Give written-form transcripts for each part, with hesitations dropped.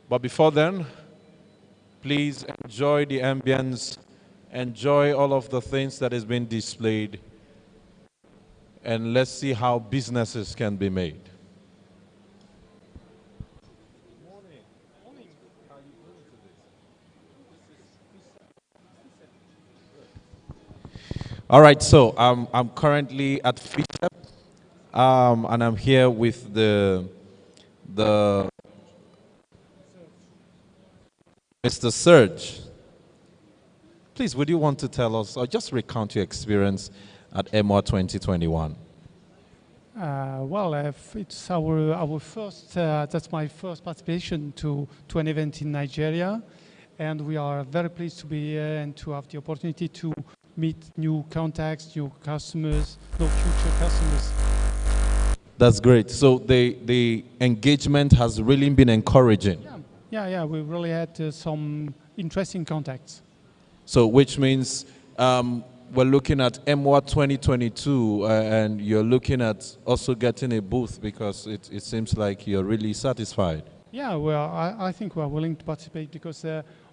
But before then, please enjoy the ambience, enjoy all of the things that is being displayed, and let's see how businesses can be made. All right, so I'm currently at FISHEP, and I'm here with the Mr. Serge. Please, would you want to tell us or just recount your experience at EMOA 2021? It's our first. That's my first participation to an event in Nigeria, and we are very pleased to be here and to have the opportunity to meet new contacts, new customers, no future customers. That's great. So the engagement has really been encouraging. Yeah. We really had some interesting contacts. So which means we're looking at EMOA 2022, and you're looking at also getting a booth because it seems like you're really satisfied. Yeah, well, I think we are willing to participate because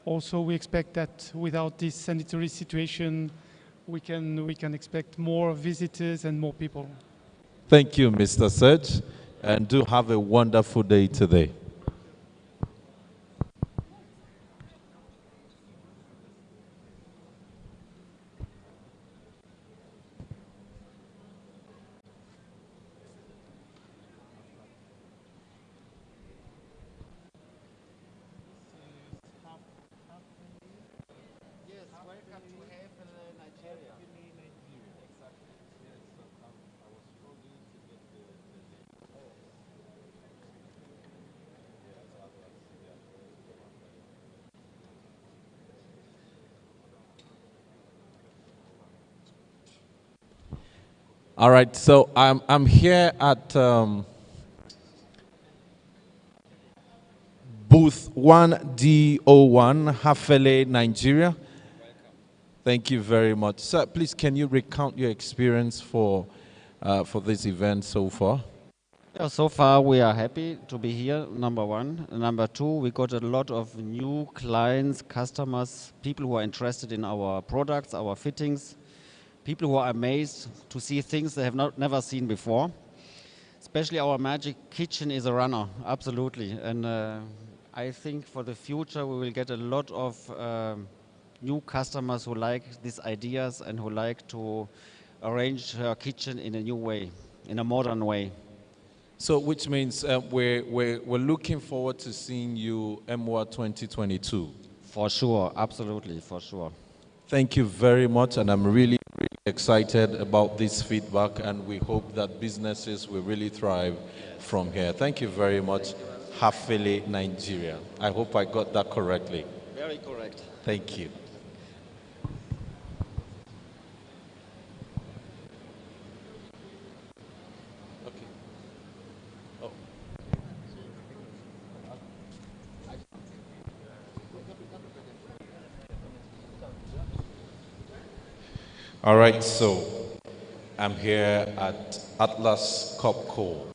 also we expect that without this sanitary situation, we can expect more visitors and more people. Thank you, Mr. Serge, and do have a wonderful day today. All right, so I'm here at booth 1D01, Hafele, Nigeria. Thank you very much. Sir, please, can you recount your experience for this event so far? Yeah, so far we are happy to be here, number one. Number two, we got a lot of new clients, customers, people who are interested in our products, our fittings, people who are amazed to see things they have never seen before. Especially our Magic Kitchen is a runner, absolutely. And I think for the future we will get a lot of new customers who like these ideas and who like to arrange her kitchen in a new way, in a modern way. So, which means we're looking forward to seeing you EMOA 2022. For sure, absolutely, for sure. Thank you very much, and I'm really, really excited about this feedback, and we hope that businesses will really thrive from here. Thank you very much, Hafele, Nigeria. I hope I got that correctly. Very correct. Thank you. All right, so I'm here at Atlas Copco.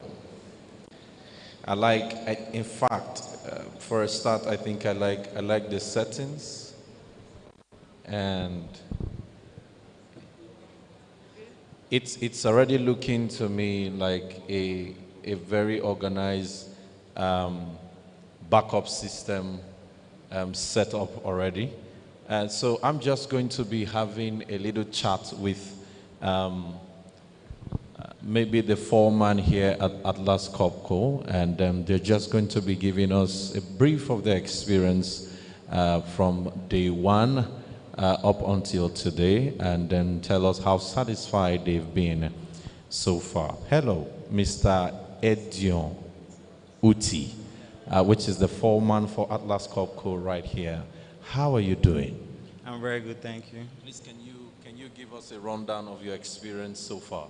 In fact, for a start, I think I like the settings, and it's already looking to me like a very organized backup system set up already. And so I'm just going to be having a little chat with maybe the foreman here at Atlas Copco, and they're just going to be giving us a brief of their experience from day one up until today, and then tell us how satisfied they've been so far. Hello, Mr. Edion Uti, which is the foreman for Atlas Copco right here. How are you doing? I'm very good, thank you. Please, can you give us a rundown of your experience so far?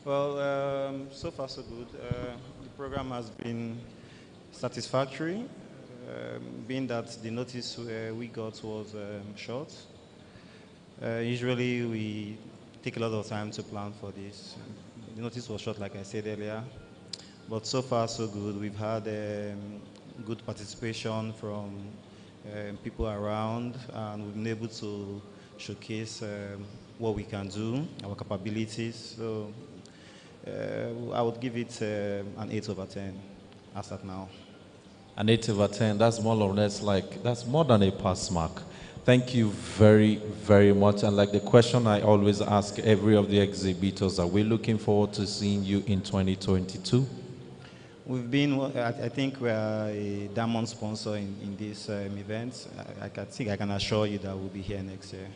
Well, so far so good. The program has been satisfactory, being that the notice we got was short. Usually we take a lot of time to plan for this. The notice was short, like I said earlier, but so far so good. We've had good participation from people around, and we've been able to showcase what we can do, our capabilities. So I would give it an 8 over 10 as of now. An 8 over 10, that's more or less like, that's more than a pass mark. Thank you very, very much. And like the question I always ask every of the exhibitors, are we looking forward to seeing you in 2022? We've been, I think we are a diamond sponsor in this event. I can assure you that we'll be here next year.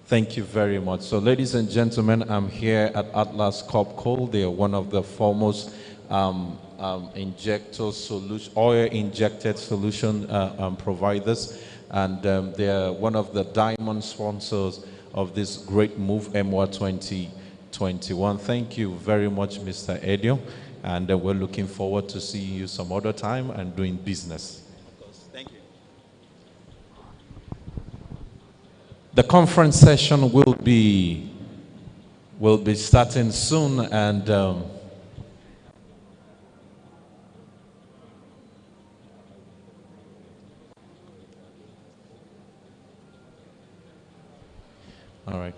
Thank you very much. So ladies and gentlemen, I'm here at Atlas Copco. They are one of the foremost injector solution, oil injected solution providers. And they are one of the diamond sponsors of this great move, MWA 2021. Thank you very much, Mr. Edio. And we're looking forward to seeing you some other time and doing business. Of course. Thank you. The conference session will be starting soon, and all right.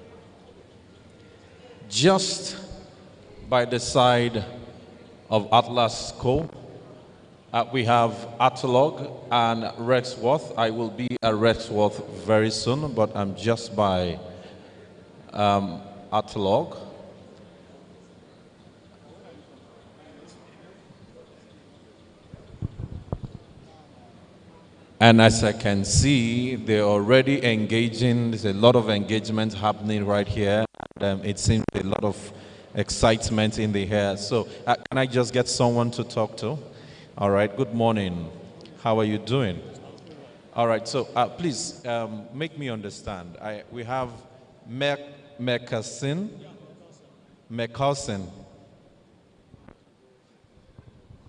Just by the side of Atlas Co, we have Atolog and Rexworth. I will be at Rexworth very soon, but I'm just by Atolog. And as I can see, they're already engaging. There's a lot of engagement happening right here. And, it seems a lot of excitement in the air. So can I just get someone to talk to? All right, good morning. How are you doing? All right, so please make me understand. We have Meckerson.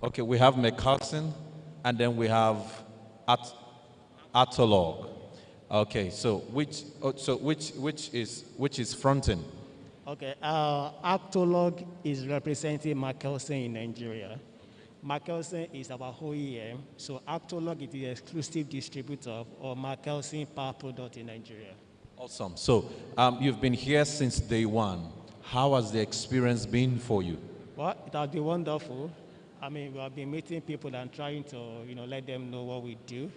Okay, we have Meckerson, and then we have Atolog. Okay, so which is fronting? Okay, Actolog is representing Michelson in Nigeria. Michelson is our OEM, so Actolog is the exclusive distributor of Michelson power product in Nigeria. Awesome. So you've been here since day one. How has the experience been for you? Well, it has been wonderful. I mean, we have been meeting people and trying to, let them know what we do,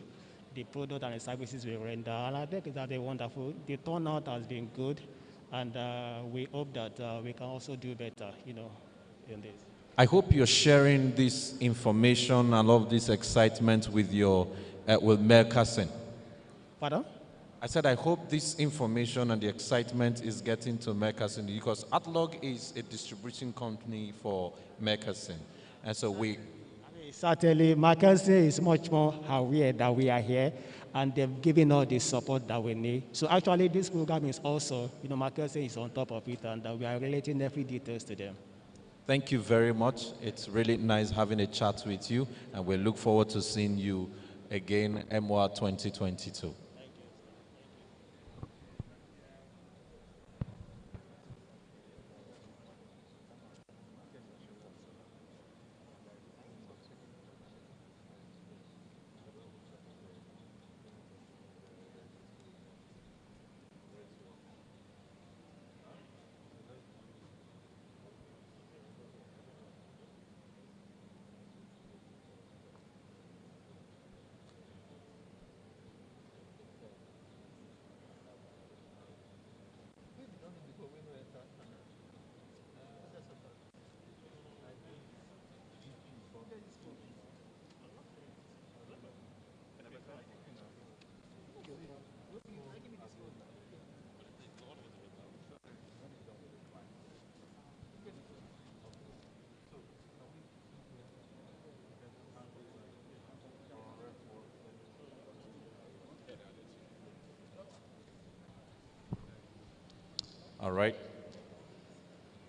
the product and the services we render, and I think it has been wonderful. The turnout has been good, and we hope that we can also do better, in this. I hope you're sharing this information and all of this excitement with your with Meckerson. Pardon? I said I hope this information and the excitement is getting to Meckerson, because Atolog is a distribution company for Meckerson, and so certainly, Michelson is much more aware that we are here, and they've given us the support that we need. So actually, this program is also, Michelson is on top of it, and we are relating every details to them. Thank you very much. It's really nice having a chat with you, and we look forward to seeing you again, MWA 2022. All right.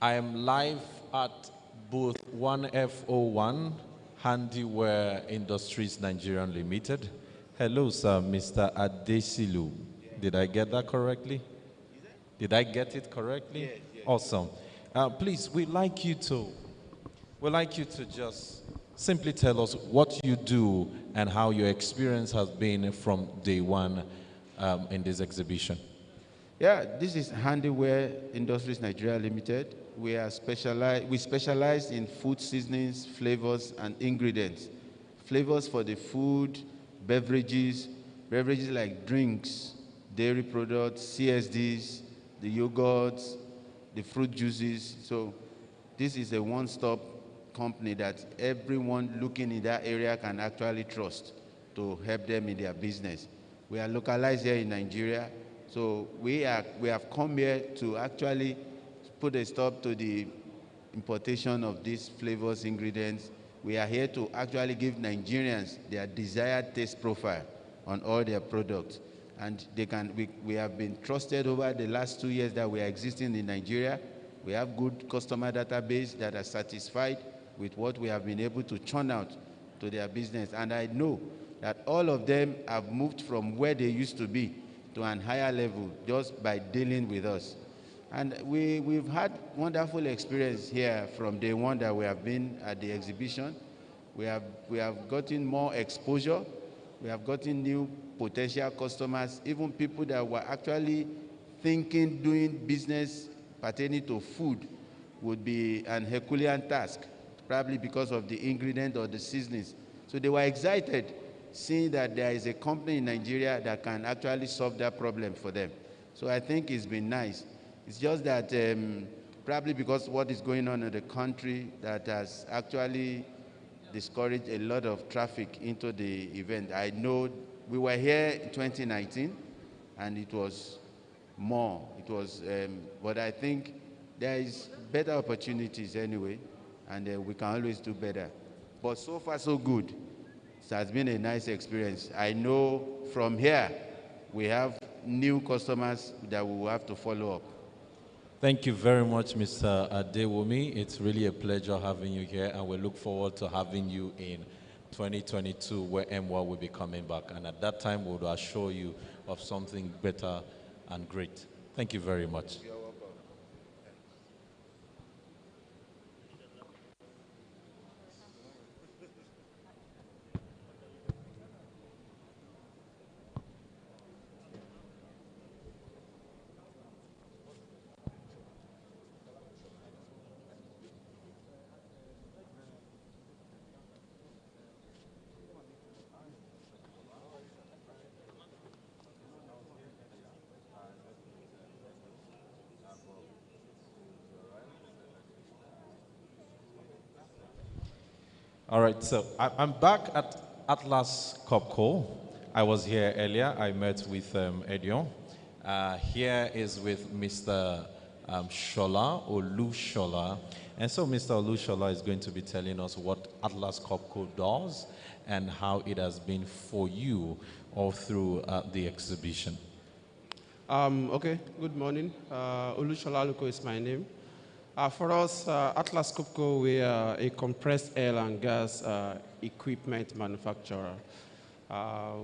I am live at booth 1F01, Handiware Industries Nigerian Limited. Hello, sir, Mr. Adesilu. Did I get that correctly? Did I get it correctly? Yeah. Awesome. Please, we'd like you to just simply tell us what you do and how your experience has been from day one in this exhibition. Yeah, this is Handyware Industries Nigeria Limited. We specialize in food seasonings, flavors, and ingredients. Flavors for the food, beverages like drinks, dairy products, CSDs, the yogurts, the fruit juices. So this is a one-stop company that everyone looking in that area can actually trust to help them in their business. We are localized here in Nigeria, so we have come here to actually put a stop to the importation of these flavors, ingredients. We are here to actually give Nigerians their desired taste profile on all their products. And we have been trusted over the last 2 years that we are existing in Nigeria. We have good customer database that are satisfied with what we have been able to churn out to their business. And I know that all of them have moved from where they used to be to an higher level just by dealing with us. And we've had wonderful experience here from day one that we have been at the exhibition. We have gotten more exposure. We have gotten new potential customers, even people that were actually thinking doing business pertaining to food would be an Herculean task, probably because of the ingredient or the seasonings. So they were excited seeing that there is a company in Nigeria that can actually solve that problem for them. So I think it's been nice. It's just that probably because what is going on in the country that has actually discouraged a lot of traffic into the event. I know we were here in 2019 and it was more. But I think there is better opportunities anyway, and we can always do better. But so far so good. It has been a nice experience. I know from here we have new customers that we will have to follow up. Thank you very much, Mr. Adewumi. It's really a pleasure having you here, and we look forward to having you in 2022, where MWA will be coming back. And at that time, we will assure you of something better and great. Thank you very much. You're welcome. All right, so I'm back at Atlas Copco. I was here earlier. I met with Edion. Here is with Mr. Shola, Olushola. And so Mr. Olushola is going to be telling us what Atlas Copco does and how it has been for you all through the exhibition. Okay, good morning. Olushola Aluko is my name. For us, Atlas Copco, we are a compressed oil and gas equipment manufacturer.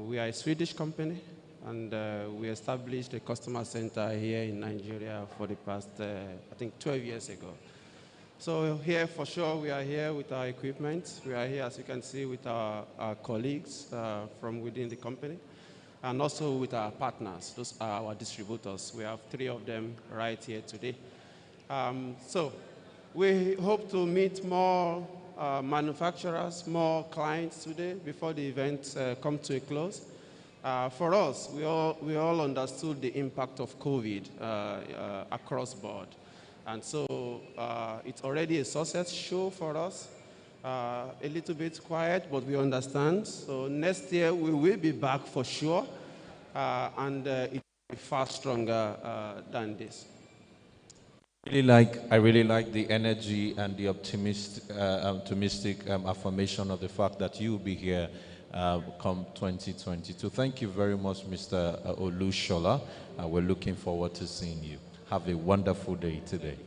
We are a Swedish company, and we established a customer center here in Nigeria for the past, I think, 12 years ago. So here, for sure, we are here with our equipment. We are here, as you can see, with our colleagues from within the company, and also with our partners. Those are our distributors. We have 3 of them right here today. So we hope to meet more manufacturers, more clients today before the event comes to a close. For us, we all understood the impact of COVID across board. And so it's already a success show for us. A little bit quiet, but we understand. So next year we will be back for sure, and it will be far stronger than this. I really like the energy and the optimistic affirmation of the fact that you will be here come 2022. Thank you very much, Mr. Olushola. We're looking forward to seeing you. Have a wonderful day today.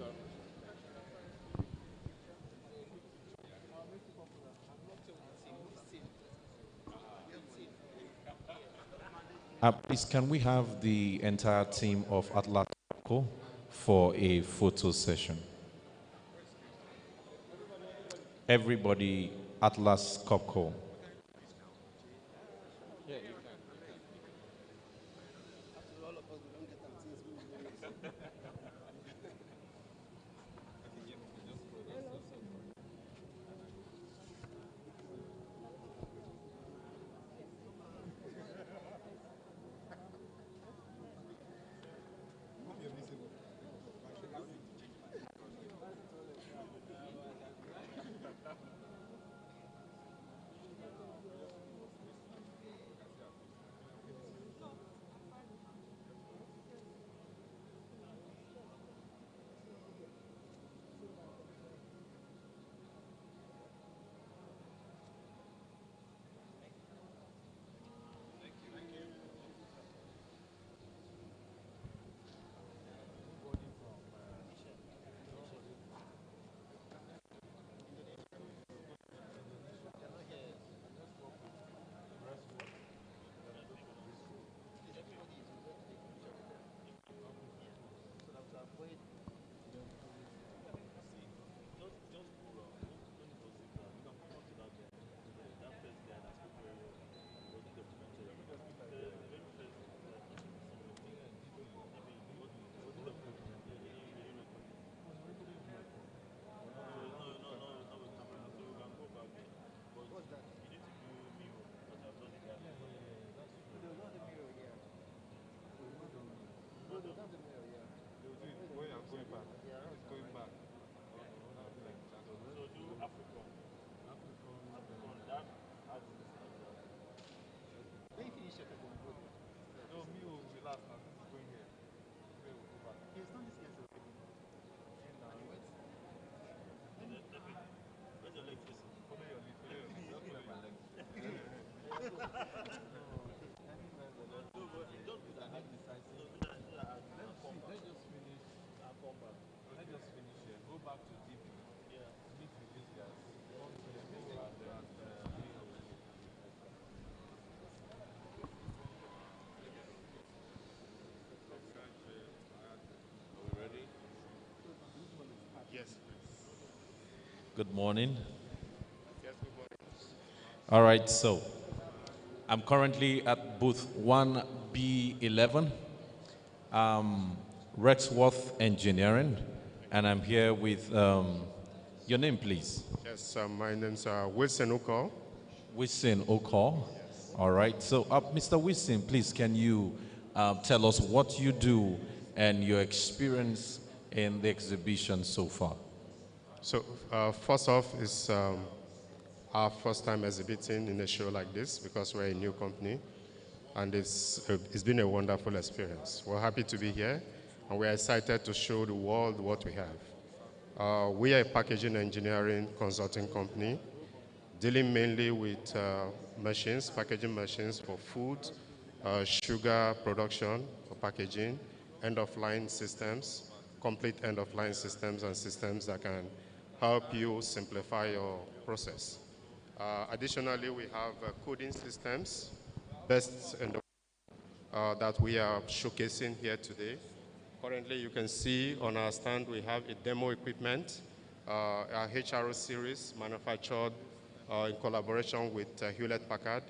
Please, can we have the entire team of Atlas Copco for a photo session? Everybody Atlas Copco. Good morning. All right, so I'm currently at booth 1B11, Rexworth Engineering, and I'm here with your name, please. Yes, my name's Wilson Uko. Wilson Oko. All right, so Mr. Wilson, please, can you tell us what you do and your experience in the exhibition so far? So first off, it's our first time exhibiting in a show like this because we're a new company, and it's been a wonderful experience. We're happy to be here, and we're excited to show the world what we have. We are a packaging engineering consulting company dealing mainly with machines, packaging machines for food, sugar production for packaging, end-of-line systems, complete end-of-line systems and systems that can help you simplify your process. Additionally, we have coding systems, best in the that we are showcasing here today. Currently, you can see on our stand we have a demo equipment, our HRO series manufactured in collaboration with Hewlett-Packard,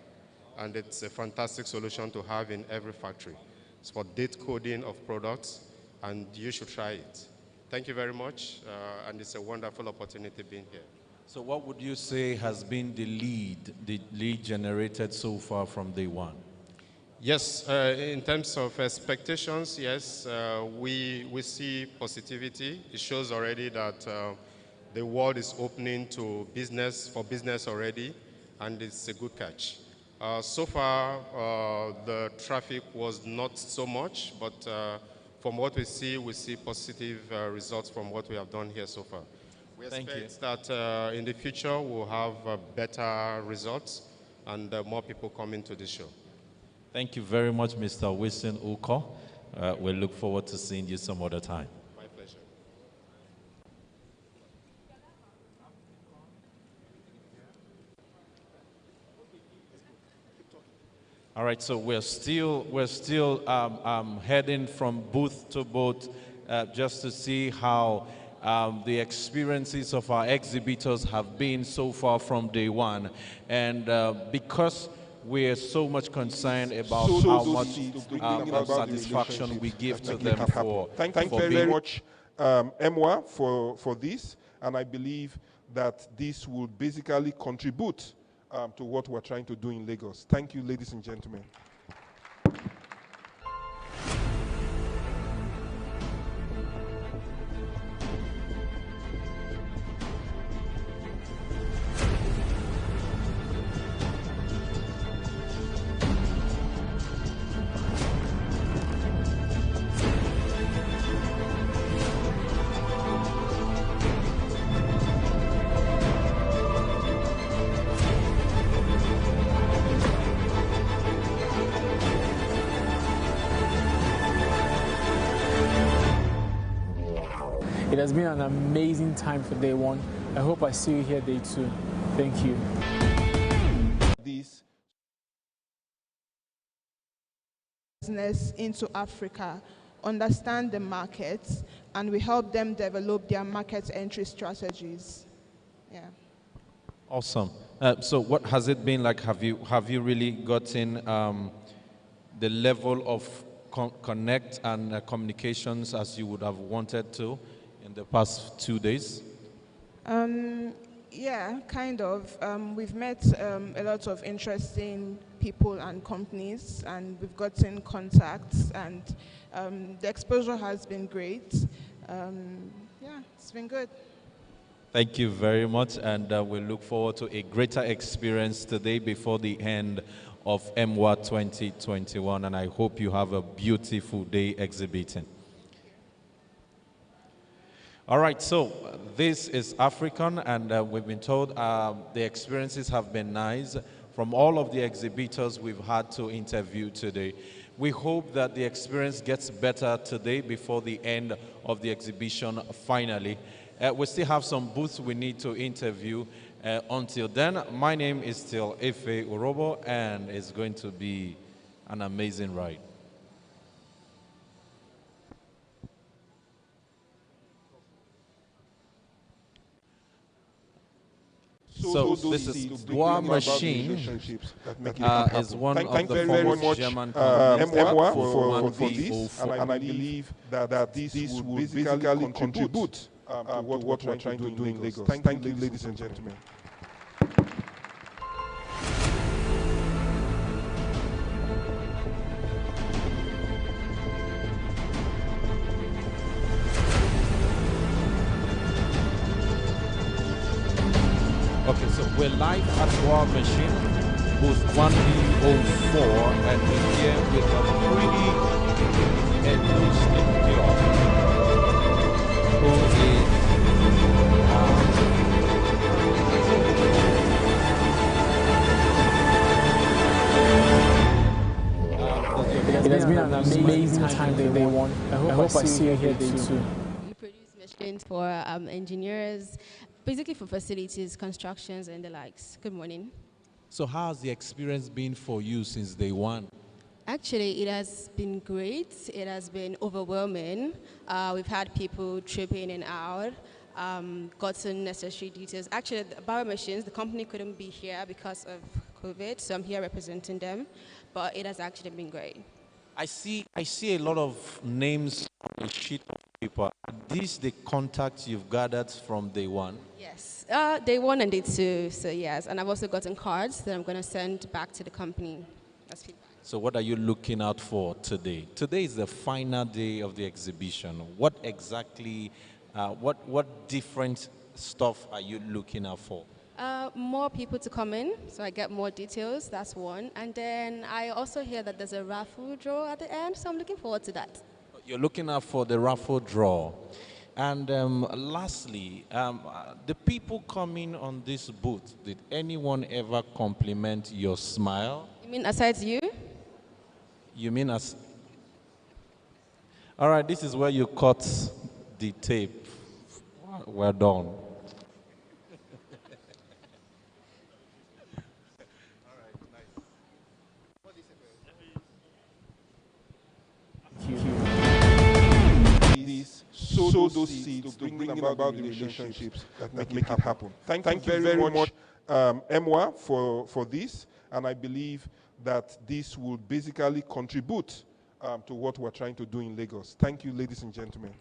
and it's a fantastic solution to have in every factory. It's for date coding of products, and you should try it. Thank you very much, and it's a wonderful opportunity being here. So what would you say has been the lead generated so far from day one? Yes, in terms of expectations, yes, we see positivity. It shows already that the world is opening to business, for business already, and it's a good catch. So far, the traffic was not so much, but from what we see positive results from what we have done here so far. We expect that in the future we'll have better results and more people coming to the show. Thank you very much, Mr. Wilson Uko. We look forward to seeing you some other time. My pleasure. All right, so we're still heading from booth to booth just to see how the experiences of our exhibitors have been so far from day one. And because we're so much concerned about how much satisfaction we give to them for Thank you very being much, Emwa, for this. And I believe that this will basically contribute to what we're trying to do in Lagos. Thank you, ladies and gentlemen. It has been an amazing time for day one. I hope I see you here day two. Thank you. This business into Africa, understand the markets, and we help them develop their market entry strategies. Yeah. Awesome. So what has it been like? Have you really gotten the level of connect and communications as you would have wanted to in the past 2 days? Yeah, kind of. We've met a lot of interesting people and companies, and we've gotten contacts, and the exposure has been great. Yeah, it's been good. Thank you very much, and we look forward to a greater experience today before the end of MWA 2021, and I hope you have a beautiful day exhibiting. All right, so this is African, and we've been told the experiences have been nice from all of the exhibitors we've had to interview today. We hope that the experience gets better today before the end of the exhibition finally. We still have some booths we need to interview. Until then, my name is still Efe Urobo, and it's going to be an amazing ride. So this is Bois Machine is one of the foremost German MWA for this, and I believe that this will basically contribute to what we're trying to do in Lagos. Thank you, ladies and gentlemen. Okay, so we're live at War Machine, booth 1B04, and we're here with a pretty enthused individual who is It has been an amazing time day one. I hope I see you here day two. We produce machines for engineers, basically for facilities, constructions, and the likes. Good morning. So how has the experience been for you since day one? Actually, it has been great. It has been overwhelming. We've had people trip in and out, gotten necessary details. Actually, the Bio Machines, the company couldn't be here because of COVID, so I'm here representing them. But it has actually been great. I see a lot of names on a sheet of paper. Are these the contacts you've gathered from day one? Yes, day one and day two, so yes. And I've also gotten cards that I'm going to send back to the company as feedback. So what are you looking out for today? Today is the final day of the exhibition. What exactly, what different stuff are you looking out for? More people to come in, so I get more details, that's one. And then I also hear that there's a raffle draw at the end, so I'm looking forward to that. You're looking out for the raffle draw. And lastly, the people coming on this booth, did anyone ever compliment your smile? You mean aside you? You mean as... All right, this is where you cut the tape. Well done. This sow those seeds bringing about the relationships that make it happen. Thank you very much, Emwa, for this, and I believe that this will basically contribute to what we're trying to do in Lagos. Thank you, ladies and gentlemen.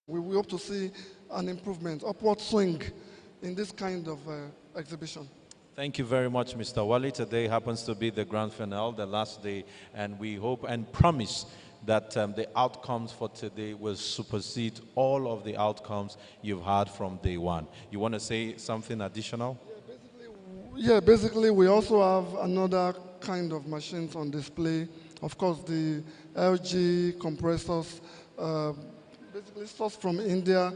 We hope to see an improvement, upward swing in this kind of exhibition. Thank you very much, Mr. Wale. Today happens to be the grand finale, the last day, and we hope and promise that the outcomes for today will supersede all of the outcomes you've had from day one. You want to say something additional? Yeah, basically we also have another kind of machines on display. Of course, the LG compressors, basically sourced from India.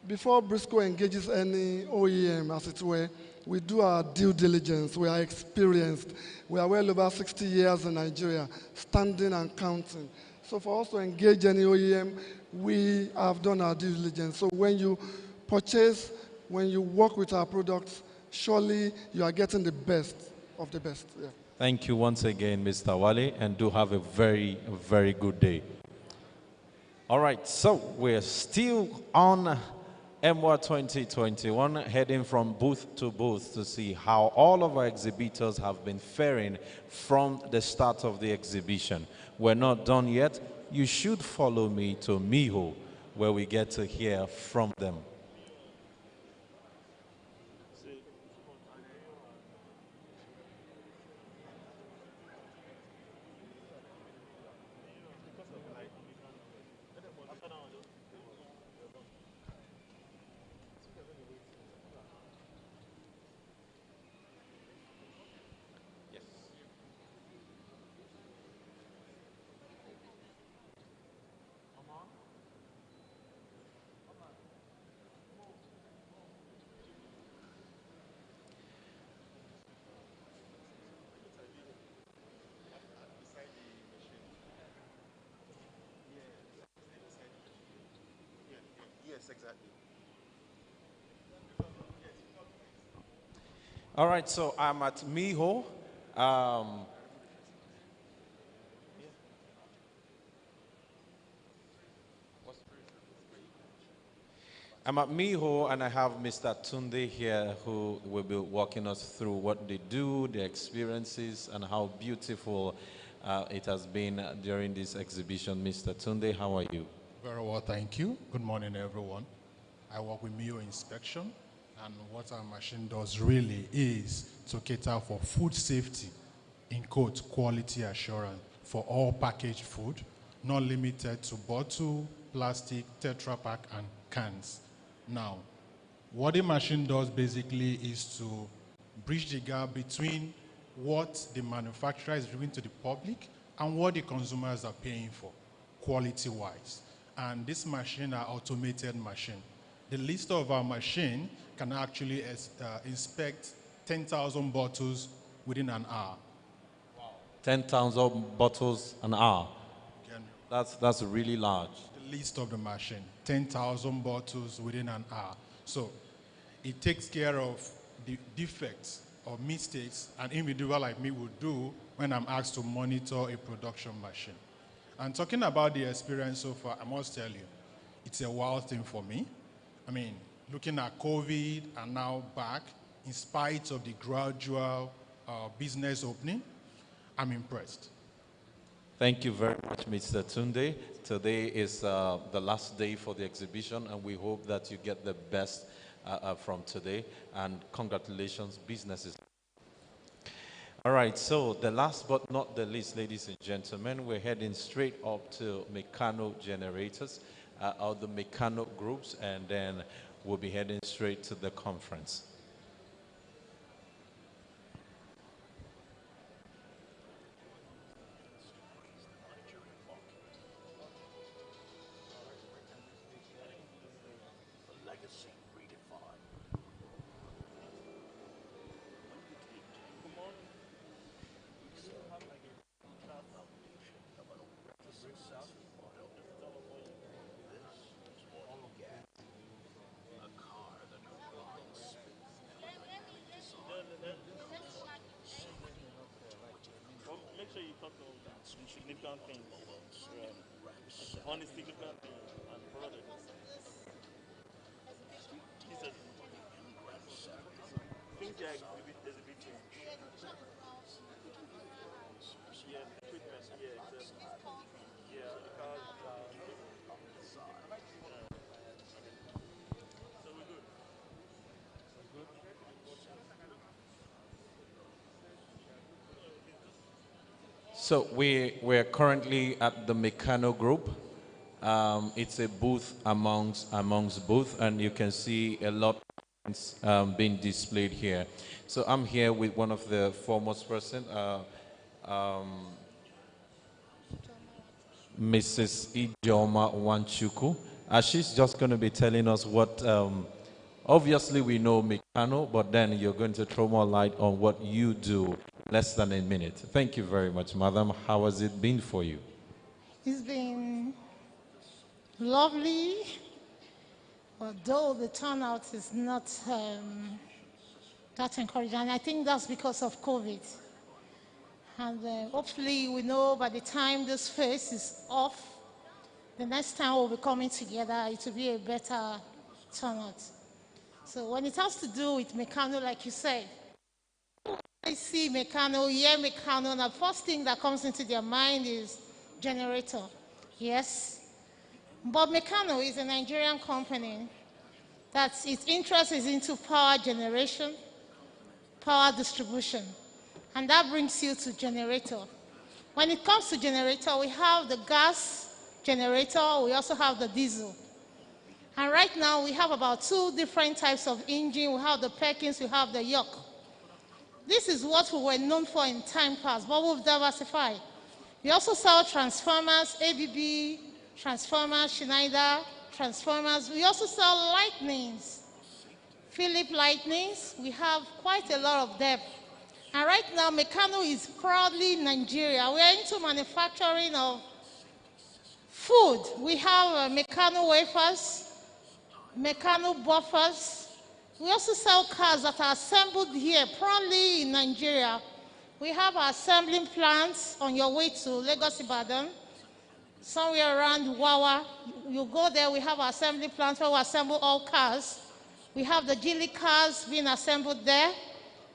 Before Briscoe engages any OEM, as it were, we do our due diligence. We are experienced. We are well over 60 years in Nigeria, standing and counting. So for us to engage any OEM, we have done our due diligence. So when you purchase, when you work with our products, surely you are getting the best of the best. Yeah. Thank you once again, Mr. Wale, and do have a very, very good day. All right, so we're still on MWA 2021, heading from booth to booth to see how all of our exhibitors have been faring from the start of the exhibition. We're not done yet. You should follow me to Miho, where we get to hear from them. Exactly. All right, so I'm at Miho. I'm at Miho, and I have Mr. Tunde here, who will be walking us through what they do, their experiences, and how beautiful it has been during this exhibition. Mr. Tunde, how are you? Very well, thank you. Good morning, everyone. I work with Miho Inspection, and what our machine does really is to cater for food safety, in quote, quality assurance for all packaged food, not limited to bottle, plastic, Tetra Pak, and cans. Now, what the machine does basically is to bridge the gap between what the manufacturer is giving to the public and what the consumers are paying for, quality-wise. And this machine are automated machine. The list of our machine can actually inspect 10,000 bottles within an hour. Wow. 10,000 bottles an hour. That's really large. The list of the machine, 10,000 bottles within an hour. So it takes care of the defects or mistakes an individual like me would do when I'm asked to monitor a production machine. And talking about the experience so far, I must tell you, it's a wild thing for me. I mean, looking at COVID and now back, in spite of the gradual business opening, I'm impressed. Thank you very much, Mr. Tunde. Today is the last day for the exhibition, and we hope that you get the best from today. And congratulations, businesses. All right, so the last but not the least, ladies and gentlemen, we're heading straight up to Meccano Generators, or the Meccano groups, and then we'll be heading straight to the conference. Make sure you talk about some significant things, on the significant things and products. Things they are exhibiting. Yeah, equipment, yeah, exactly. Yeah, because, So we're currently at the Meccano Group. It's a booth amongst booth, and you can see a lot being displayed here. So I'm here with one of the foremost person, Mrs. Ijeoma Wanchuku. She's just going to be telling us what, obviously we know Meccano, but then you're going to throw more light on what you do. Less than a minute. Thank you very much, madam. How has it been for you? It's been lovely, although the turnout is not that encouraging. And I think that's because of COVID. And hopefully we know by the time this phase is off, the next time we'll be coming together, it will be a better turnout. So when it has to do with Meccano, like you said, I see Meccano, hear Meccano, and the first thing that comes into their mind is generator. Yes. But Meccano is a Nigerian company that its interest is into power generation, power distribution. And that brings you to generator. When it comes to generator, we have the gas generator, we also have the diesel. And right now we have about 2 different types of engine. We have the Perkins, we have the York. This is what we were known for in time past, but we've diversified. We also sell transformers, ABB, transformers, Schneider, transformers. We also sell lightnings, Philip lightnings. We have quite a lot of them. And right now, Meccano is proudly Nigeria. We are into manufacturing of food. We have Meccano wafers, Meccano buffers. We also sell cars that are assembled here, proudly in Nigeria. We have our assembling plants on your way to Lagos, Ibadan, somewhere around Wawa. You go there, we have our assembly plants where we assemble all cars. We have the Geely cars being assembled there.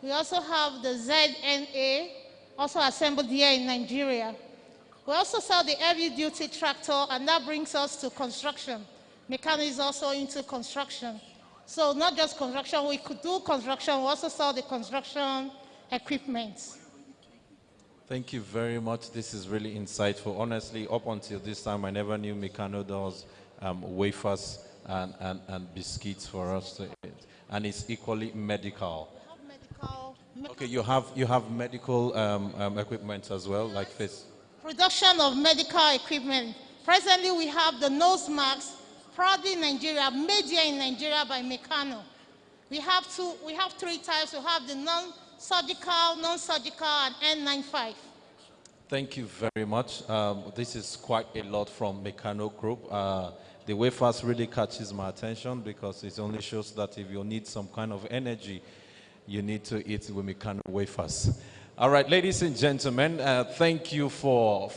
We also have the ZNA, also assembled here in Nigeria. We also sell the heavy-duty tractor, and that brings us to construction. Meccano is also into construction. So not just construction, we could do construction, we also sell the construction equipment. Thank you very much. This is really insightful. Honestly, up until this time, I never knew Meccano does wafers and biscuits for us to eat. And it's equally medical. Okay, you have medical equipment as well, like this. Production of medical equipment. Presently, we have the nose masks, proudly in Nigeria, made here in Nigeria by Meccano. We have 3 types. We have the non-surgical, non-surgical, and N95. Thank you very much. This is quite a lot from Meccano Group. The wafers really catches my attention because it only shows that if you need some kind of energy, you need to eat with Meccano wafers. All right, ladies and gentlemen, thank you for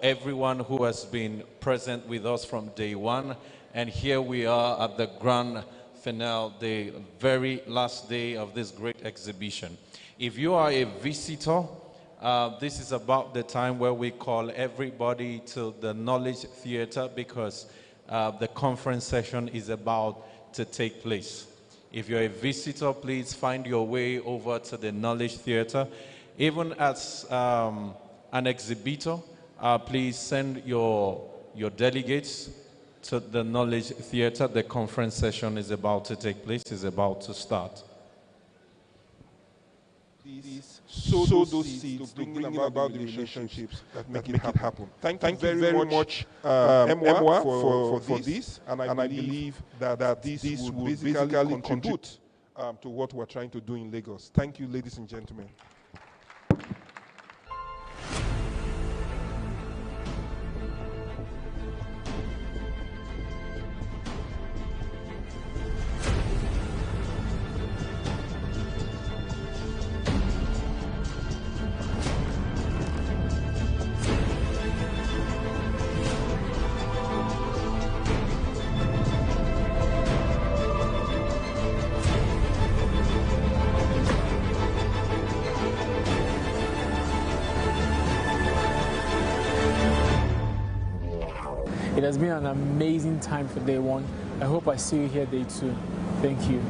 everyone who has been present with us from day one. And here we are at the grand finale, the very last day of this great exhibition. If you are a visitor, this is about the time where we call everybody to the Knowledge Theater because the conference session is about to take place. If you're a visitor, please find your way over to the Knowledge Theater. Even as an exhibitor, please send your delegates to the Knowledge Theater. The conference session is about to take place, is about to start. Sow those seeds to bring about the relationships that make it happen. Thank you very much, Emwa, for this. And I believe that this will basically contribute to what we're trying to do in Lagos. Thank you, ladies and gentlemen. It has been an amazing time for day one. I hope I see you here day 2. Thank you.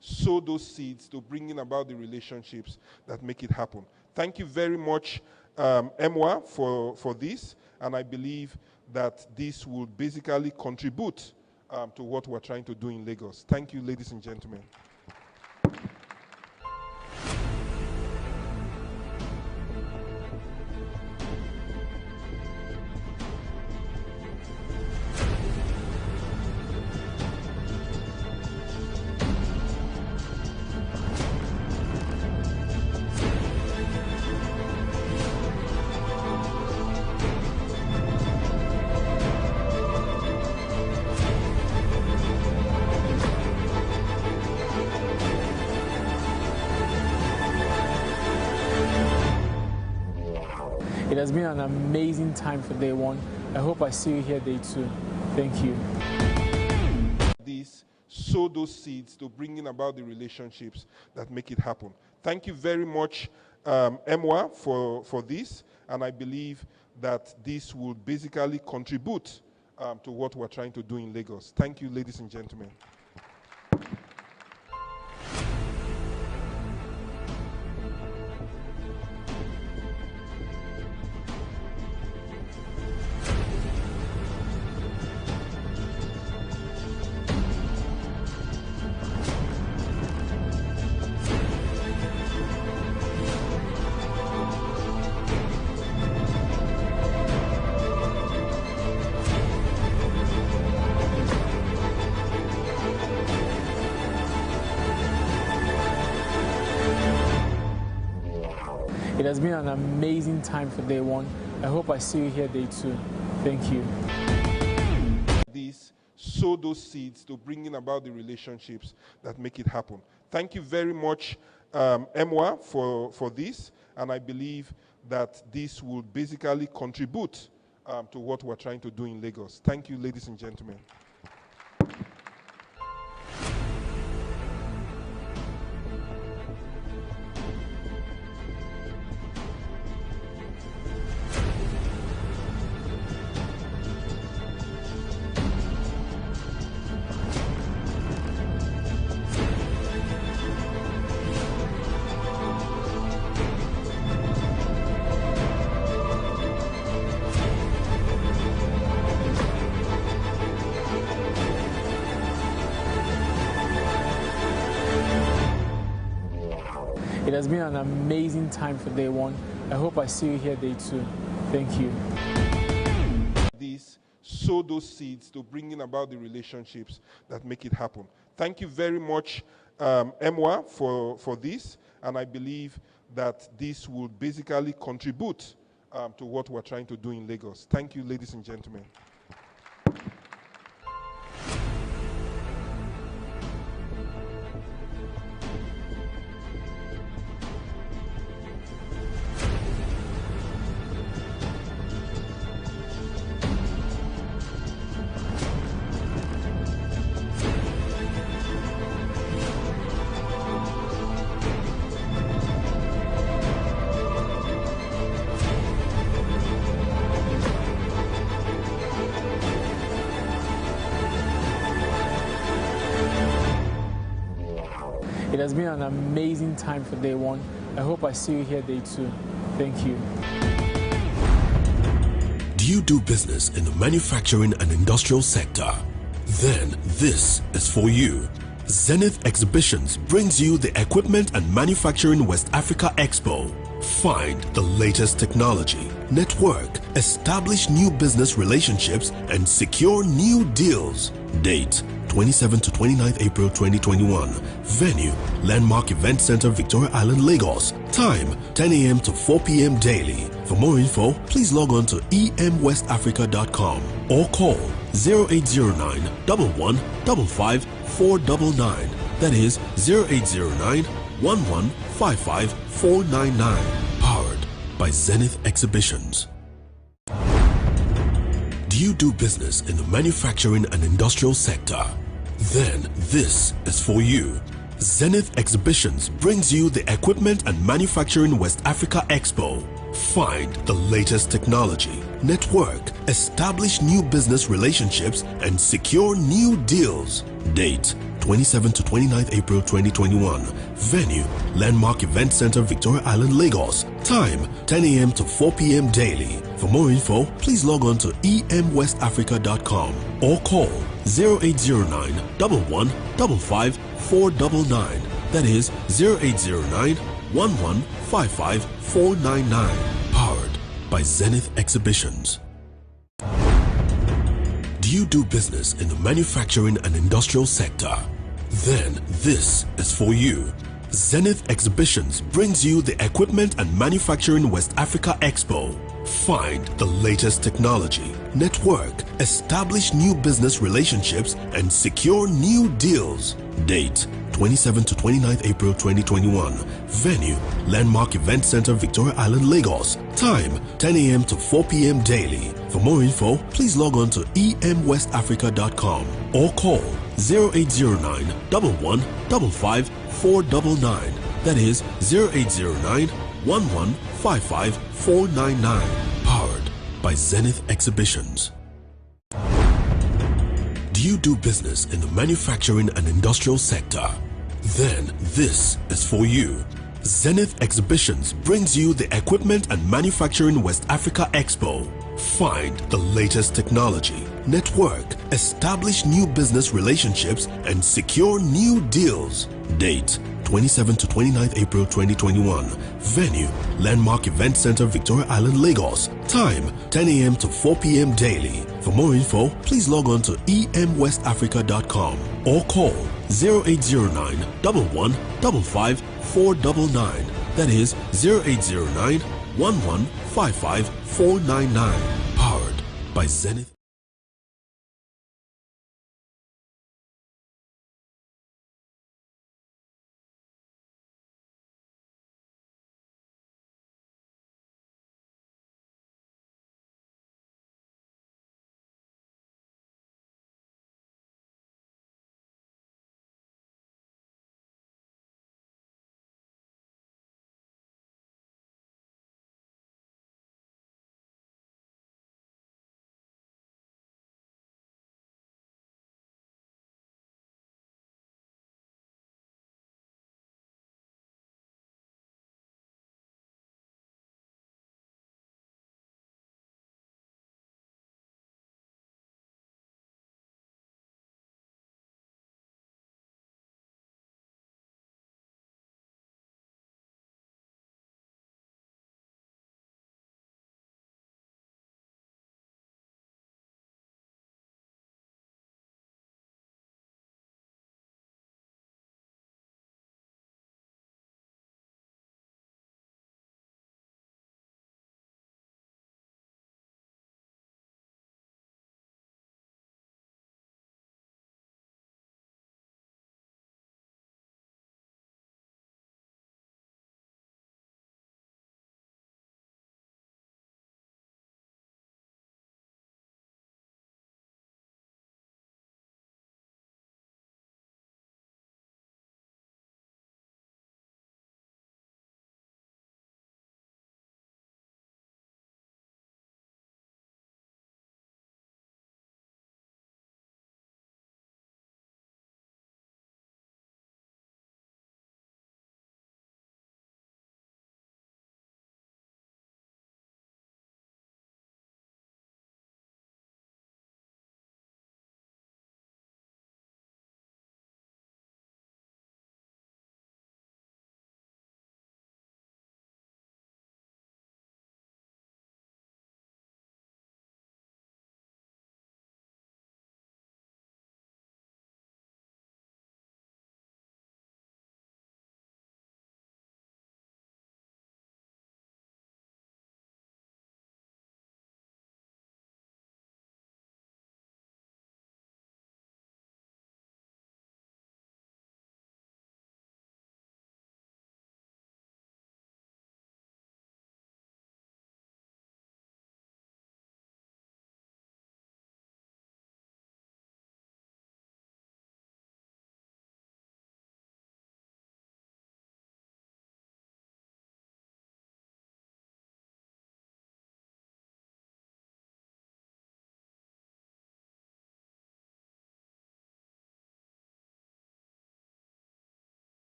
Sow those seeds to bringing about the relationships that make it happen. Thank you very much, EMWA, for this, and I believe that this will basically contribute to what we're trying to do in Lagos. Thank you, ladies and gentlemen. It has been an amazing time for day one. I hope I see you here day two. Thank you. Sow those seeds to bringing about the relationships that make it happen. Thank you very much, EMWA, for this, and I believe that this will basically contribute to what we're trying to do in Lagos. Thank you, ladies and gentlemen. It has been an amazing time for day one. I hope I see you here day two. Thank you. Sow those seeds to bringing about the relationships that make it happen. Thank you very much, EMWA, for this, and I believe that this will basically contribute to what we're trying to do in Lagos. Thank you, ladies and gentlemen. It has been an amazing time for day one. I hope I see you here day two. Thank you. Sow those seeds to bringing about the relationships that make it happen. Thank you very much, EMWA, for this, and I believe that this will basically contribute to what we're trying to do in Lagos. Thank you, ladies and gentlemen. It has been an amazing time for day one. I hope I see you here day two. Thank you. Do you do business in the manufacturing and industrial sector? Then this is for you. Zenith Exhibitions brings you the Equipment and Manufacturing West Africa Expo. Find the latest technology, network, establish new business relationships, and secure new deals. Date 27 to 29th April 2021. Venue Landmark Event Center, Victoria Island, Lagos. Time 10 a.m. to 4 p.m. daily. For more info, please log on to emwestafrica.com or call 0809 1155 499. That is 0809 1155 499. Powered by Zenith Exhibitions. Do you do business in the manufacturing and industrial sector? Then this is for you. Zenith Exhibitions brings you the Equipment and Manufacturing West Africa Expo. Find the latest technology, network, establish new business relationships, and secure new deals. Date 27th to 29th April 2021. Venue, Landmark Event Center, Victoria Island, Lagos. Time, 10 a.m. to 4 p.m. daily. For more info, please log on to emwestafrica.com or call 0809 1155 499. That is 0809 1155 499. Powered by Zenith Exhibitions. Do you do business in the manufacturing and industrial sector? Then this is for you. Zenith Exhibitions brings you the Equipment and Manufacturing West Africa Expo. Find the latest technology, network, establish new business relationships, and secure new deals. Date 27th to 29th April 2021. Venue, Landmark Event Center, Victoria Island, Lagos. Time, 10 a.m. to 4 p.m. daily. For more info, please log on to emwestafrica.com or call 0809 1155 499. That is 0809 1155 499. Powered by Zenith Exhibitions. Do you do business in the manufacturing and industrial sector? Then this is for you. Zenith Exhibitions brings you the Equipment and Manufacturing West Africa Expo. Find the latest technology, network, establish new business relationships, and secure new deals. Date 27th to 29th April 2021. Venue, Landmark Event Center, Victoria Island, Lagos. Time, 10 a.m. to 4 p.m. daily. For more info, please log on to emwestafrica.com or call 0809 1155 499. That is 0809 1155 499. Powered by Zenith.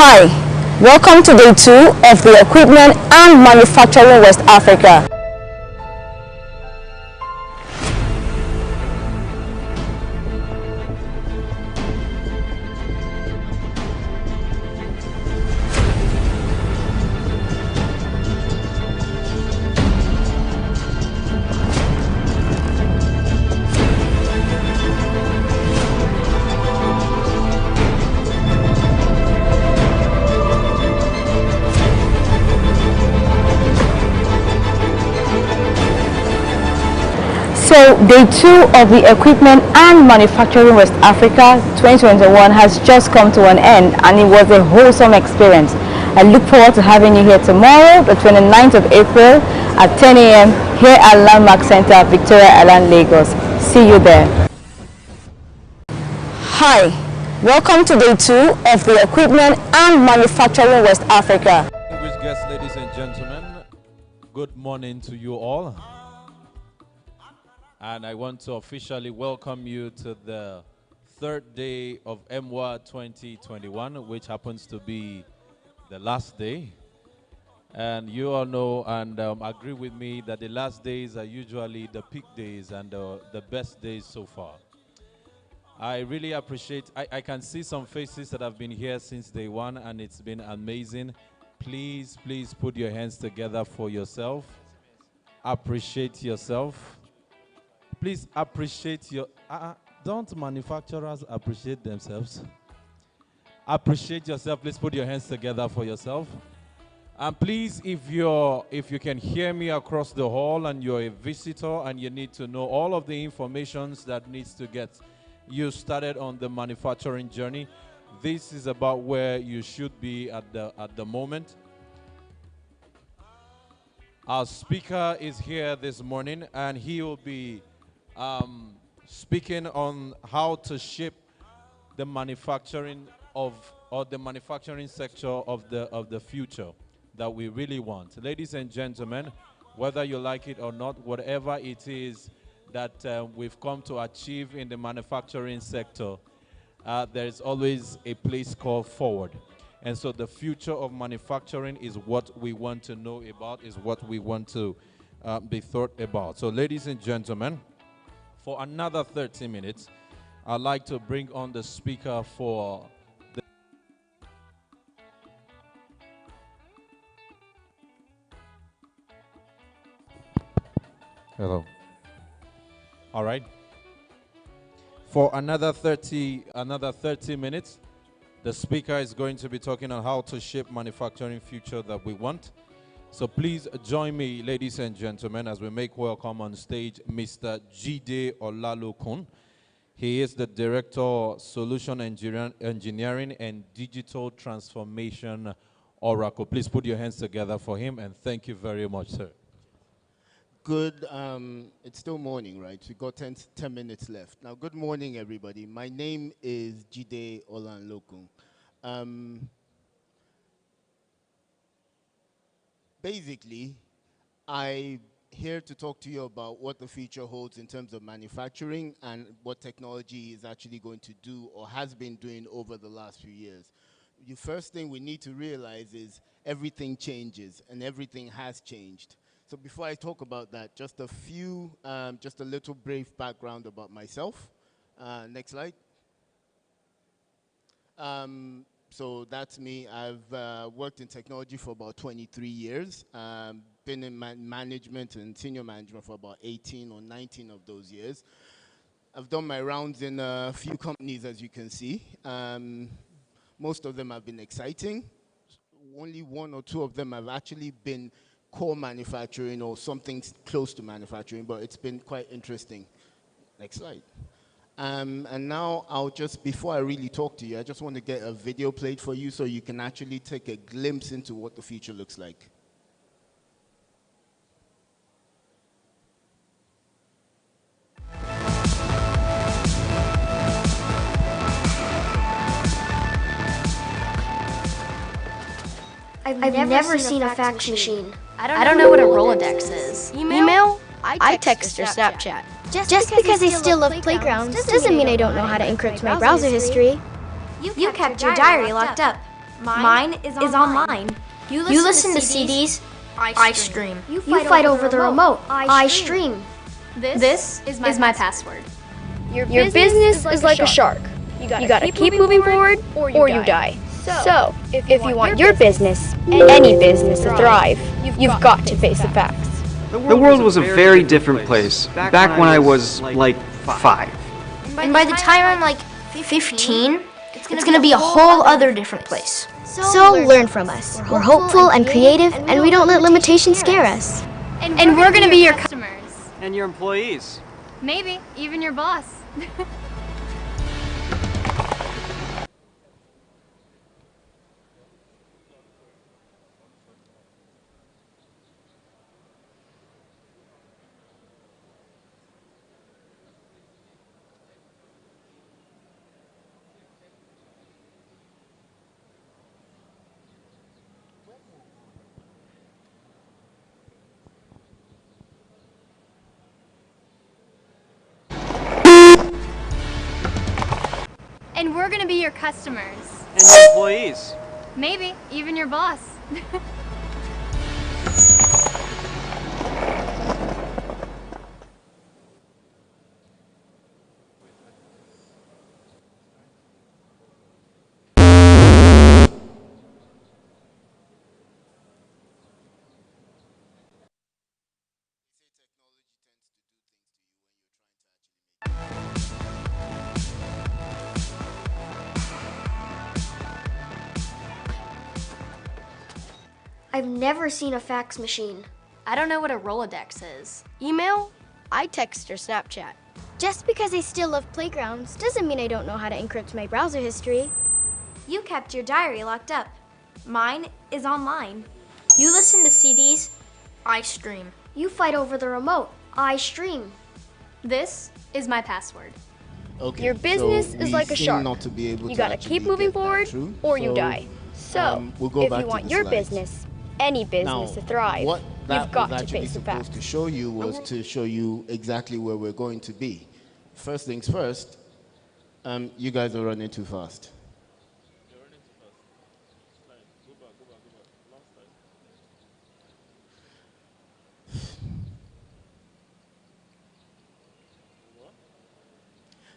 Hi, welcome to day 2 of the Equipment and Manufacturing West Africa. So day 2 of the Equipment and Manufacturing West Africa 2021 has just come to an end, and it was a wholesome experience. I look forward to having you here tomorrow, the 29th of April at 10 a.m. here at Landmark Center, Victoria Island, Lagos. See you there. Hi, welcome to day 2 of the Equipment and Manufacturing West Africa. Distinguished guests, ladies and gentlemen, good morning to you all. And I want to officially welcome you to the 3rd day of MWA 2021, which happens to be the last day. And you all know and agree with me that the last days are usually the peak days and the best days so far. I really appreciate, I can see some faces that have been here since day 1, and it's been amazing. Please, please put your hands together for yourself. Appreciate yourself. Please appreciate your, don't manufacturers appreciate themselves? Appreciate yourself. Please put your hands together for yourself. And please, if you can hear me across the hall and you're a visitor and you need to know all of the information that needs to get you started on the manufacturing journey, this is about where you should be at the moment. Our speaker is here this morning, and he will be speaking on how to shape the manufacturing the manufacturing sector of the future that we really want. Ladies and gentlemen, whether you like it or not, whatever it is that we've come to achieve in the manufacturing sector, there is always a place called forward. And so the future of manufacturing is what we want to know about, is what we want to be thought about. So ladies and gentlemen, for another 30 minutes, I'd like to bring on the speaker for the hello. All right. For another 30 minutes, the speaker is going to be talking on how to shape manufacturing future that we want. So please join me, ladies and gentlemen, as we make welcome on stage Mr. Jide Olalokun. He is the Director, Solution Engineering and Digital Transformation, Oracle. Please put your hands together for him, and thank you very much, sir. Good, it's still morning, right? We got 10 minutes left. Now, good morning, everybody. My name is Jide Olalokun. Basically, I'm here to talk to you about what the future holds in terms of manufacturing and what technology is actually going to do or has been doing over the last few years. The first thing we need to realize is everything changes, and everything has changed. So before I talk about that, just a little brief background about myself. Next slide. So that's me. I've worked in technology for about 23 years. Been in management and senior management for about 18 or 19 of those years. I've done my rounds in a few companies, as you can see. Most of them have been exciting. Only 1 or 2 of them have actually been core manufacturing or something close to manufacturing, but it's been quite interesting. Next slide. And now before I really talk to you, I just want to get a video played for you so you can actually take a glimpse into what the future looks like. I've never seen a fax machine. I don't know what a Rolodex is. Email? I text or Snapchat. Just because I still love playgrounds doesn't mean I don't know how to encrypt my browser history. You kept your diary locked up. Mine is online. You listen to CDs, I stream. You fight over the remote, I stream. This is my password. Your business is like a shark. You gotta keep moving forward or you die. So, if you want your business, any business to thrive, you've got to face the facts. The world was a very different place back when I was like 5. And by the time I'm like 15, it's gonna be a whole other different place. So learn from us. We're hopeful and creative, and we don't let limitations scare us. And we're gonna be your customers. And your employees. Maybe even your boss. And we're gonna be your customers. And your employees. Maybe even your boss. I've never seen a fax machine. I don't know what a Rolodex is. Email? I text or Snapchat. Just because I still love playgrounds doesn't mean I don't know how to encrypt my browser history. You kept your diary locked up. Mine is online. You listen to CDs, I stream. you fight over the remote, I stream. This is my password. Okay, Your business so is we like a seem shark. not to be able You to gotta actually keep moving get that forward through. or you So, die. So, we'll go if back you to want the your slides. business, any business to thrive, What that you've got was to actually face the supposed facts. to show you was to show you exactly where we're going to be. First things first, you guys are running too fast.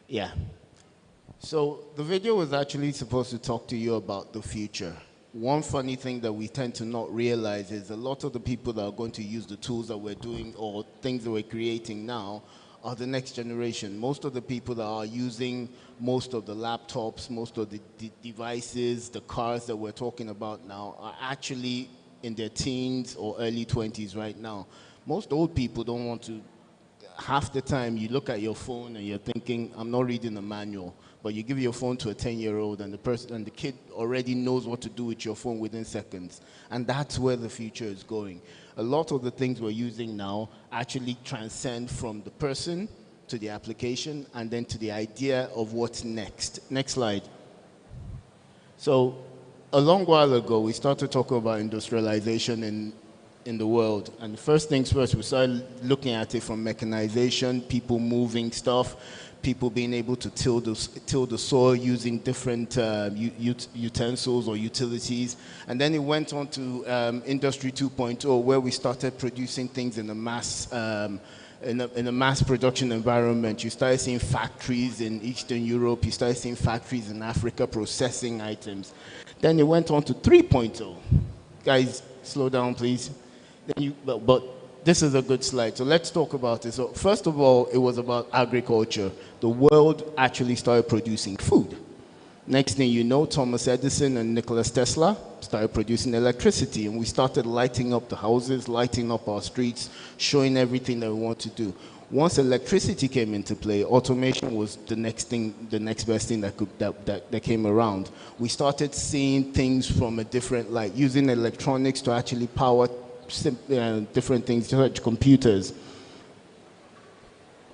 Yeah. So the video was actually supposed to talk to you about the future. One funny thing that we tend to not realize is a lot of the people that are going to use the tools that we're doing or things that we're creating now are the next generation. Most of the people that are using most of the laptops, most of the devices, the cars that we're talking about now are actually in their teens or early 20s right now. Most old people don't want to. Half the time you look at your phone and you're thinking, I'm not reading a manual, but you give your phone to a 10-year-old and the kid already knows what to do with your phone within seconds. And that's where the future is going. A lot of the things we're using now actually transcend from the person to the application and then to the idea of what's next. Next slide. So a long while ago, we started talking about industrialization in the world. And first things first, we started looking at it from mechanization, people moving stuff, people being able to till the soil using different utensils or utilities. And then it went on to Industry 2.0, where we started producing things in a mass in a mass production environment. You started seeing factories in Eastern Europe, you started seeing factories in Africa processing items. Then it went on to 3.0. Guys, slow down, please. But this is a good slide, so let's talk about it. So first of all, it was about agriculture. The world actually started producing food. Next thing you know, Thomas Edison and Nicholas Tesla started producing electricity, and we started lighting up the houses, lighting up our streets, showing everything that we want to do. Once electricity came into play, automation was the next thing, the next best thing that came around. We started seeing things from a different light, using electronics to actually power different things, just like computers.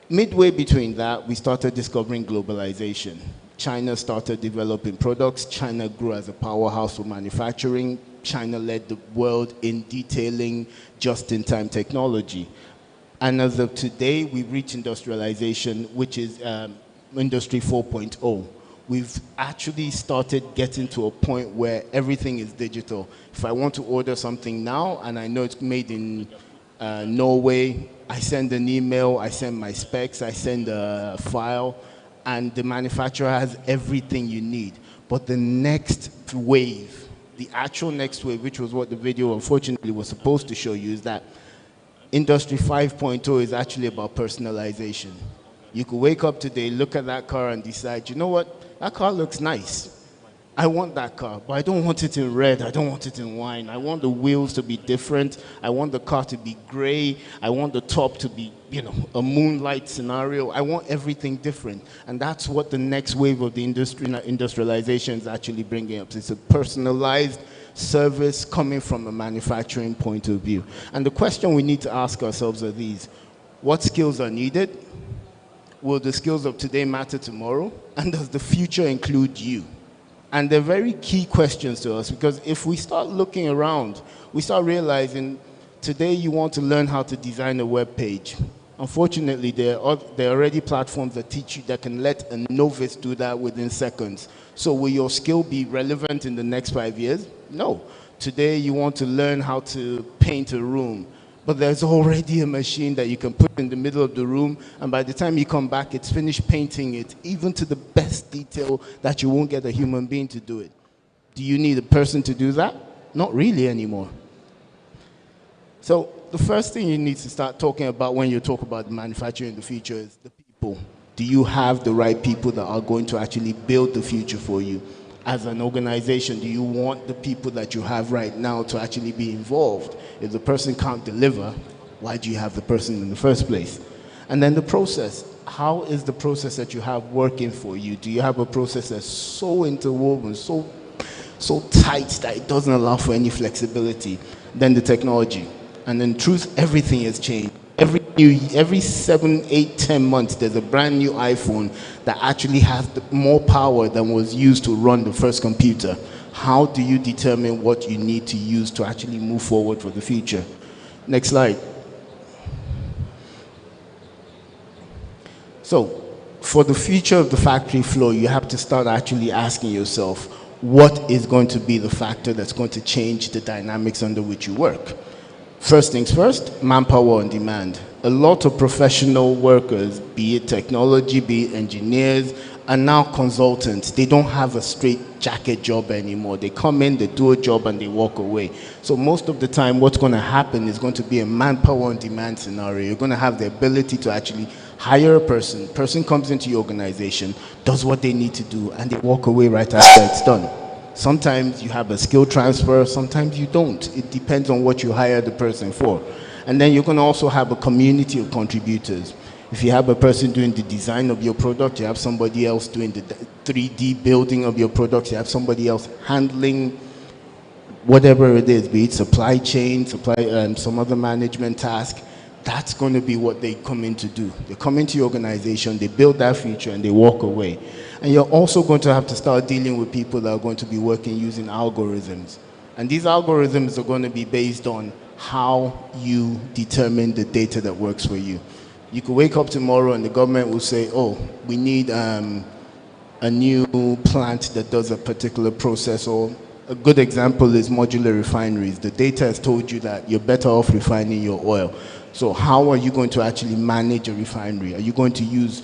Midway between that, we started discovering globalization. China started developing products. China grew as a powerhouse for manufacturing. China led the world in detailing just-in-time technology. And as of today, we've reached industrialization, which is Industry 4.0. we've actually started getting to a point where everything is digital. If I want to order something now and I know it's made in Norway, I send an email, I send my specs, I send a file, and the manufacturer has everything you need. But the next wave, the actual next wave, which was what the video unfortunately was supposed to show you, is that Industry 5.0 is actually about personalization. You could wake up today, look at that car and decide, you know what, that car looks nice. I want that car, but I don't want it in red, I don't want it in wine. I want the wheels to be different, I want the car to be gray, I want the top to be, you know, a moonlight scenario. I want everything different. And that's what the next wave of the industrialization is actually bringing up. It's a personalized service coming from a manufacturing point of view. And the question we need to ask ourselves are these: what skills are needed? Will the skills of today matter tomorrow? And does the future include you? And they're very key questions to us, because if we start looking around, we start realizing today you want to learn how to design a web page. Unfortunately, there are already platforms that teach you, that can let a novice do that within seconds. So will your skill be relevant in the next 5 years? No. Today you want to learn how to paint a room, but there's already a machine that you can put in the middle of the room, and by the time you come back, it's finished painting it, even to the best detail that you won't get a human being to do it. Do you need a person to do that? Not really anymore. So the first thing you need to start talking about when you talk about manufacturing in the future is the people. Do you have the right people that are going to actually build the future for you? As an organization, do you want the people that you have right now to actually be involved? If the person can't deliver, why do you have the person in the first place? And then the process. How is the process that you have working for you? Do you have a process that's so interwoven, so tight that it doesn't allow for any flexibility? Then the technology. And in truth, everything has changed. Every 7, 8, 10 months, there's a brand new iPhone that actually has more power than was used to run the first computer. How do you determine what you need to use to actually move forward for the future? Next slide. So, for the future of the factory floor, you have to start actually asking yourself, what is going to be the factor that's going to change the dynamics under which you work? First things first, manpower on demand. A lot of professional workers, be it technology, be it engineers, are now consultants. They don't have a straight jacket job anymore. They come in, they do a job, and they walk away. So most of the time, what's going to happen is going to be a manpower on demand scenario. You're going to have the ability to actually hire a person. Person comes into your organization, does what they need to do, and they walk away right after it's done. Sometimes you have a skill transfer, sometimes you don't. It depends on what you hire the person for. And then you're going to also have a community of contributors. If you have a person doing the design of your product, you have somebody else doing the 3D building of your product, you have somebody else handling whatever it is, be it supply chain, some other management task. That's going to be what they come in to do. They come into your organization, they build that feature, and they walk away. And you're also going to have to start dealing with people that are going to be working using algorithms. And these algorithms are going to be based on how you determine the data that works for you. You could wake up tomorrow and the government will say, oh, we need a new plant that does a particular process. Or a good example is modular refineries. The data has told you that you're better off refining your oil. So how are you going to actually manage a refinery? Are you going to use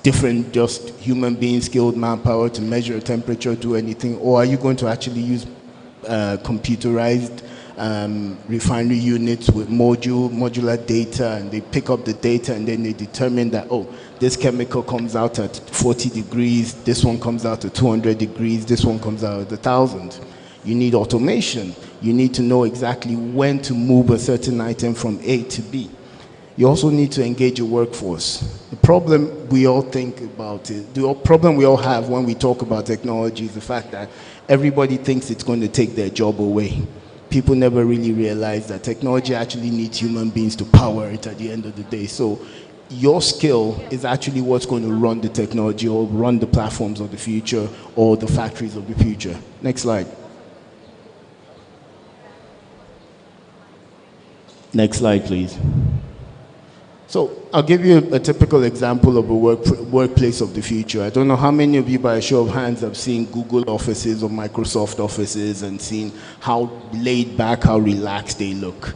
different just human being skilled manpower to measure a temperature, do anything? Or are you going to actually use computerized refinery units with modular data, and they pick up the data and then they determine that, oh, this chemical comes out at 40 degrees, this one comes out at 200 degrees, this one comes out at 1,000. You need automation. You need to know exactly when to move a certain item from A to B. You also need to engage your workforce. The problem we all think about is, the problem we all have when we talk about technology is the fact that everybody thinks it's going to take their job away. People never really realize that technology actually needs human beings to power it at the end of the day. So your skill is actually what's going to run the technology or run the platforms of the future or the factories of the future. Next slide. Next slide, please. So I'll give you a typical example of a workplace of the future. I don't know how many of you, by a show of hands, have seen Google offices or Microsoft offices and seen how laid back, how relaxed they look.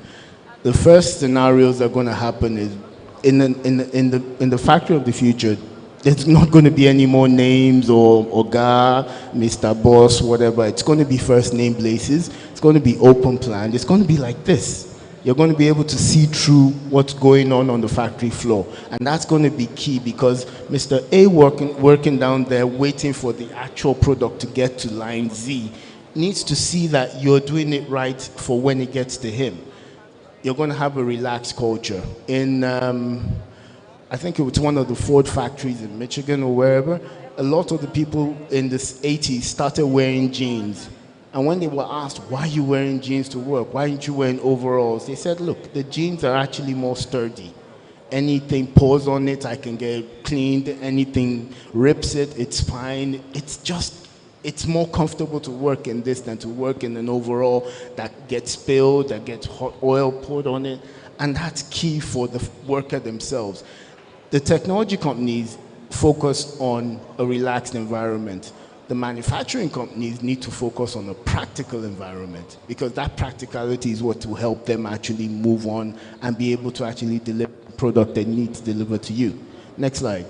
The first scenarios that are going to happen is in the factory of the future, there's not going to be any more names or Oga, Mr. Boss, whatever. It's going to be first name places. It's going to be open plan. It's going to be like this. You're going to be able to see through what's going on the factory floor. And that's going to be key because Mr. A working down there waiting for the actual product to get to line Z needs to see that you're doing it right for when it gets to him. You're going to have a relaxed culture. In, I think it was one of the Ford factories in Michigan or wherever, a lot of the people in the 80s started wearing jeans. And when they were asked, why are you wearing jeans to work? Why aren't you wearing overalls? They said, look, the jeans are actually more sturdy. Anything pours on it, I can get cleaned. Anything rips it, it's fine. It's more comfortable to work in this than to work in an overall that gets spilled, that gets hot oil poured on it. And that's key for the worker themselves. The technology companies focus on a relaxed environment. The manufacturing companies need to focus on a practical environment because that practicality is what will help them actually move on and be able to actually deliver the product they need to deliver to you. Next slide.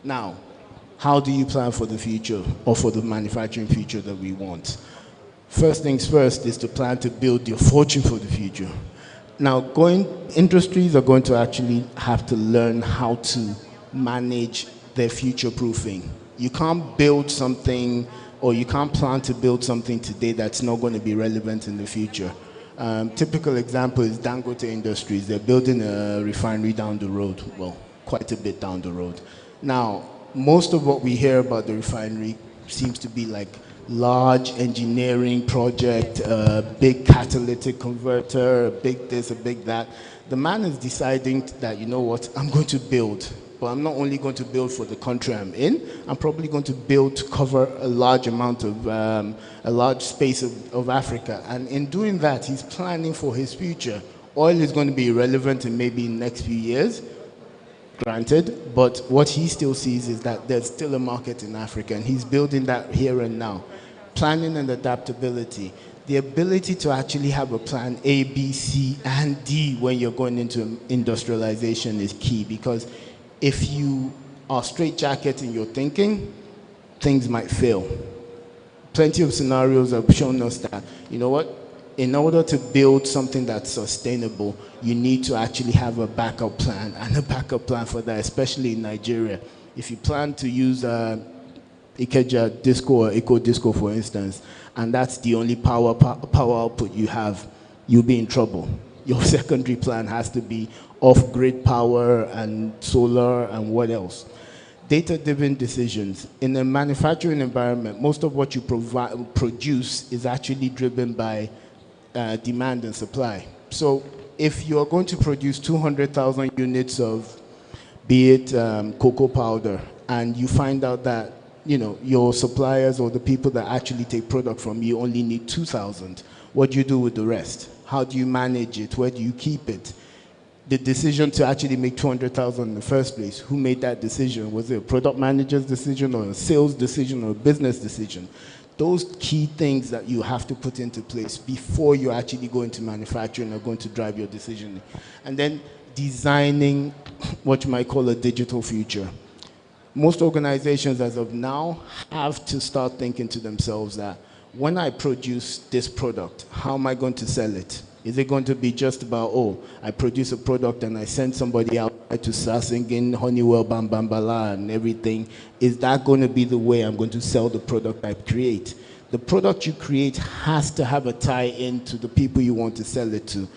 Now, how do you plan for the future or for the manufacturing future that we want? First things first is to plan to build your fortune for the future. Now, industries are going to actually have to learn how to manage their future proofing. You can't build something or you can't plan to build something today that's not going to be relevant in the future. Typical example is Dangote Industries. They're building a refinery down the road, well, quite a bit down the road. Now, most of what we hear about the refinery seems to be like large engineering project, a big catalytic converter, a big this, a big that. The man is deciding that, you know what, I'm going to build. But I'm not only going to build for the country I'm in, I'm probably going to build to cover a large amount of, a large space of Africa. And in doing that, he's planning for his future. Oil is going to be irrelevant in maybe the next few years, granted, but what he still sees is that there's still a market in Africa, and he's building that here and now. Planning and adaptability. The ability to actually have a plan A, B, C, and D when you're going into industrialization is key because if you are straitjacket in your thinking, things might fail. Plenty of scenarios have shown us that, you know what, in order to build something that's sustainable, you need to actually have a backup plan and a backup plan for that, especially in Nigeria. If you plan to use Ikeja Disco or Eco Disco, for instance, and that's the only power output you have, you'll be in trouble. Your secondary plan has to be off-grid power and solar and what else. Data-driven decisions. In a manufacturing environment, most of what you produce is actually driven by demand and supply. So if you're going to produce 200,000 units of, be it cocoa powder, and you find out that your suppliers or the people that actually take product from you only need 2,000, what do you do with the rest? How do you manage it? Where do you keep it? The decision to actually make 200,000 in the first place, who made that decision? Was it a product manager's decision or a sales decision or a business decision? Those key things that you have to put into place before you actually go into manufacturing are going to drive your decision. And then designing what you might call a digital future. Most organizations as of now have to start thinking to themselves that when I produce this product, how am I going to sell it? Is it going to be just about, oh, I produce a product and I send somebody out to start singing Honeywell, Bam Bam Bala and everything? Is that going to be the way I'm going to sell the product I create? The product you create has to have a tie-in to the people you want to sell it to.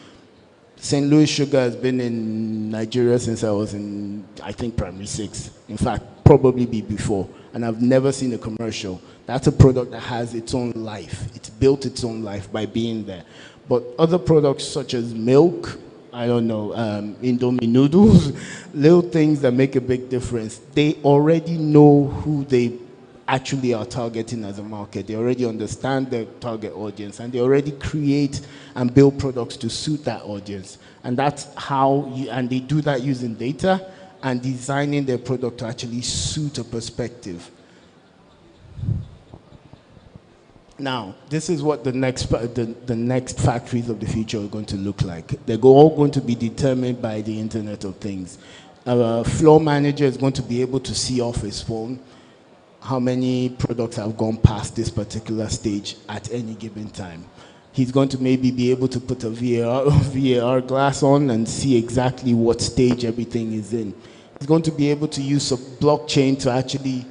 St. Louis Sugar has been in Nigeria since I was in, I think, primary 6. In fact, probably before. And I've never seen a commercial. That's a product that has its own life. It's built its own life by being there. But other products such as milk, I don't know, Indomie noodles, little things that make a big difference, they already know who they actually are targeting as a market. They already understand their target audience, and they already create and build products to suit that audience. And that's how and they do that using data and designing their product to actually suit a perspective. Now, this is what the next factories of the future are going to look like. They're all going to be determined by the Internet of Things. A floor manager is going to be able to see off his phone how many products have gone past this particular stage at any given time. He's going to maybe be able to put a VAR glass on and see exactly what stage everything is in. He's going to be able to use a blockchain to actually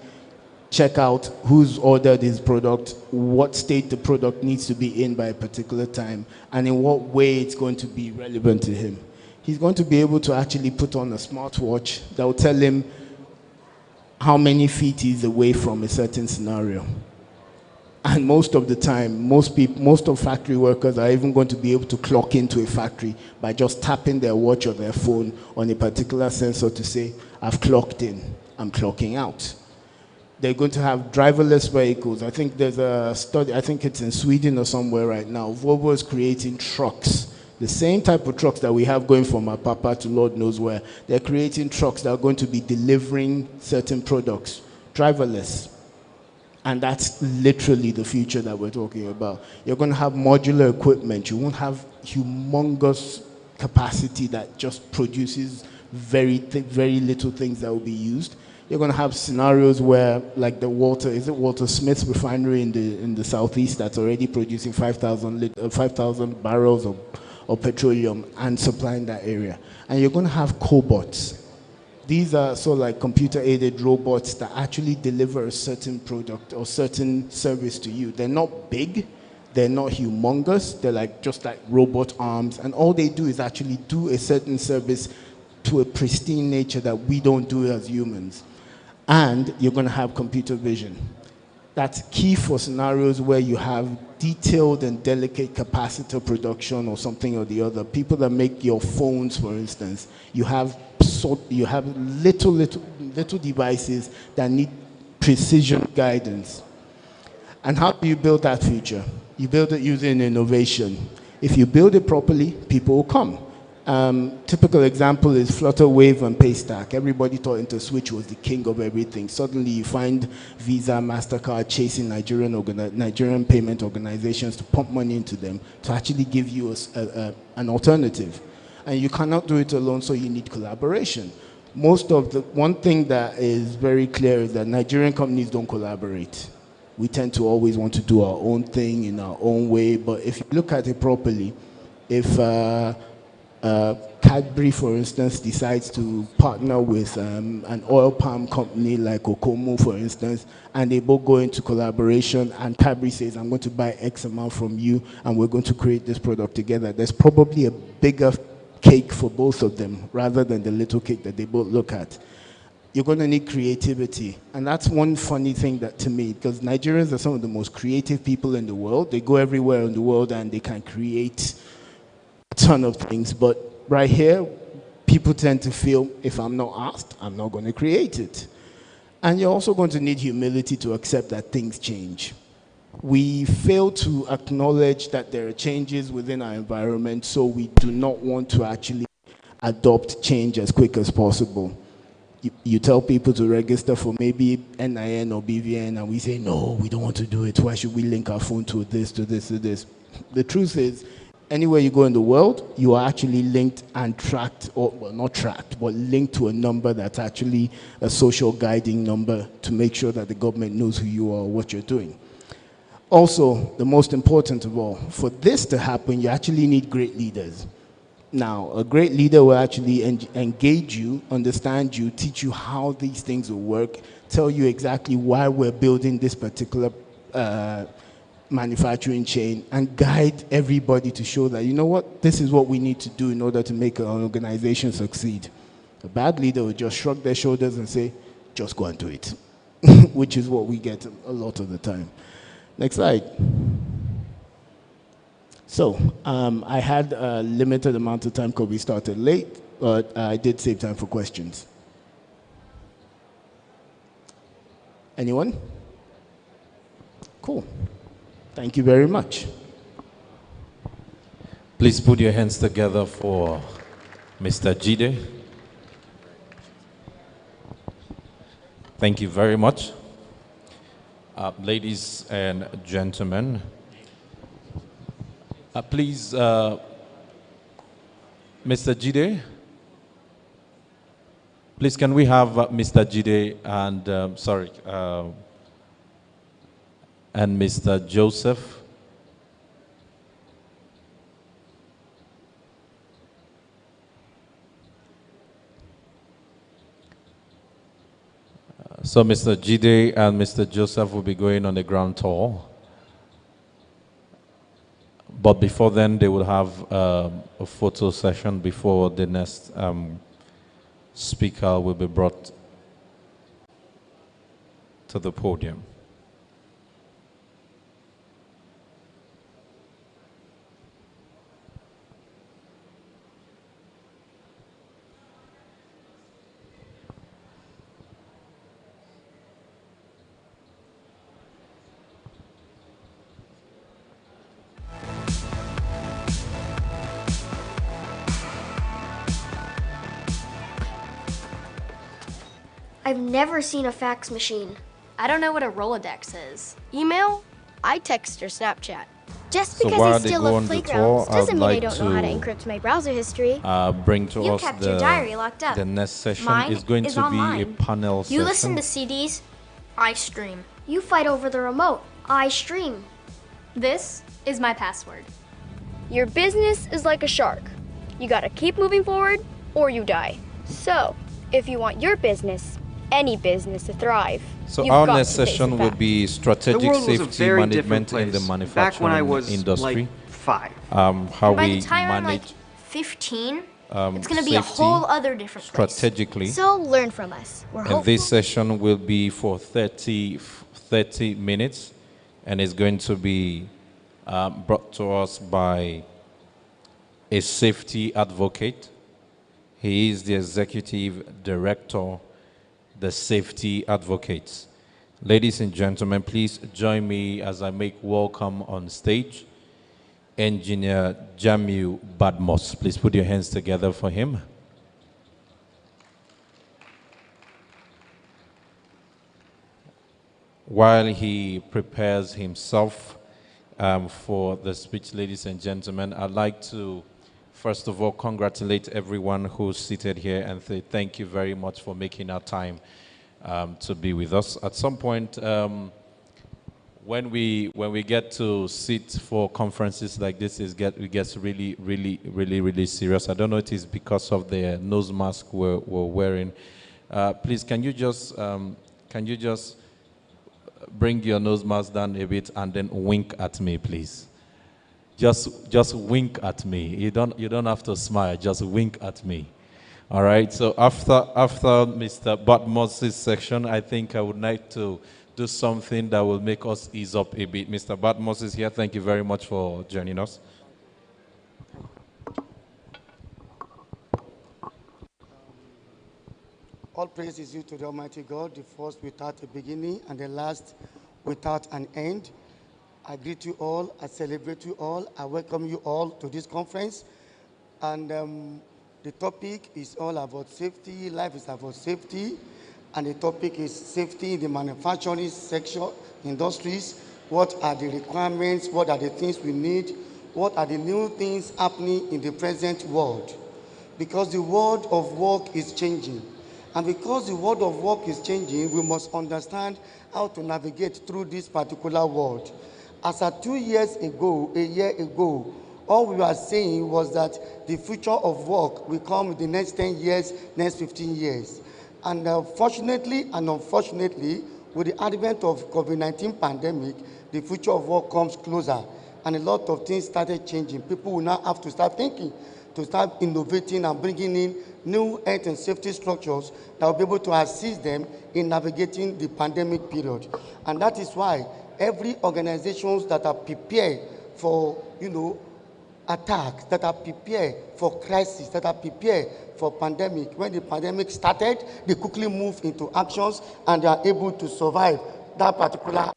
check out who's ordered his product, what state the product needs to be in by a particular time, and in what way it's going to be relevant to him. He's going to be able to actually put on a smartwatch that will tell him how many feet he's away from a certain scenario. And most of the time, most of factory workers are even going to be able to clock into a factory by just tapping their watch or their phone on a particular sensor to say, I've clocked in, I'm clocking out. They're going to have driverless vehicles. I think there's a study, I think it's in Sweden or somewhere right now. Volvo is creating trucks, the same type of trucks that we have going from Apapa to Lord knows where. They're creating trucks that are going to be delivering certain products, driverless. And that's literally the future that we're talking about. You're going to have modular equipment. You won't have humongous capacity that just produces very little things that will be used. You're going to have scenarios where, like the Walter Smith's refinery in the southeast that's already producing 5,000 barrels of petroleum and supplying that area. And you're going to have cobots. These are sort of like computer-aided robots that actually deliver a certain product or certain service to you. They're not big, they're not humongous, they're just like robot arms, and all they do is actually do a certain service to a pristine nature that we don't do as humans. And you're going to have computer vision. That's key for scenarios where you have detailed and delicate capacitor production or something or the other. People that make your phones, for instance, you have little devices that need precision guidance. And how do you build that future? You build it using innovation. If you build it properly, people will come. Typical example is Flutter Wave and Paystack. Everybody thought InterSwitch was the king of everything. Suddenly you find Visa, MasterCard chasing Nigerian payment organizations to pump money into them to actually give you an alternative. And you cannot do it alone, so you need collaboration. One thing that is very clear is that Nigerian companies don't collaborate. We tend to always want to do our own thing in our own way, but if you look at it properly, if Cadbury, for instance, decides to partner with an oil palm company like Okomo, for instance, and they both go into collaboration, and Cadbury says, I'm going to buy X amount from you, and we're going to create this product together. There's probably a bigger cake for both of them, rather than the little cake that they both look at. You're going to need creativity. And that's one funny thing that to me, because Nigerians are some of the most creative people in the world. They go everywhere in the world and they can create a ton of things, but right here, people tend to feel, if I'm not asked, I'm not going to create it. And you're also going to need humility to accept that things change. We fail to acknowledge that there are changes within our environment, so we do not want to actually adopt change as quick as possible. You tell people to register for maybe NIN or BVN, and we say, no, we don't want to do it. Why should we link our phone to this, to this, to this? The truth is, anywhere you go in the world, you are actually linked and tracked, or well, not tracked, but linked to a number that's actually a social guiding number to make sure that the government knows who you are or what you're doing. Also, the most important of all, for this to happen, you actually need great leaders. Now, a great leader will actually engage you, understand you, teach you how these things will work, tell you exactly why we're building this particular manufacturing chain, and guide everybody to show that, you know what, this is what we need to do in order to make an organization succeed. A bad leader will just shrug their shoulders and say, just go and do it, which is what we get a lot of the time. Next slide. So, I had a limited amount of time because we started late, but I did save time for questions. Anyone? Cool. Thank you very much. Please put your hands together for Mr. Jide. Thank you very much. Ladies and gentlemen, please, Mr. Jide, please can we have Mr. Jide and, and Mr. Joseph. So Mr. Jide and Mr. Joseph will be going on the ground tour. But before then, they will have a photo session before the next speaker will be brought to the podium. I've never seen a fax machine. I don't know what a Rolodex is. Email? I text or Snapchat. Just So because while I they still go love on the playgrounds tour, doesn't I'd mean I like don't know how to to, encrypt my browser history. Bring to You us kept your diary locked up. the next session Mine is going is to be online. a panel session. You listen to CDs, I stream. You fight over the remote, I stream. This is my password. Your business is like a shark. You gotta keep moving forward or you die. So, if you want your business, any business to thrive, So you've our got next to face session the will facts. be The strategic world was a safety very different management in the place manufacturing back when I was industry. like 5. How By we the time I'm like manage 15, it's gonna be a safety whole other different place. strategically. So learn from us. We're And hopeful. this session will be for 30 minutes, and it's going to be brought to us by a safety advocate. He is the executive director, the Safety Advocates. Ladies and gentlemen, please join me as I make welcome on stage Engineer Jamiu Badmos. Please put your hands together for him. While he prepares himself for the speech, ladies and gentlemen, I'd like to first of all congratulate everyone who's seated here and say thank you very much for making our time to be with us. At some point, when we get to sit for conferences like this, it gets really serious. I don't know if it is because of the nose mask we're wearing. Please, can you just bring your nose mask down a bit and then wink at me, please? Just wink at me. You don't have to smile. Just wink at me. All right. So after Mr. Badmos' section, I think I would like to do something that will make us ease up a bit. Mr. Badmos is here. Thank you very much for joining us. All praise is due to the Almighty God, the first without a beginning and the last without an end. I greet you all, I celebrate you all, I welcome you all to this conference. And the topic is all about safety, life is about safety. And the topic is safety in the manufacturing sector, industries. What are the requirements, what are the things we need, what are the new things happening in the present world. Because the world of work is changing. And because the world of work is changing, we must understand how to navigate through this particular world. As at 2 years ago, a year ago, all we were saying was that the future of work will come in the next 10 years, next 15 years. And fortunately and unfortunately, with the advent of COVID-19 pandemic, the future of work comes closer. And a lot of things started changing. People will now have to start thinking, to start innovating and bringing in new health and safety structures that will be able to assist them in navigating the pandemic period. And that is why every organizations that are prepared for, attacks, that are prepared for crisis, that are prepared for pandemic. When the pandemic started, they quickly moved into actions and they are able to survive that particular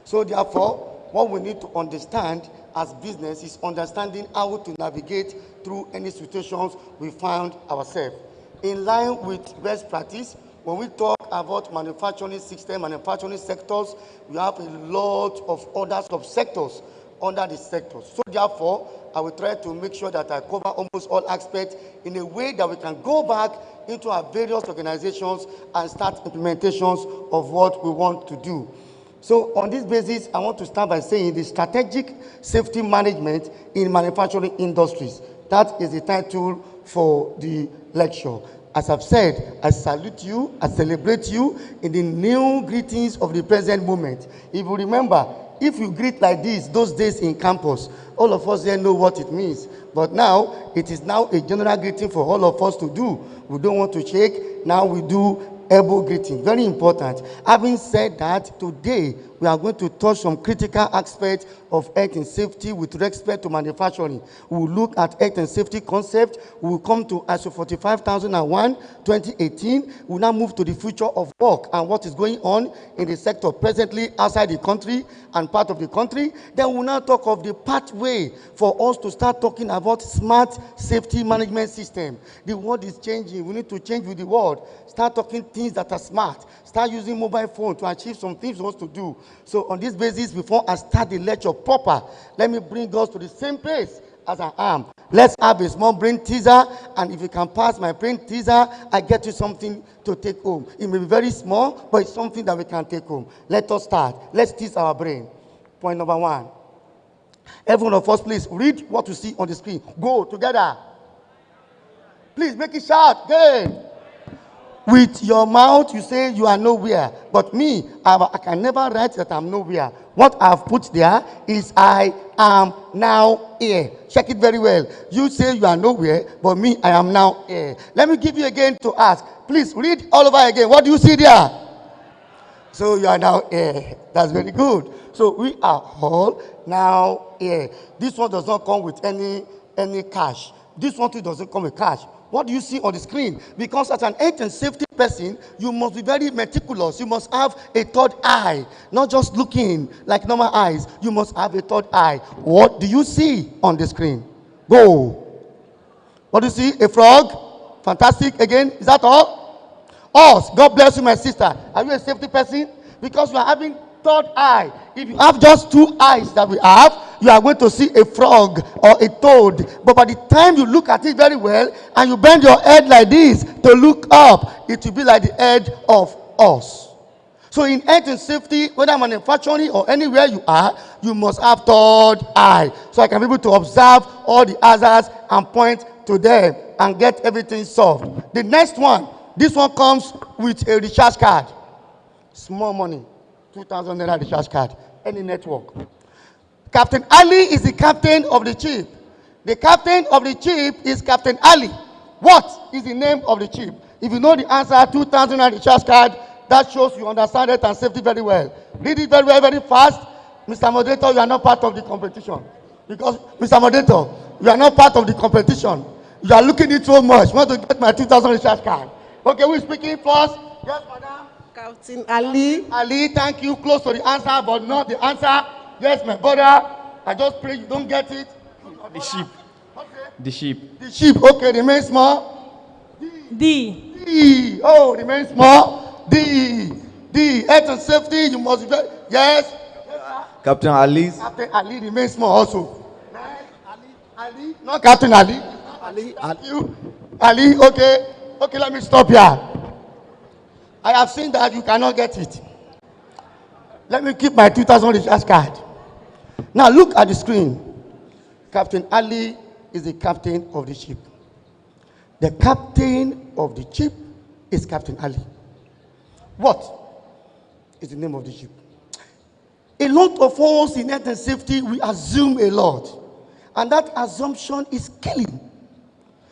So therefore, what we need to understand as business is understanding how to navigate through any situations we find ourselves. In line with best practice, when we talk about manufacturing system, manufacturing sectors, we have a lot of other subsectors under the sectors. So therefore, I will try to make sure that I cover almost all aspects in a way that we can go back into our various organizations and start implementations of what we want to do. So on this basis, I want to start by saying the strategic safety management in manufacturing industries. That is the title for the lecture. As I've said, I salute you, I celebrate you in the new greetings of the present moment. If you remember, if you greet like this those days in campus, all of us here know what it means. But now, it is now a general greeting for all of us to do. We don't want to shake, now we do elbow greeting. Very important. Having said that, today we are going to touch some critical aspects of health and safety with respect to manufacturing. We will look at health and safety concept. We will come to ISO 45001, 2018. We will now move to the future of work and what is going on in the sector presently outside the country and part of the country. Then we will now talk of the pathway for us to start talking about smart safety management system. The world is changing. We need to change with the world. Start talking things that are smart. Start using mobile phone to achieve some things we want to do. So on this basis, before I start the lecture proper, let me bring us to the same place as I am. Let's have a small brain teaser, and if you can pass my brain teaser, I get you something to take home. It may be very small, but it's something that we can take home. Let us start. Let's tease our brain. Point number one. Every one of us, please read what you see on the screen. Go together. Please make it sharp. Good. With your mouth, you say you are nowhere. But me, I can never write that I'm nowhere. What I've put there is I am now here. Check it very well. You say you are nowhere, but me, I am now here. Let me give you again to ask. Please read all over again. What do you see there? So you are now here. That's very good. So we are all now here. This one does not come with any cash. This one too doesn't come with cash. What do you see on the screen? Because as an health and safety person, you must be very meticulous. You must have a third eye, not just looking like normal eyes. You must have a third eye. What do you see on the screen? Go. What do you see? A frog? Fantastic. Again, is that all? Us. God bless you, my sister. Are you a safety person? Because you are having third eye. If you have just two eyes that we have, you are going to see a frog or a toad. But by the time you look at it very well and you bend your head like this to look up, it will be like the head of us. So in health and safety, whether manufacturing or anywhere you are, you must have third eye. So I can be able to observe all the hazards and point to them and get everything solved. The next one, this one comes with a recharge card. Small money. 2,000 naira recharge card. Any network. Captain Ali is the captain of the ship. The captain of the ship is Captain Ali. What is the name of the ship? If you know the answer, 2,000 naira recharge card, that shows you understand it and safety very well. Read it very well, very fast. Mr. Moderator, you are not part of the competition. Because, Mr. Moderator, you are not part of the competition. You are looking at it so much. You want to get my 2,000 recharge card. Okay, who is speaking first? Yes, madam. Captain Ali. Ali, thank you. Close to the answer, but not the answer. Yes, my brother. I just pray you don't get it. The sheep. The sheep. The sheep. Okay, remain small. D. D. Oh, remain small. D. D. Health and safety. You must be. Yes. Captain Ali. Captain Ali, remain small also. Ali. Not Captain Ali. Ali. You. Ali. Okay. Okay, let me stop here. I have seen that you cannot get it. Let me keep my 2,000 recharge card. Now look at the screen. Captain Ali is the captain of the ship. The captain of the ship is Captain Ali. What is the name of the ship? A lot of us in health and safety, we assume a lot. And that assumption is killing.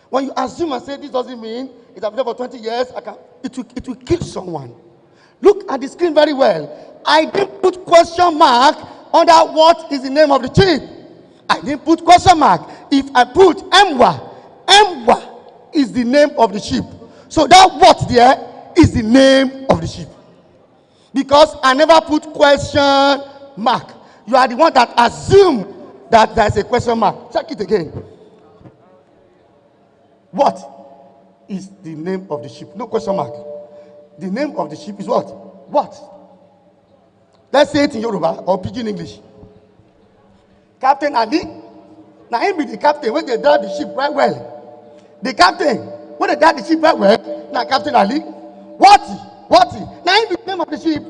When you assume and say this doesn't mean it has been there for 20 years, it will kill someone. Look at the screen very well. I didn't put question mark under what is the name of the ship. I didn't put question mark. If I put Emwa is the name of the ship. So that what there is the name of the ship. Because I never put question mark. You are the one that assume that there's a question mark. Check it again. What is the name of the ship? No question mark. The name of the ship is what? What? Let's say it in Yoruba or Pidgin English. Captain Ali. Now him be the captain when they drive the ship right well. The captain when they drive the ship right well. Now Captain Ali. What? Now him be the name of the ship.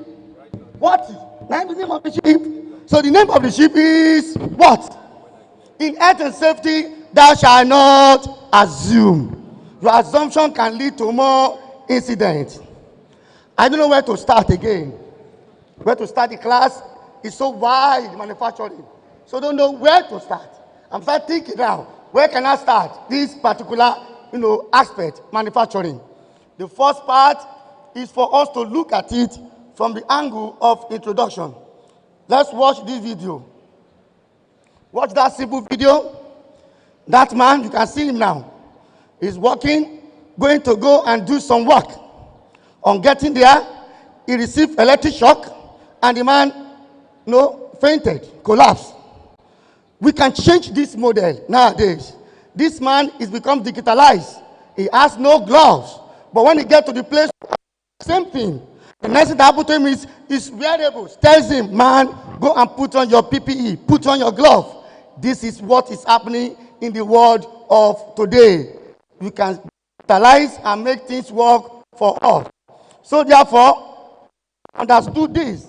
What? Now him be the name of the ship. So the name of the ship is what? In health and safety, thou shalt not assume. Your assumption can lead to more incidents. I don't know where to start again. Where to start the class is so wide, manufacturing. So I don't know where to start. I'm starting thinking now, where can I start this particular, aspect, manufacturing? The first part is for us to look at it from the angle of introduction. Let's watch this video. Watch that simple video. That man, you can see him now. He's working, going to go and do some work. On getting there, he received electric shock, and the man, fainted, collapsed. We can change this model nowadays. This man is become digitalized. He has no gloves. But when he gets to the place, same thing. The next thing that happened to him is wearables. Tells him, man, go and put on your PPE, put on your glove. This is what is happening in the world of today. We can digitalize and make things work for us. So therefore, understood this.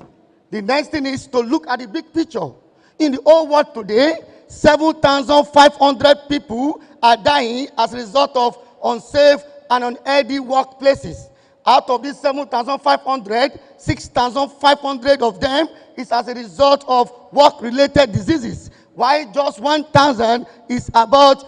The next thing is to look at the big picture. In the whole world today, 7,500 people are dying as a result of unsafe and unhealthy workplaces. Out of these 7,500, 6,500 of them is as a result of work-related diseases, while just 1,000 is about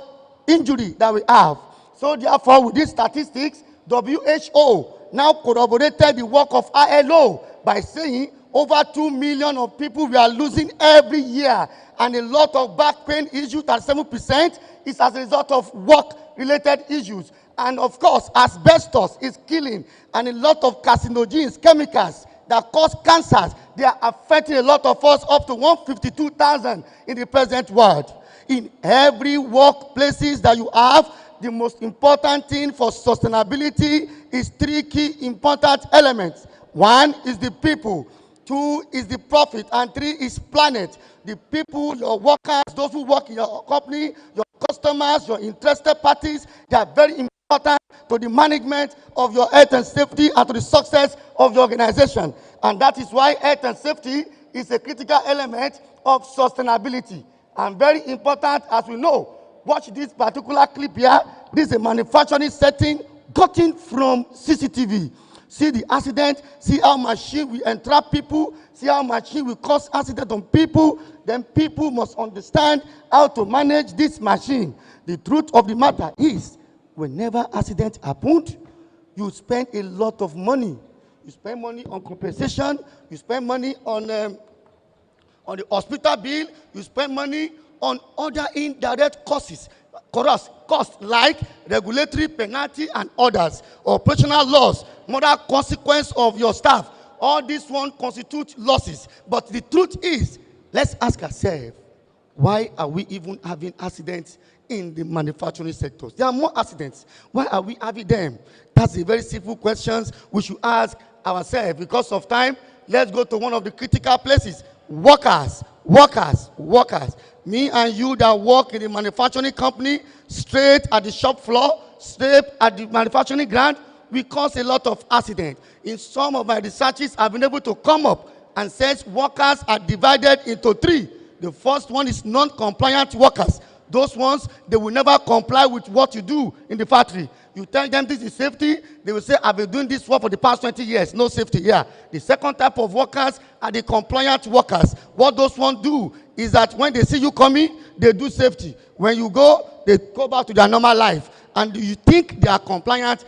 injury that we have. So therefore, with these statistics, WHO now corroborated the work of ILO by saying over 2 million of people we are losing every year, and a lot of back pain issues, 37%, is as a result of work-related issues. And of course, asbestos is killing, and a lot of carcinogens, chemicals that cause cancers, they are affecting a lot of us, up to 152,000 in the present world. In every workplaces that you have, the most important thing for sustainability is 3 key important elements. 1 is the people, 2 is the profit, and 3 is planet. The people, your workers, those who work in your company, your customers, your interested parties, they are very important to the management of your health and safety and to the success of your organization. And that is why health and safety is a critical element of sustainability. And very important, as we know. Watch this particular clip here. This is a manufacturing setting gotten from CCTV. See the accident, see how machine will entrap people, see how machine will cause accident on people. Then people must understand how to manage this machine. The truth of the matter is, whenever accident happened, you spend a lot of money. You spend money on compensation, you spend money on the hospital bill, you spend money on other indirect costs like regulatory penalty and others, operational loss, moral consequence of your staff. All these one constitute losses. But the truth is, let's ask ourselves, why are we even having accidents in the manufacturing sectors? There are more accidents. Why are we having them? That's a very simple question we should ask ourselves. Because of time, let's go to one of the critical places. Workers. Me and you that work in the manufacturing company, straight at the shop floor, straight at the manufacturing ground, we cause a lot of accidents. In some of my researches, I've been able to come up and say workers are divided into 3. The first one is non-compliant workers. Those ones, they will never comply with what you do in the factory. You tell them this is safety, they will say, I've been doing this work for the past 20 years, no safety here. The second type of workers are the compliant workers. What those ones do is that when they see you coming, they do safety. When you go, they go back to their normal life. And you think they are compliant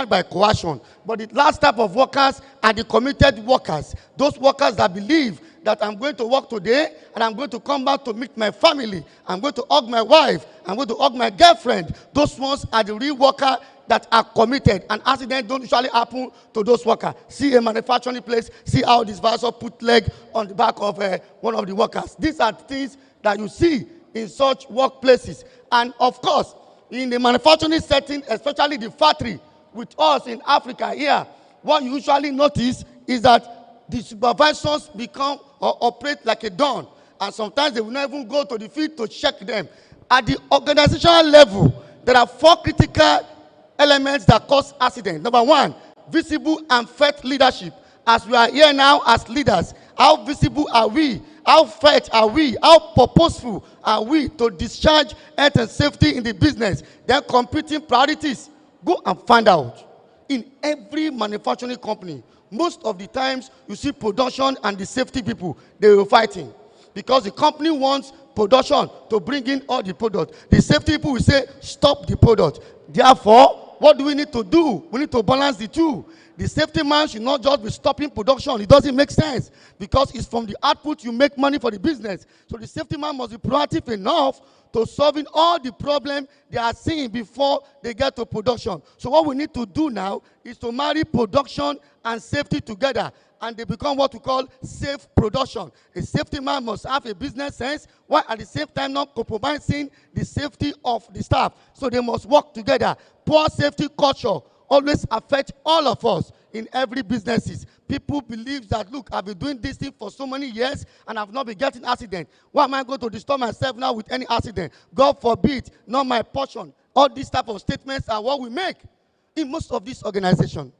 by coercion. But the last type of workers are the committed workers. Those workers that believe that I'm going to work today and I'm going to come back to meet my family. I'm going to hug my wife. I'm going to hug my girlfriend. Those ones are the real workers that are committed. And accidents don't usually happen to those workers. See a manufacturing place, see how this visor put leg on the back of one of the workers. These are things that you see in such workplaces. And of course, in the manufacturing setting, especially the factory, with us in Africa here, what you usually notice is that the supervisors become or operate like a don. And sometimes they will not even go to the field to check them. At the organizational level, there are 4 critical elements that cause accident. Number 1, visible and felt leadership. As we are here now as leaders, how visible are we? How felt are we? How purposeful are we to discharge health and safety in the business? Then competing priorities. Go and find out. In every manufacturing company, most of the times you see production and the safety people, they were fighting. Because the company wants production to bring in all the product. The safety people will say, stop the product. Therefore, what do we need to do? We need to balance the two. The safety man should not just be stopping production. It doesn't make sense because it's from the output you make money for the business. So the safety man must be proactive enough to solving all the problems they are seeing before they get to production. So what we need to do now is to marry production and safety together, and they become what we call safe production. A safety man must have a business sense while at the same time not compromising the safety of the staff. So they must work together. Poor safety culture always affect all of us in every businesses. People believe that, look, I've been doing this thing for so many years and I've not been getting accident. Why am I going to disturb myself now with any accident? God forbid, not my portion. All these type of statements are what we make in most of this organization.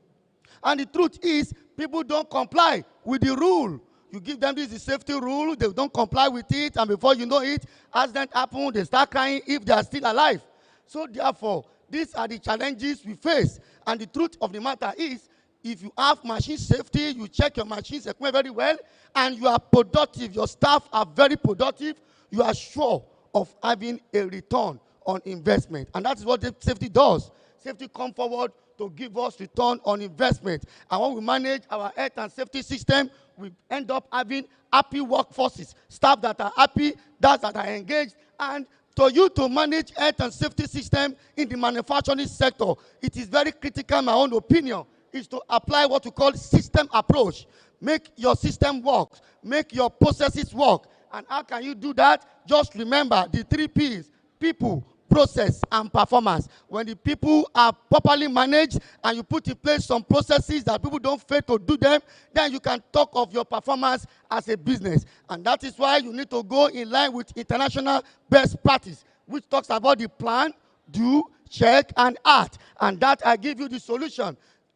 And the truth is, people don't comply with the rule. You give them this safety rule, they don't comply with it, and before you know it, accident happen, they start crying if they are still alive. So therefore, these are the challenges we face. And the truth of the matter is, if you have machine safety, you check your machines equipment very well, and you are productive, your staff are very productive, you are sure of having a return on investment. And that's what safety does. Safety comes forward to give us return on investment. And when we manage our health and safety system, we end up having happy workforces, staff that are happy, that are engaged. And for you to manage health and safety system in the manufacturing sector, it is very critical, my own opinion, is to apply what we call system approach. Make your system work. Make your processes work. And how can you do that? Just remember the 3 P's: people, process, and performance. When the people are properly managed and you put in place some processes that people don't fail to do them, then you can talk of your performance as a business. And that is why you need to go in line with international best practice, which talks about the plan, do, check, and act. And that I give you the solution.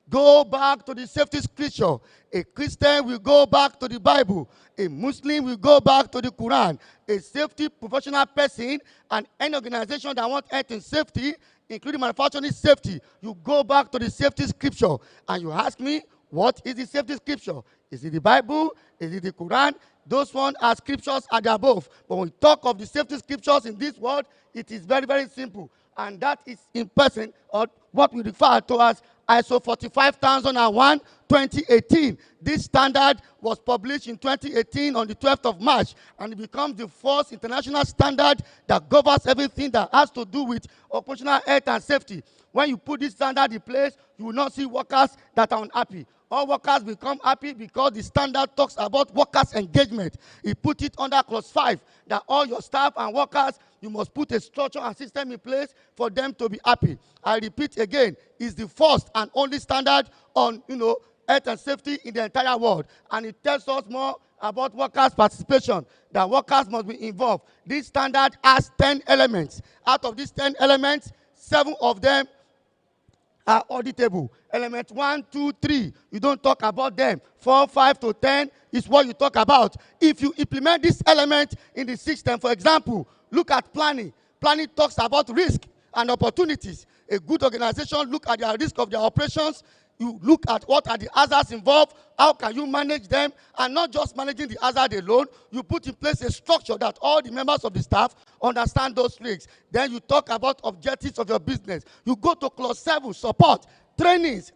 Go back to the safety scripture. A Christian will go back to the Bible. A Muslim will go back to the Quran. A safety professional person and any organization that wants health and safety, including manufacturing safety, you go back to the safety scripture. And you ask me, what is the safety scripture? Is it the Bible? Is it the Quran? Those ones are scriptures at the above. But when we talk of the safety scriptures in this world, it is very, very simple. And that is in person, or what we refer to as ISO 45001, 2018. This standard was published in 2018 on the 12th of March, and it becomes the first international standard that governs everything that has to do with operational health and safety. When you put this standard in place, you will not see workers that are unhappy. All workers become happy because the standard talks about workers' engagement. He put it under clause 5, that all your staff and workers, you must put a structure and system in place for them to be happy. I repeat again, it's the first and only standard on, health and safety in the entire world. And it tells us more about workers' participation, that workers must be involved. This standard has 10 elements. Out of these 10 elements, 7 of them are auditable. Element 1, 2, 3, you don't talk about them. 4, 5 to 10 is what you talk about. If you implement this element in the system, for example, look at planning. Planning talks about risk and opportunities. A good organization look at the risk of their operations. You look at what are the hazards involved, how can you manage them, and not just managing the hazard alone. You put in place a structure that all the members of the staff understand those risks. Then you talk about objectives of your business. You go to clause 7, support, trainings,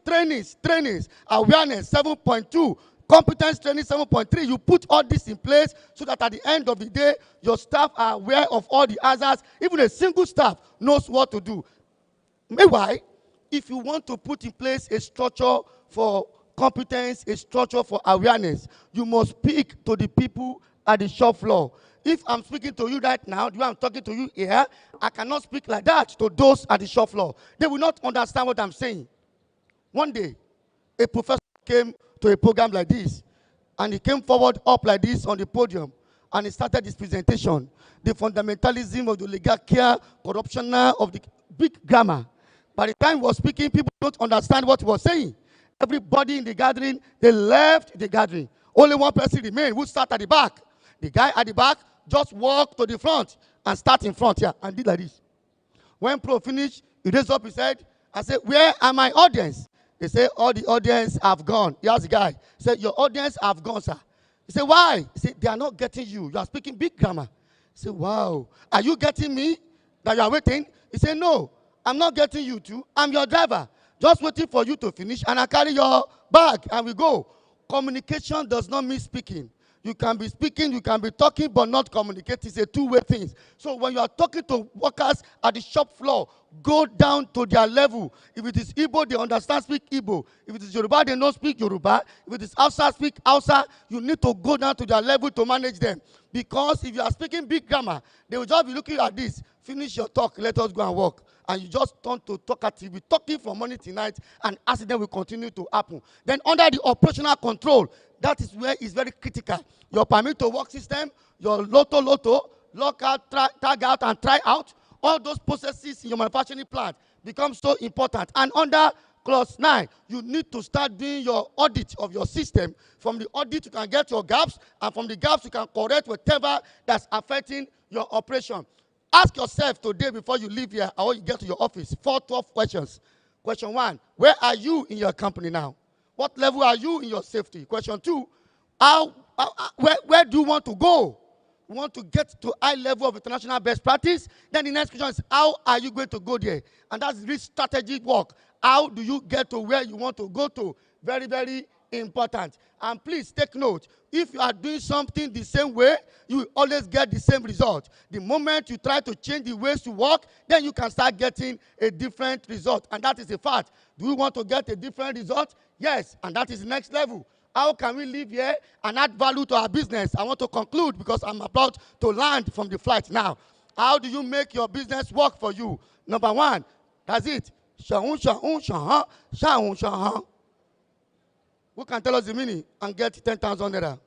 awareness, 7.2, Competence training 7.3, you put all this in place so that at the end of the day, your staff are aware of all the hazards. Even a single staff knows what to do. Meanwhile, if you want to put in place a structure for competence, a structure for awareness, you must speak to the people at the shop floor. If I'm speaking to you right now, the way I'm talking to you here, I cannot speak like that to those at the shop floor. They will not understand what I'm saying. One day, a professor came to a program like this, and he came forward up like this on the podium, and he started his presentation. The fundamentalism of the oligarchical corruption of the big grammar. By the time he was speaking, people don't understand what he was saying. Everybody in the gathering, they left the gathering. Only one person remained, who sat at the back. The guy at the back just walked to the front and start in front here and did like this. When Pro finished, he raised up his head and said, "Where are my audience?" They say, "All the audience have gone." He asked the guy, he said, "Your audience have gone, sir." He said, "Why?" He said, "They are not getting you. You are speaking big grammar." He said, "Wow. Are you getting me that you are waiting?" He said, "No, I'm not getting you too. I'm your driver. Just waiting for you to finish, and I carry your bag, and we go." Communication does not mean speaking. You can be speaking, you can be talking, but not communicating. It's a two-way thing. So when you are talking to workers at the shop floor, go down to their level. If it is Igbo, they understand, speak Igbo. If it is Yoruba, they don't speak Yoruba. If it is Hausa, speak Hausa. You need to go down to their level to manage them. Because if you are speaking big grammar, they will just be looking at this. Finish your talk, let us go and work. And you just turn to talkative, be talking from morning to night, and accident will continue to happen. Then under the operational control, that is where it's very critical. Your permit to work system, your lotto, lock out, tag out, and try out, all those processes in your manufacturing plant become so important. And under clause 9, you need to start doing your audit of your system. From the audit, you can get your gaps, and from the gaps, you can correct whatever that's affecting your operation. Ask yourself today before you leave here or you get to your office 4 12 questions. Question 1, where are you in your company now? What level are you in your safety? Question 2, where do you want to go? You want to get to high level of international best practice? Then the next question is, how are you going to go there? And that's really strategic work. How do you get to where you want to go to? Very, very important. And please take note, if you are doing something the same way, you will always get the same result. The moment you try to change the ways to work, then you can start getting a different result. And that is a fact. Do we want to get a different result? Yes, and that is the next level. How can we live here and add value to our business? I want to conclude because I'm about to land from the flight now. How do you make your business work for you? Number 1, that's it. Who can tell us the meaning and get 10,000 naira?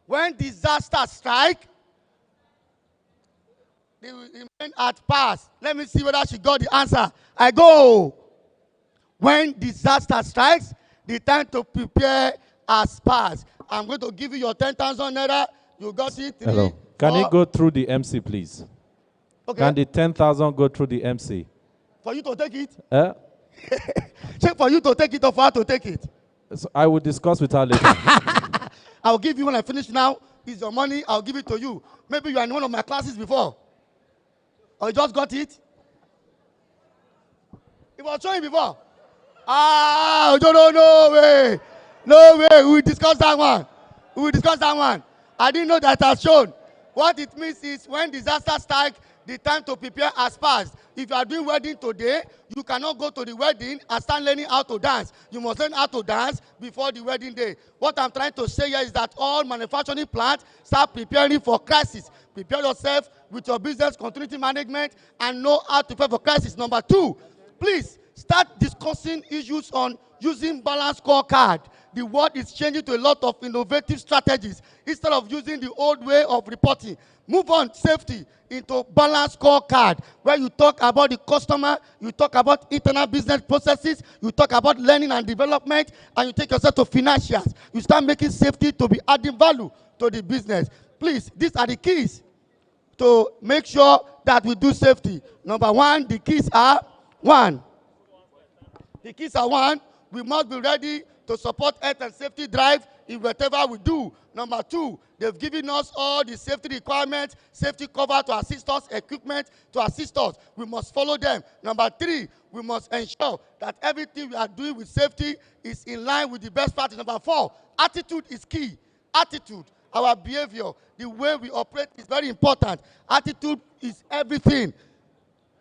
When disaster strike, the men at pass. Let me see whether she got the answer. I go. When disaster strikes, the time to prepare has passed. I'm going to give you your 10,000 naira. You got it. Hello. Can it go through the MC, please? Okay. Can the 10,000 go through the MC? For you to take it? Check for you to take it or for her to take it? So I will discuss with her later. I'll give you when I finish now. It's your money. I'll give it to you. Maybe you are in one of my classes before. Or you just got it? It was showing before. No way. No way. We will discuss that one. We will discuss that one. I didn't know that has shown. What it means is when disaster strikes, the time to prepare has passed. If you are doing wedding today, you cannot go to the wedding and start learning how to dance. You must learn how to dance before the wedding day. What I'm trying to say here is that all manufacturing plants start preparing for crisis. Prepare yourself with your business continuity management and know how to prepare for crisis. Number 2, please start discussing issues on using balanced scorecard. The world is changing to a lot of innovative strategies. Instead of using the old way of reporting, move on safety into balanced scorecard, where you talk about the customer, you talk about internal business processes, you talk about learning and development, and you take yourself to financials. You start making safety to be adding value to the business. Please, these are the keys to make sure that we do safety. Number 1, the keys are 1. The keys are 1. We must be ready to support health and safety drive in whatever we do. Number 2, they've given us all the safety requirements, safety cover to assist us, equipment to assist us. We must follow them. Number 3, we must ensure that everything we are doing with safety is in line with the best practice. Number 4, attitude is key. Attitude, our behavior, the way we operate is very important. Attitude is everything.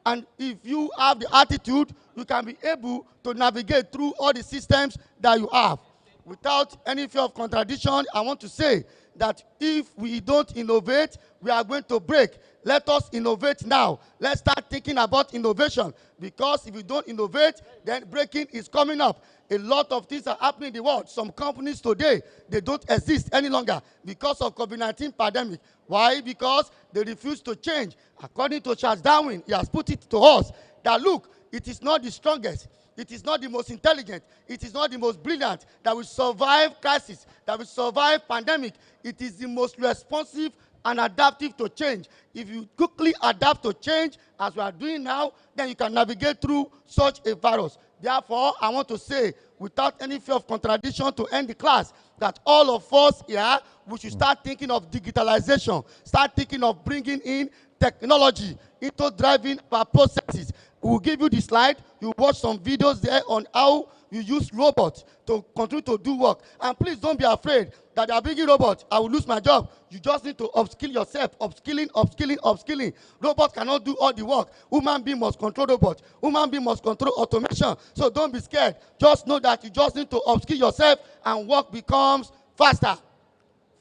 And if you have the attitude, you can be able to navigate through all the systems that you have. Without any fear of contradiction, I want to say that if we don't innovate, we are going to break. Let us innovate now. Let's start thinking about innovation, because if we don't innovate, then breaking is coming up. A lot of things are happening in the world. Some companies today, they don't exist any longer because of COVID-19 pandemic. Why? Because they refuse to change. According to Charles Darwin, he has put it to us that, look, it is not the strongest, it is not the most intelligent, it is not the most brilliant that will survive crisis, that will survive pandemic. It is the most responsive and adaptive to change. If you quickly adapt to change, as we are doing now, then you can navigate through such a virus. Therefore, I want to say, without any fear of contradiction, to end the class, that all of us here, we should start thinking of digitalization, start thinking of bringing in technology into driving our processes. We will give you the slide. You watch some videos there on how you use robots to continue to do work. And please don't be afraid that they are bringing robots. I will lose my job. You just need to upskill yourself. Upskilling, upskilling, upskilling. Robots cannot do all the work. Human being must control robots. Human being must control automation. So don't be scared. Just know that you just need to upskill yourself and work becomes faster.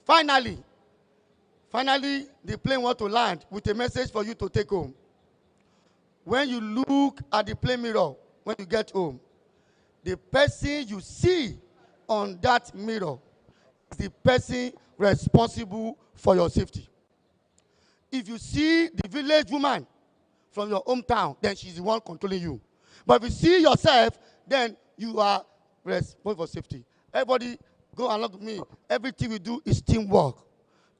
Finally, the plane wants to land with a message for you to take home. When you look at the plane mirror, when you get home, the person you see on that mirror is the person responsible for your safety. If you see the village woman from your hometown, then she's the one controlling you. But if you see yourself, then you are responsible for safety. Everybody go along with me. Everything we do is teamwork.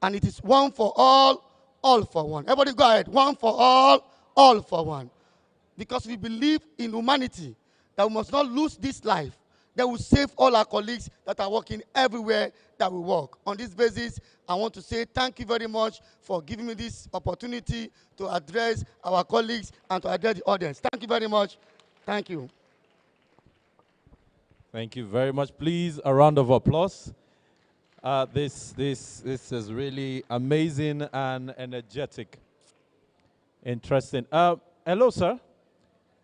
And it is one for all for one. Everybody go ahead. One for all for one. Because we believe in humanity, that we must not lose this life, that will save all our colleagues that are working everywhere that we work. On this basis, I want to say thank you very much for giving me this opportunity to address our colleagues and to address the audience. Thank you very much. Thank you. Thank you very much. Please, a round of applause. This is really amazing and energetic. Interesting. Hello, sir.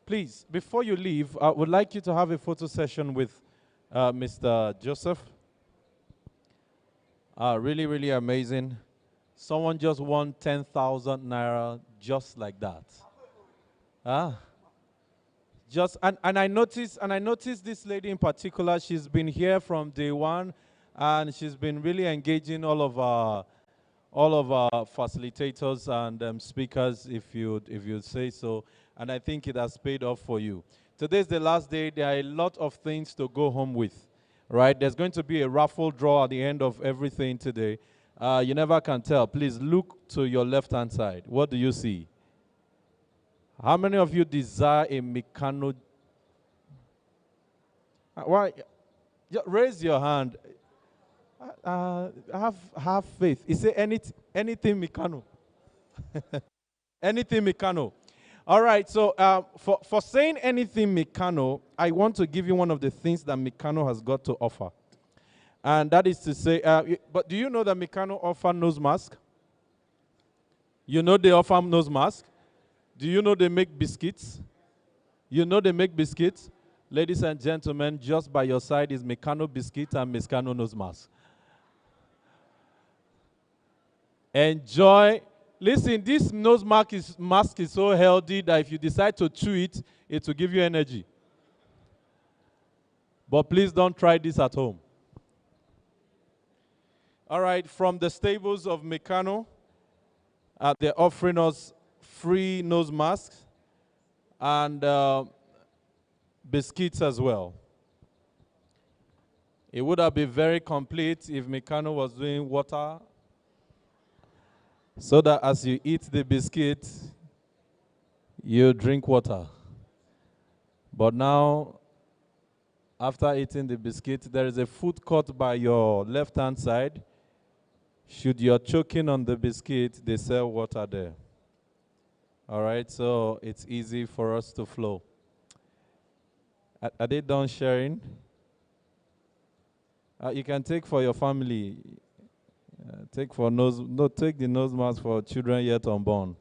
Please, before you leave, I would like you to have a photo session with Mr. Joseph. Really, really amazing. Someone just won 10,000 naira just like that. And I noticed this lady in particular. She's been here from day one, and she's been really engaging all of our facilitators and speakers, if you say so. And I think it has paid off for you. Today's the last day. There are a lot of things to go home with, right? There's going to be a raffle draw at the end of everything today. You never can tell. Please look to your left-hand side. What do you see? How many of you desire a Meccano? Why? Raise your hand. Have faith. Is there anything Meccano? Anything Meccano. All right, so for saying anything Meccano, I want to give you one of the things that Meccano has got to offer. And that is to say, but do you know that Meccano offer nose mask? You know they offer nose mask? Do you know they make biscuits? You know they make biscuits? Ladies and gentlemen, just by your side is Meccano biscuit and Meccano nose mask. Enjoy. Listen, this nose mask is so healthy that if you decide to chew it, it will give you energy. But please don't try this at home. All right, from the stables of Meccano, they're offering us free nose masks and biscuits as well. It would have been very complete if Meccano was doing water, so that as you eat the biscuit, you drink water. But now, after eating the biscuit, there is a food court by your left-hand side. Should you're choking on the biscuit, they sell water there. All right, so it's easy for us to flow. Are they done sharing? You can take for your family. Take the nose mask for children yet unborn.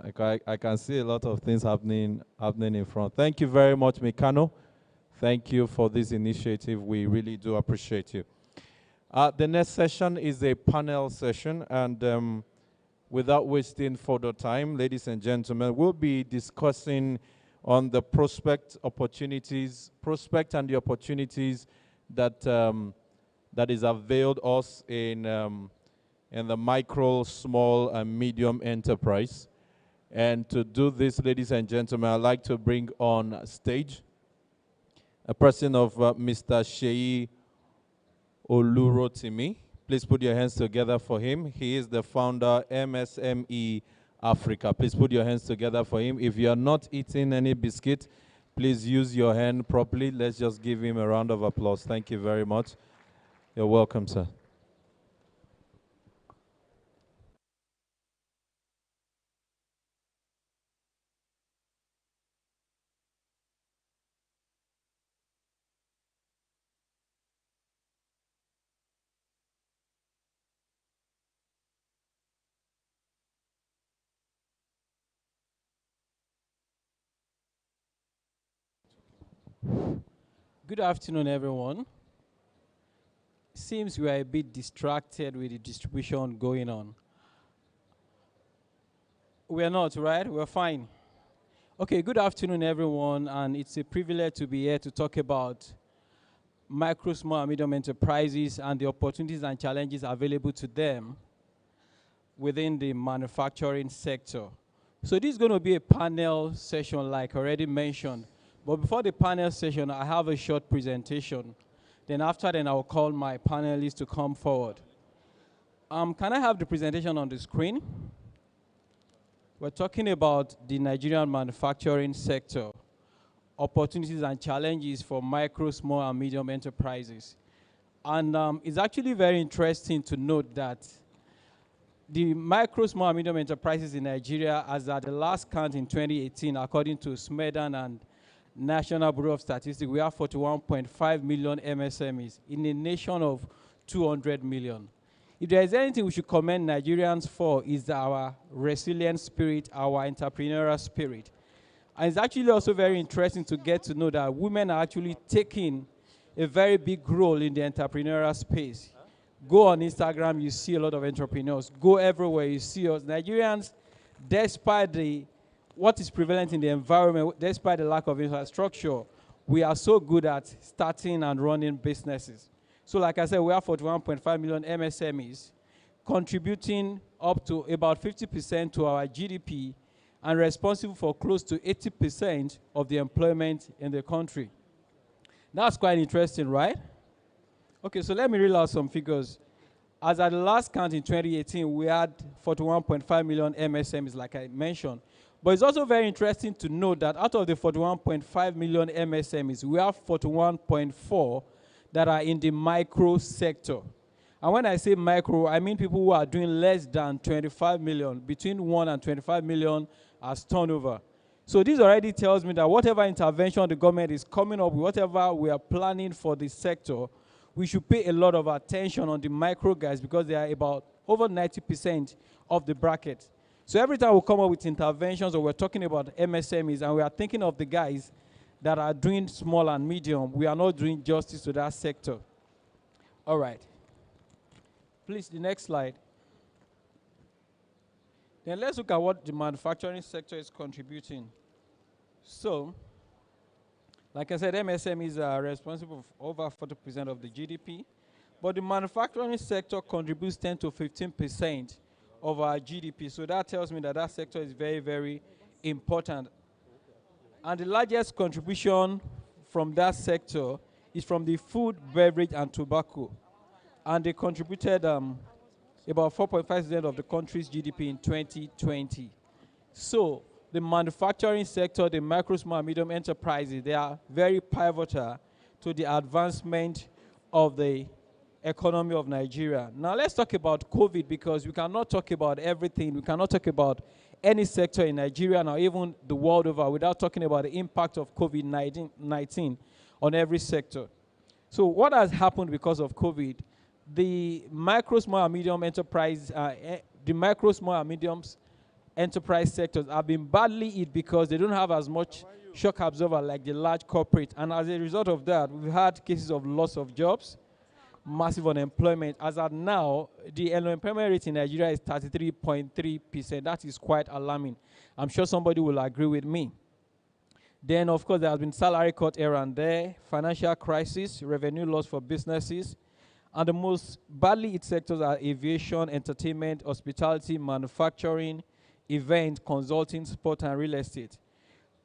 I can see a lot of things happening in front. Thank you very much, Mikano. Thank you for this initiative. We really do appreciate you. The next session is a panel session, and without wasting further time, ladies and gentlemen, we'll be discussing on the prospect and the opportunities that that is availed us in the micro, small, and medium enterprise. And to do this, ladies and gentlemen, I'd like to bring on stage a person of Mr. Sheyi Olurotimi. Please put your hands together for him. He is the founder, MSME Africa. Please put your hands together for him. If you are not eating any biscuit, please use your hand properly. Let's just give him a round of applause. Thank you very much. You're welcome, sir. Good afternoon, everyone. Seems we are a bit distracted with the distribution going on. We are not, right? We're fine. Okay, good afternoon, everyone, and it's a privilege to be here to talk about micro, small, and medium enterprises and the opportunities and challenges available to them within the manufacturing sector. So this is going to be a panel session, like already mentioned. But before the panel session, I have a short presentation. Then after that, I'll call my panelists to come forward. Can I have the presentation on the screen? We're talking about the Nigerian manufacturing sector, opportunities and challenges for micro, small, and medium enterprises. And it's actually very interesting to note that the micro, small, and medium enterprises in Nigeria, as at the last count in 2018, according to Smedan and National Bureau of Statistics, we have 41.5 million MSMEs in a nation of 200 million. If there is anything we should commend Nigerians for, is our resilient spirit, our entrepreneurial spirit. And it's actually also very interesting to get to know that women are actually taking a very big role in the entrepreneurial space. Go on Instagram, you see a lot of entrepreneurs. Go everywhere, you see us. Nigerians, despite what is prevalent in the environment, despite the lack of infrastructure, we are so good at starting and running businesses. So like I said, we have 41.5 million MSMEs, contributing up to about 50% to our GDP and responsible for close to 80% of the employment in the country. That's quite interesting, right? Okay, so let me reel out some figures. As at the last count in 2018, we had 41.5 million MSMEs, like I mentioned. But it's also very interesting to note that out of the 41.5 million MSMEs, we have 41.4 that are in the micro sector. And when I say micro, I mean people who are doing less than 25 million, between 1 and 25 million as turnover. So this already tells me that whatever intervention the government is coming up with, whatever we are planning for the sector, we should pay a lot of attention on the micro guys because they are about over 90% of the bracket. So every time we come up with interventions or we're talking about MSMEs and we are thinking of the guys that are doing small and medium, we are not doing justice to that sector. All right. Please, the next slide. Then let's look at what the manufacturing sector is contributing. So, like I said, MSMEs are responsible for over 40% of the GDP, but the manufacturing sector contributes 10 to 15% of our GDP. So that tells me that that sector is very, very important. And the largest contribution from that sector is from the food, beverage, and tobacco. And they contributed about 4.5% of the country's GDP in 2020. So the manufacturing sector, the micro, small, medium enterprises, they are very pivotal to the advancement of the economy of Nigeria. Now let's talk about COVID because we cannot talk about everything. We cannot talk about any sector in Nigeria or even the world over without talking about the impact of COVID-19 on every sector. So what has happened because of COVID? The micro, small, and medium enterprise, enterprise sectors have been badly hit because they don't have as much shock absorber like the large corporate. And as a result of that, we've had cases of loss of jobs, massive unemployment. As at now, the unemployment rate in Nigeria is 33.3%. That is quite alarming. I'm sure somebody will agree with me. Then, of course, there has been salary cut here and there, financial crisis, revenue loss for businesses, and the most badly hit sectors are aviation, entertainment, hospitality, manufacturing, event, consulting, sport, and real estate.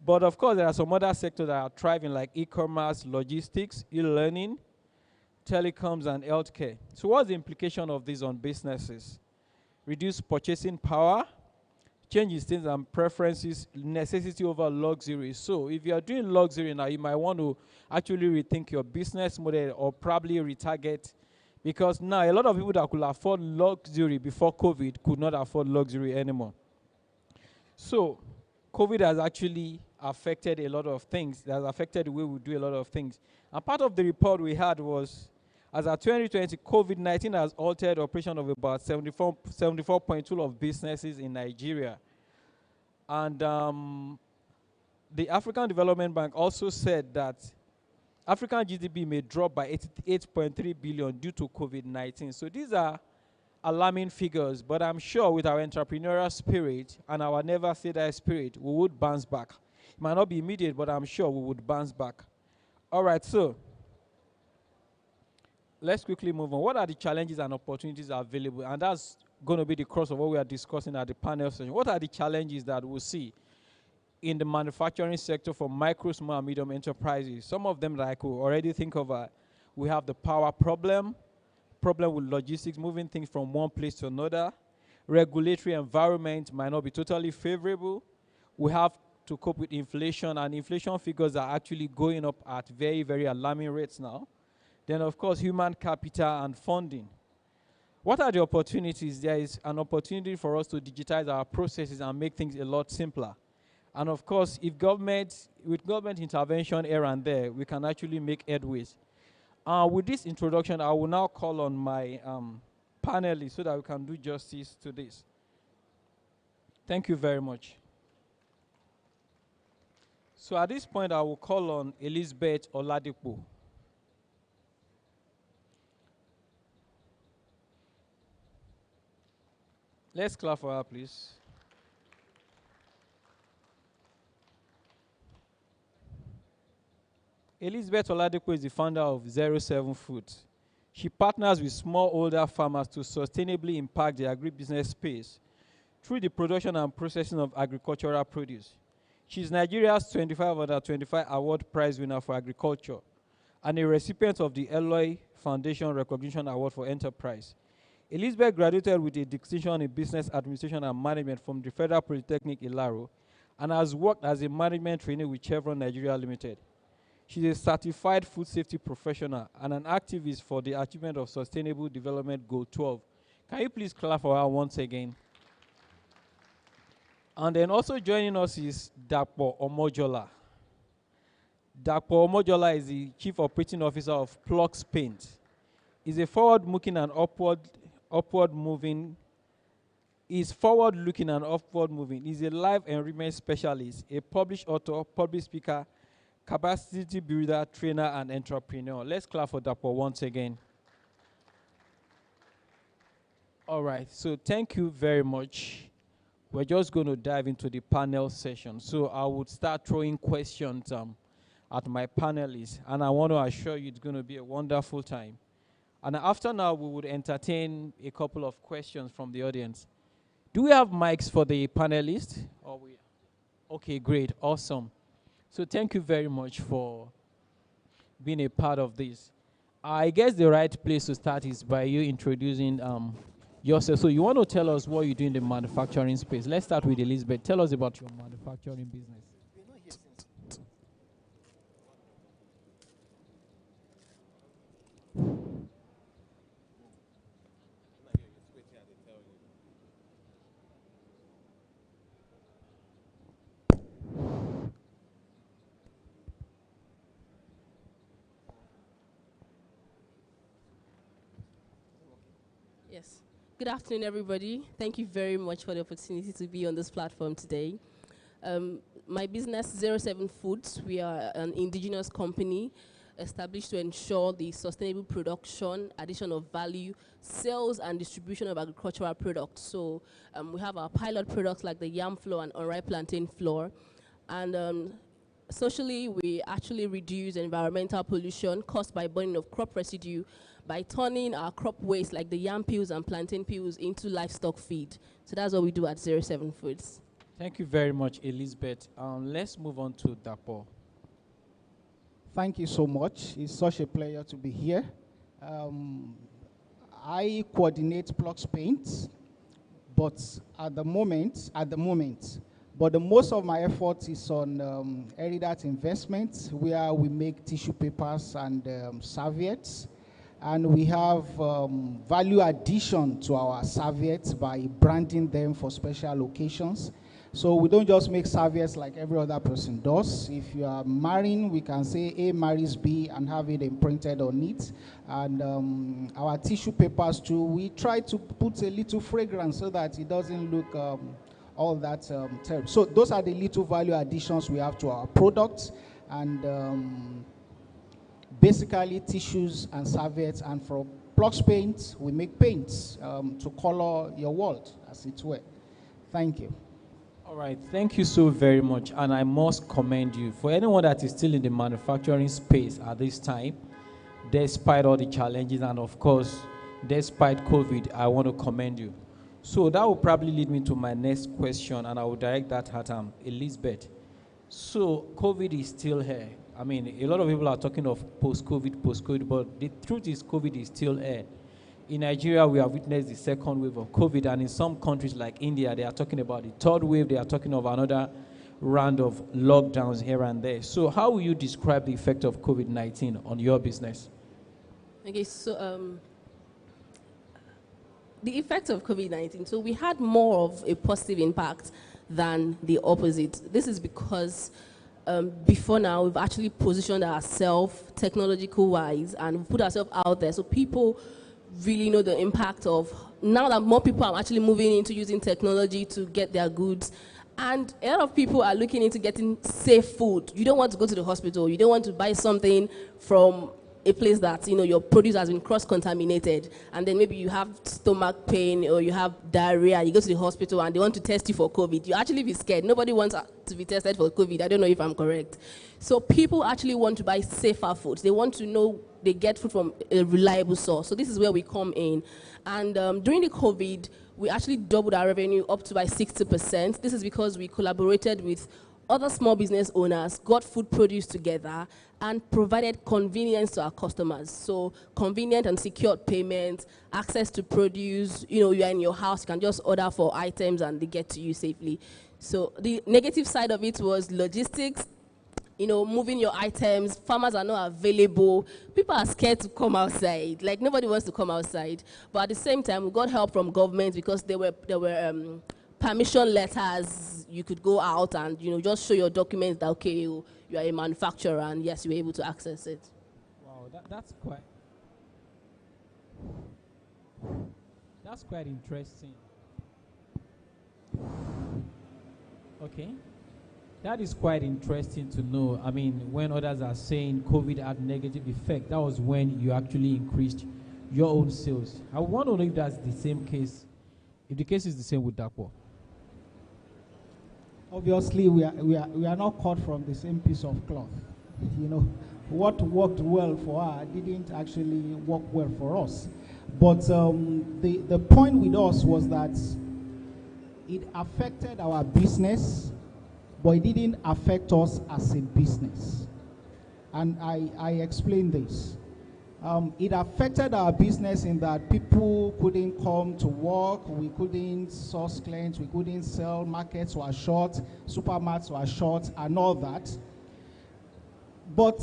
But of course, there are some other sectors that are thriving, like e-commerce, logistics, e-learning, telecoms, and healthcare. So what's the implication of this on businesses? Reduced purchasing power, change in states and preferences, necessity over luxury. So if you are doing luxury now, you might want to actually rethink your business model or probably retarget, because now a lot of people that could afford luxury before COVID could not afford luxury anymore. So COVID has actually affected a lot of things. It has affected the way we do a lot of things. And part of the report we had was, as of 2020, COVID-19 has altered operation of about 74.2 of businesses in Nigeria. And the African Development Bank also said that African GDP may drop by 88.3 billion due to COVID-19. So these are alarming figures, but I'm sure with our entrepreneurial spirit and our never say die spirit, we would bounce back. It might not be immediate, but I'm sure we would bounce back. All right, so let's quickly move on. What are the challenges and opportunities available? And that's going to be the crux of what we are discussing at the panel session. What are the challenges that we'll see in the manufacturing sector for micro, small, and medium enterprises? Some of them that I could already think of we have the power problem with logistics, moving things from one place to another. Regulatory environment might not be totally favorable. We have to cope with inflation, and inflation figures are actually going up at very, very alarming rates now. Then, of course, human capital and funding. What are the opportunities? There is an opportunity for us to digitize our processes and make things a lot simpler. And of course, with government intervention here and there, we can actually make headways. With this introduction, I will now call on my panelists so that we can do justice to this. Thank you very much. So at this point, I will call on Elizabeth Oladipo. Let's clap for her, please. Elizabeth Oladipo is the founder of 07 Foods. She partners with smallholder farmers to sustainably impact the agribusiness space through the production and processing of agricultural produce. She is Nigeria's 25 under 25 award prize winner for agriculture and a recipient of the Eloy Foundation Recognition Award for Enterprise. Elizabeth graduated with a distinction in business administration and management from the Federal Polytechnic Ilaro and has worked as a management trainee with Chevron Nigeria Limited. She is a certified food safety professional and an activist for the achievement of Sustainable Development Goal 12. Can you please clap for her once again? And then also joining us is Dapo Omojola. Dapo Omojola is the Chief Operating Officer of Plux Paint. He's a forward-looking and upward-moving. He's forward-looking and upward-moving. He's a life enrichment specialist, a published author, public speaker, capacity builder, trainer, and entrepreneur. Let's clap for Dapo once again. All right, so thank you very much. We're just going to dive into the panel session. So I would start throwing questions at my panelists, and I want to assure you it's going to be a wonderful time. And after now, we would entertain a couple of questions from the audience. Do we have mics for the panelists? Okay, great, awesome. So thank you very much for being a part of this. I guess the right place to start is by you introducing yourself. So you want to tell us what you do in the manufacturing space. Let's start with Elizabeth. Tell us about your manufacturing business. Yes. Good afternoon, everybody. Thank you very much for the opportunity to be on this platform today. My business, 07 Foods, we are an indigenous company established to ensure the sustainable production, addition of value, sales and distribution of agricultural products. So we have our pilot products like the yam flour and unripe plantain flour. And socially, we actually reduce environmental pollution caused by burning of crop residue by turning our crop waste like the yam peels and plantain peels into livestock feed. So that's what we do at 07 Foods. Thank you very much, Elizabeth. Let's move on to Dapo. Thank you so much. It's such a pleasure to be here. I coordinate Plugs Paint, but at the moment, but the most of my effort is on Eridat Investments, where we make tissue papers and serviettes. And we have value addition to our serviettes by branding them for special occasions. So we don't just make serviettes like every other person does. If you are marrying, we can say A marries B and have it imprinted on it. And our tissue papers too, we try to put a little fragrance so that it doesn't look all that terrible. So those are the little value additions we have to our products. And basically tissues and serviettes, and for Plugs Paint, we make paints to color your world, as it were. Thank you. All right, thank you so very much, and I must commend you. For anyone that is still in the manufacturing space at this time, despite all the challenges and of course, despite COVID, I want to commend you. So that will probably lead me to my next question, and I will direct that at Elizabeth. So COVID is still here. I mean, a lot of people are talking of post-COVID, but the truth is COVID is still here. In Nigeria, we have witnessed the second wave of COVID, and in some countries like India, they are talking about the third wave. They are talking of another round of lockdowns here and there. So how will you describe the effect of COVID-19 on your business? Okay, so the effect of COVID-19, so we had more of a positive impact than the opposite. This is because before now, we've actually positioned ourselves technological-wise and put ourselves out there so people really know the impact of, now that more people are actually moving into using technology to get their goods, and a lot of people are looking into getting safe food. You don't want to go to the hospital. You don't want to buy something from a place that, you know, your produce has been cross-contaminated, and then maybe you have stomach pain or you have diarrhea, you go to the hospital and they want to test you for COVID. You actually be scared. Nobody wants to be tested for COVID. I don't know if I'm correct. So people actually want to buy safer food. They want to know they get food from a reliable source. So this is where we come in. And during the COVID, we actually doubled our revenue up to by 60%. This is because we collaborated with other small business owners, got food produce together, and provided convenience to our customers. So convenient and secured payment, access to produce, you know, you're in your house, you can just order for items and they get to you safely. So the negative side of it was logistics, you know, moving your items, farmers are not available, people are scared to come outside, like nobody wants to come outside. But at the same time, we got help from government because there were permission letters. You could go out and, you know, just show your documents that, okay, you are a manufacturer, and yes, you were able to access it. Wow, that's quite interesting. Okay. That is quite interesting to know. I mean, when others are saying COVID had negative effect, that was when you actually increased your own sales. I want to know if that's the same case, if the case is the same with Dapo. Obviously, we are not cut from the same piece of cloth. You know, what worked well for her didn't actually work well for us. But the point with us was that it affected our business, but it didn't affect us as a business. And I explain this. It affected our business in that people couldn't come to work, we couldn't source clients, we couldn't sell, markets were short, supermarkets were short, and all that. But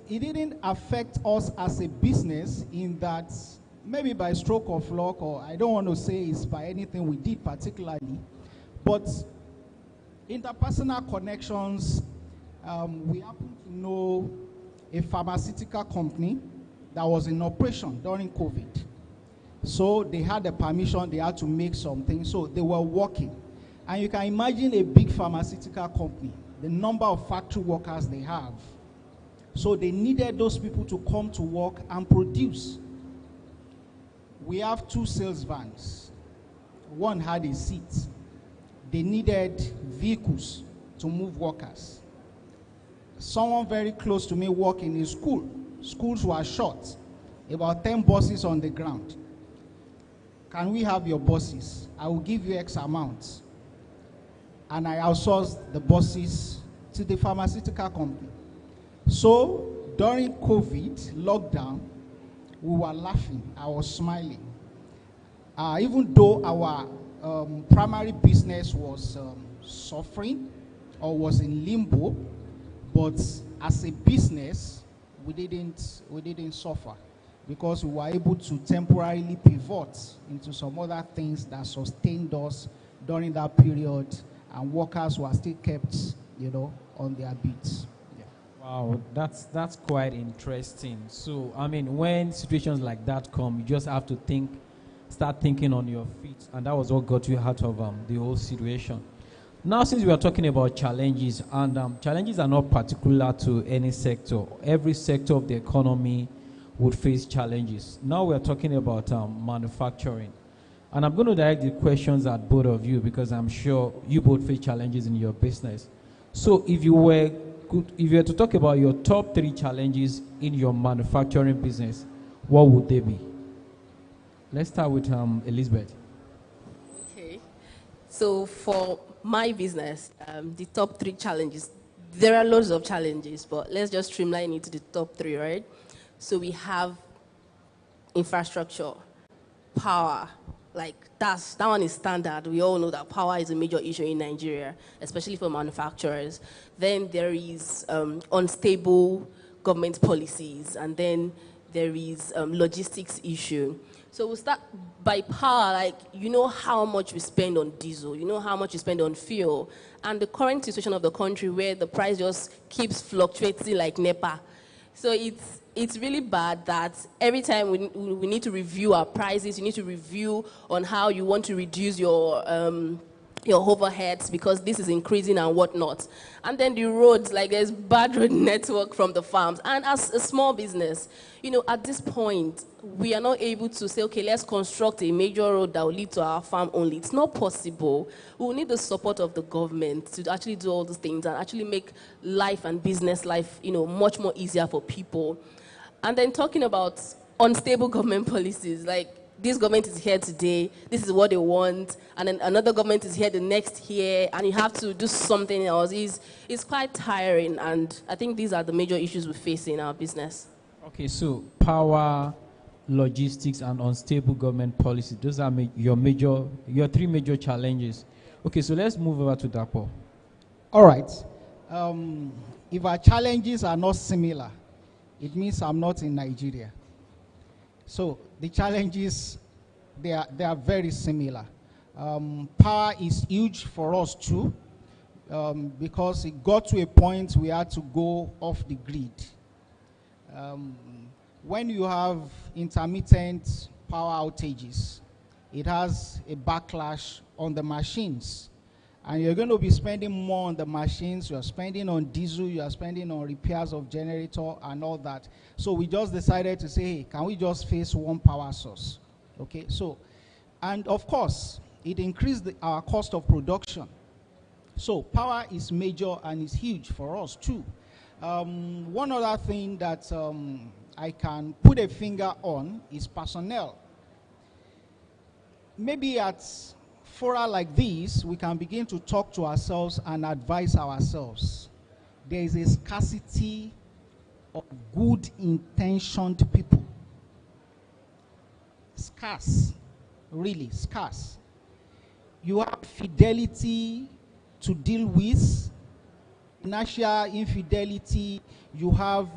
it didn't affect us as a business in that maybe by stroke of luck, or I don't want to say it's by anything we did particularly, but interpersonal connections, we happen to know a pharmaceutical company that was in operation during COVID. So they had the permission, they had to make something, so they were working. And you can imagine a big pharmaceutical company, the number of factory workers they have. So they needed those people to come to work and produce. We have 2 sales vans. One had a seat. They needed vehicles to move workers. Someone very close to me working in school. Schools were short. About 10 buses on the ground. Can we have your buses? I will give you X amount. And I outsourced the buses to the pharmaceutical company. So during COVID lockdown, we were laughing. I was smiling. Even though our primary business was suffering or was in limbo, but as a business, we didn't suffer because we were able to temporarily pivot into some other things that sustained us during that period, and workers were still kept, on their beats. Wow, that's quite interesting. So, I mean, when situations like that come, you just have to start thinking on your feet, and that was what got you out of the whole situation. Now, since we are talking about challenges, and challenges are not particular to any sector. Every sector of the economy would face challenges. Now we are talking about manufacturing. And I'm going to direct the questions at both of you because I'm sure you both face challenges in your business. So if you were to talk about your top 3 challenges in your manufacturing business, what would they be? Let's start with Elizabeth. Okay. So for my business, the top 3 challenges, there are loads of challenges, but let's just streamline it to the top 3, right? So we have infrastructure, power. Like that one is standard. We all know that power is a major issue in Nigeria, especially for manufacturers. Then there is unstable government policies, and then there is logistics issue. So we'll start by power. Like, you know how much we spend on diesel, you know how much we spend on fuel, and the current situation of the country where the price just keeps fluctuating like NEPA. So it's really bad that every time we need to review our prices, you need to review on how you want to reduce your overheads because this is increasing and whatnot. And then the roads, like there's bad road network from the farms. And as a small business, at this point, we are not able to say, okay, let's construct a major road that will lead to our farm only. It's not possible. We will need the support of the government to actually do all these things and actually make life and business life, much more easier for people. And then talking about unstable government policies, like this government is here today, this is what they want, and then another government is here the next year, and you have to do something else. It's quite tiring, and I think these are the major issues we face in our business. Okay, so power, logistics, and unstable government policy, those are your 3 major challenges. Okay, so let's move over to Dapo. All right. If our challenges are not similar, it means I'm not in Nigeria. So the challenges, they are very similar. Power is huge for us too, because it got to a point we had to go off the grid. When you have intermittent power outages, it has a backlash on the machines. And you're going to be spending more on the machines, you're spending on diesel, you're spending on repairs of generator and all that. So we just decided to say, hey, can we just face one power source? Okay, so, and of course, it increased our cost of production. So power is major and is huge for us too. One other thing that I can put a finger on is personnel. Maybe at fora like this, we can begin to talk to ourselves and advise ourselves. There is a scarcity of good-intentioned people. Scarce, really scarce. You have fidelity to deal with, financial infidelity, you have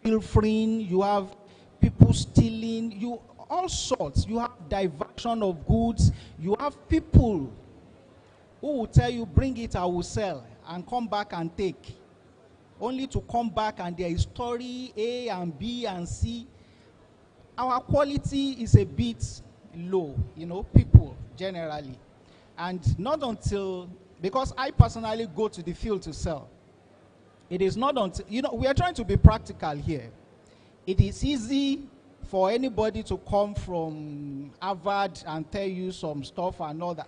pilfering, you have people stealing, all sorts. You have diversion of goods. You have people who will tell you, bring it, I will sell, and come back and take. Only to come back and there is story A and B and C. our quality is a bit low, people generally. And not until, because I personally go to the field to sell. It is not until, we are trying to be practical here. It is easy for anybody to come from Harvard and tell you some stuff and all that.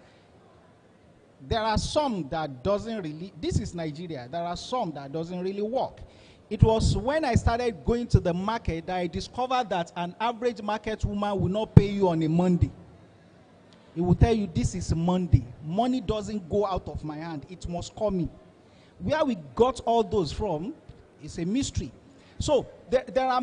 There are some that doesn't really, this is Nigeria, there are some that doesn't really work. It was when I started going to the market that I discovered that an average market woman will not pay you on a Monday. It will tell you this is Monday. Money doesn't go out of my hand, it must come in. Where we got all those from is a mystery. So there are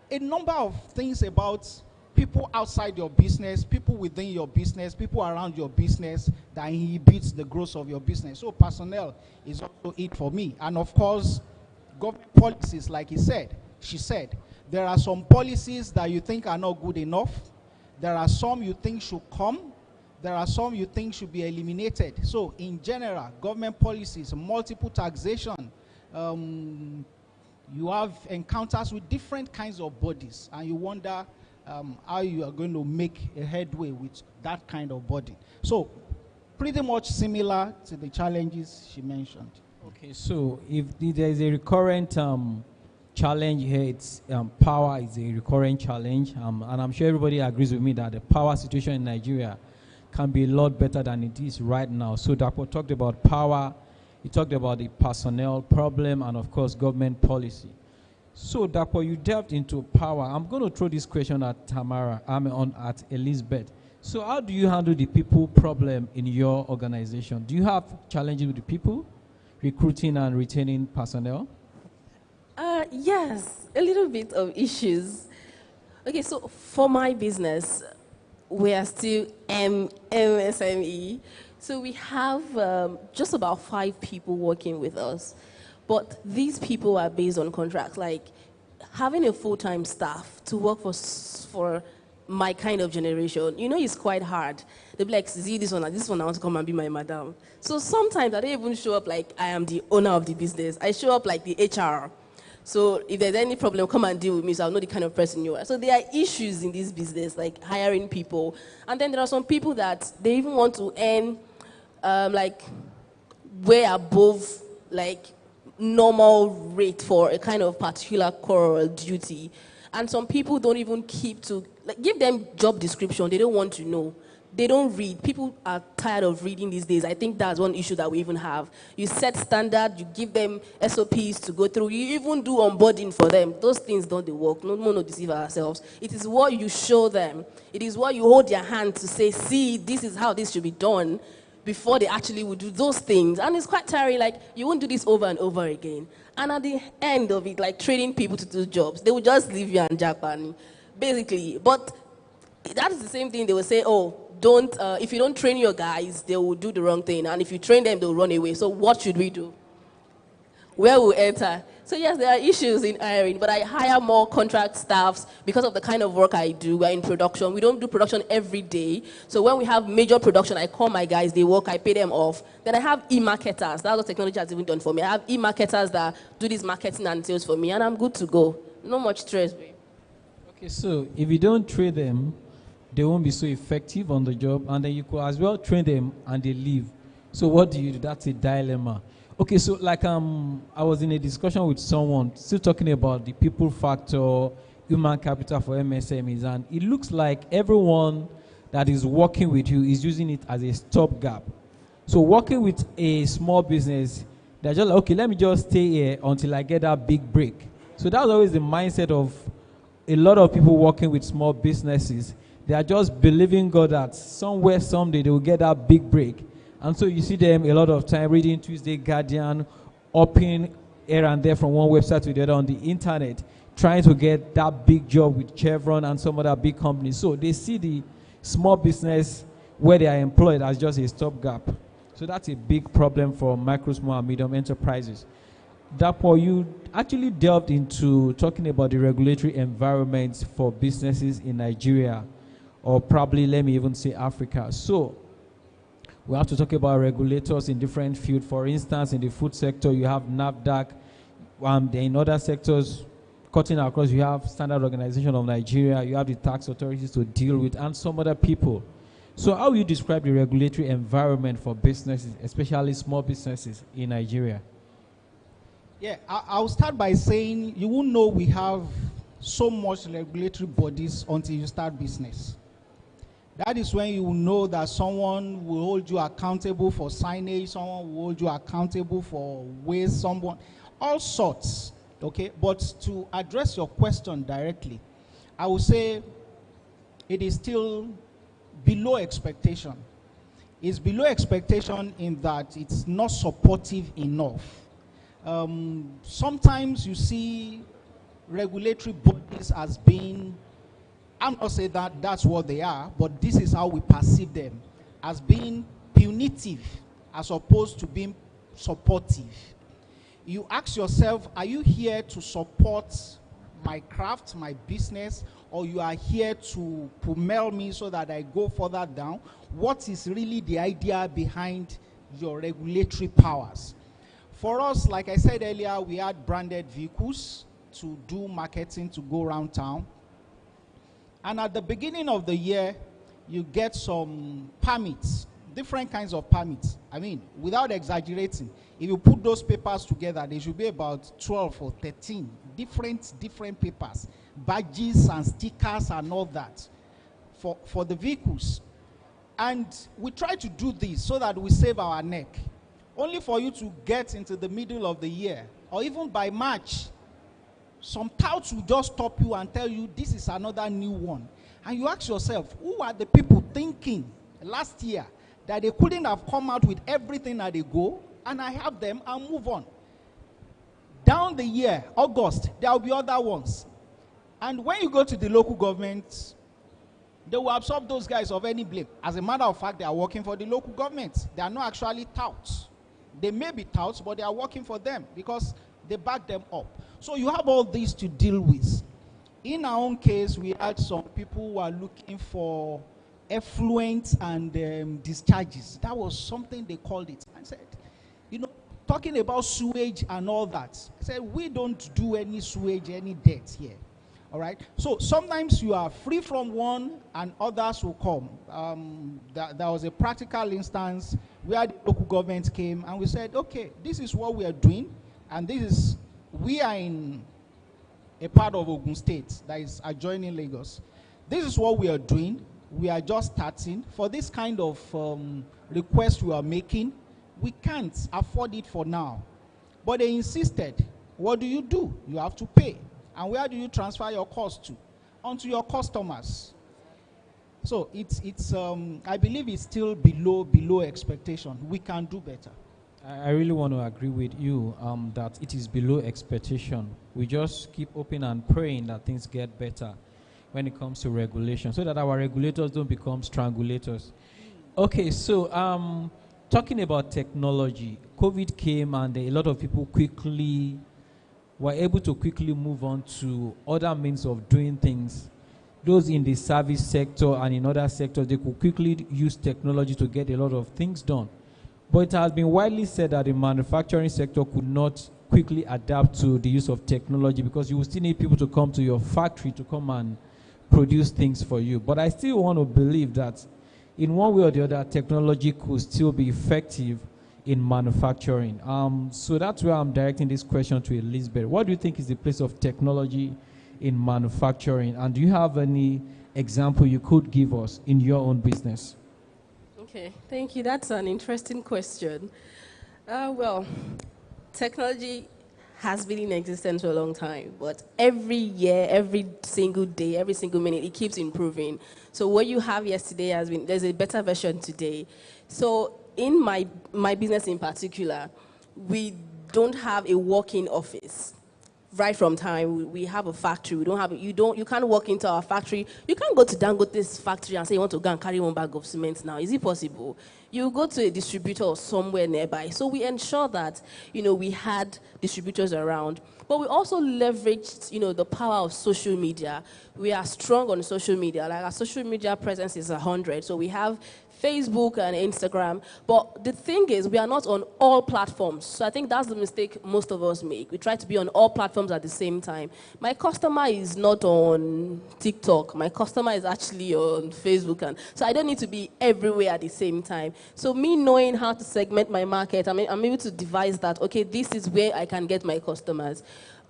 a number of things about people outside your business, people within your business, people around your business that inhibits the growth of your business. So personnel is also it for me. And of course, government policies, like she said, there are some policies that you think are not good enough. There are some you think should come. There are some you think should be eliminated. So in general, government policies, multiple taxation, you have encounters with different kinds of bodies, and you wonder how you are going to make a headway with that kind of body. So pretty much similar to the challenges she mentioned. Okay, so if there is a recurrent challenge here, it's power is a recurrent challenge, and I'm sure everybody agrees with me that the power situation in Nigeria can be a lot better than it is right now. So Dapo talked about power, he talked about the personnel problem, and of course government policy. So Dapo, you delved into power. I'm going to throw this question at Tamara, at Elizabeth. So how do you handle the people problem in your organization? Do you have challenges with the people, recruiting and retaining personnel? Yes, a little bit of issues. Okay, so for my business, we are still MSME. So we have just about 5 people working with us. But these people are based on contracts. Like having a full-time staff to work for my kind of generation, it's quite hard. They'll be like, see, this one I want to come and be my madam. So sometimes I don't even show up like I am the owner of the business. I show up like the HR. So if there's any problem, come and deal with me so I'll know the kind of person you are. So there are issues in this business, like hiring people. And then there are some people that they even want to earn like way above like normal rate for a kind of particular core or duty. And some people don't even keep to, like, give them job description, they don't want to know. They don't read. People are tired of reading these days. I think that's one issue that we even have. You set standard, you give them SOPs to go through, you even do onboarding for them. Those things don't work. No one will deceive ourselves. It is what you show them. It is what you hold their hand to say, see, this is how this should be done, before they actually would do those things. And it's quite tiring, like, you won't do this over and over again. And at the end of it, like training people to do jobs, they will just leave you and Japan, basically. But that is the same thing they will say, oh, don't, if you don't train your guys, they will do the wrong thing. And if you train them, they'll run away. So what should we do? Where will enter? So yes, there are issues in hiring, but I hire more contract staffs because of the kind of work I do. We're in production. We don't do production every day. So when we have major production, I call my guys, they work, I pay them off. Then I have e-marketers. That's what technology has even done for me. I have e-marketers that do this marketing and sales for me, and I'm good to go. No much stress, babe. Okay, so if you don't train them, they won't be so effective on the job, and then you could as well train them and they leave. So what do you do? That's a dilemma. Okay, so like I was in a discussion with someone still talking about the people factor, human capital for MSMEs, and it looks like everyone that is working with you is using it as a stopgap. So working with a small business, they're just like, okay, let me just stay here until I get that big break. So that's always the mindset of a lot of people working with small businesses. They are just believing God that somewhere, someday, they will get that big break. And so you see them a lot of time reading Tuesday Guardian, hopping here and there from one website to the other on the internet, trying to get that big job with Chevron and some other big companies. So they see the small business where they are employed as just a stopgap. So that's a big problem for micro, small, and medium enterprises. Dapo, you actually delved into talking about the regulatory environment for businesses in Nigeria, or probably, let me even say, Africa. So we have to talk about regulators in different fields. For instance, in the food sector, you have NAFDAC. In other sectors, cutting across, you have Standard Organization of Nigeria, you have the tax authorities to deal with, and some other people. So how will you describe the regulatory environment for businesses, especially small businesses in Nigeria? Yeah, I'll start by saying you won't know we have so much regulatory bodies until you start business. That is when you will know that someone will hold you accountable for signage, someone will hold you accountable for waste, someone, all sorts, okay? But to address your question directly, I would say it is still below expectation. It's below expectation in that it's not supportive enough. Sometimes you see regulatory bodies as being, I'm not saying that that's what they are, but this is how we perceive them, as being punitive as opposed to being supportive. You ask yourself, are you here to support my craft, my business, or you are here to pummel me so that I go further down? What is really the idea behind your regulatory powers? For us, like I said earlier, we had branded vehicles to do marketing, to go around town. And at the beginning of the year, you get some permits, different kinds of permits. I mean, without exaggerating, if you put those papers together, there should be about 12 or 13 different papers, badges and stickers and all that for the vehicles. And we try to do this so that we save our neck, only for you to get into the middle of the year, or even by March, some touts will just stop you and tell you this is another new one. And you ask yourself, who are the people thinking last year that they couldn't have come out with everything that they go, and I have them and move on? Down the year, August, there will be other ones. And when you go to the local government, they will absorb those guys of any blame. As a matter of fact, they are working for the local government. They are not actually touts. They may be touts, but they are working for them because they back them up. So you have all these to deal with. In our own case, we had some people who are looking for effluent and discharges. That was something they called it. I said, you know, talking about sewage and all that. I said, we don't do any sewage, any dirt here. All right? So sometimes you are free from one and others will come. There was a practical instance where the local government came and we said, okay, this is what we are doing. And this is, we are in a part of Ogun State that is adjoining Lagos. This is what we are doing. We are just starting. For this kind of request we are making, we can't afford it for now. But they insisted, what do? You have to pay. And where do you transfer your cost to? Onto your customers. So it's I believe it's still below expectation. We can do better. I really want to agree with you that it is below expectation. We just keep hoping and praying that things get better when it comes to regulation, so that our regulators don't become strangulators. Okay, so talking about technology, COVID came and a lot of people were able to quickly move on to other means of doing things. Those in the service sector and in other sectors, they could quickly use technology to get a lot of things done. But it has been widely said that the manufacturing sector could not quickly adapt to the use of technology because you will still need people to come to your factory to come and produce things for you. But I still want to believe that in one way or the other, technology could still be effective in manufacturing. So that's where I'm directing this question to Elizabeth. What do you think is the place of technology in manufacturing? And do you have any example you could give us in your own business? Okay, thank you. That's an interesting question. Well, technology has been in existence for a long time, but every year, every single day, every single minute, it keeps improving. So what you have yesterday there's a better version today. So in my business in particular, we don't have a walk-in office. Right from time, we have a factory. You can't walk into our factory. You can't go to Dangote's factory and say you want to go and carry one bag of cement now. Is it possible? You go to a distributor or somewhere nearby. So we ensure that, we had distributors around. But we also leveraged, the power of social media. We are strong on social media. Like our social media presence is 100. So we have Facebook and Instagram. But the thing is, we are not on all platforms. So I think that's the mistake most of us make. We try to be on all platforms at the same time. My customer is not on TikTok. My customer is actually on Facebook. And so I don't need to be everywhere at the same time. So me knowing how to segment my market, I'm able to devise that, okay, this is where I can get my customers.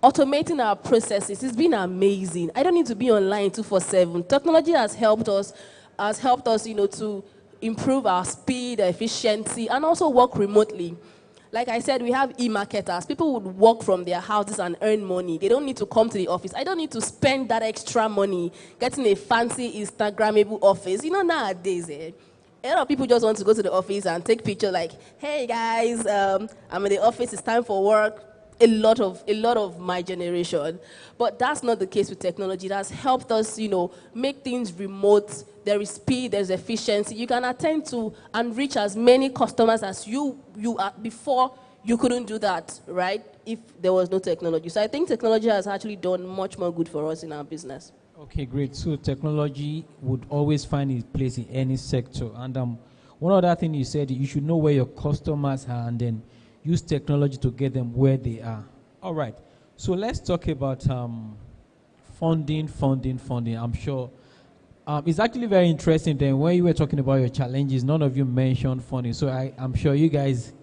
Automating our processes has been amazing. I don't need to be online 24/7. Technology has helped us, to improve our speed, efficiency, and also work remotely. Like I said, we have e-marketers. People would work from their houses and earn money. They don't need to come to the office. I don't need to spend that extra money getting a fancy Instagrammable office. Nowadays, a lot of people just want to go to the office and take pictures like, hey guys, I'm in the office, it's time for work. A lot of my generation. But that's not the case with technology. That's helped us, make things remote. There is speed, there's efficiency. You can attend to and reach as many customers as you are before. You couldn't do that, right, if there was no technology. So I think technology has actually done much more good for us in our business. Okay, great. So technology would always find its place in any sector. And one other thing you said, you should know where your customers are and then use technology to get them where they are. All right. So let's talk about funding. I'm sure it's actually very interesting. Then when you were talking about your challenges, none of you mentioned funding. So I'm sure you guys,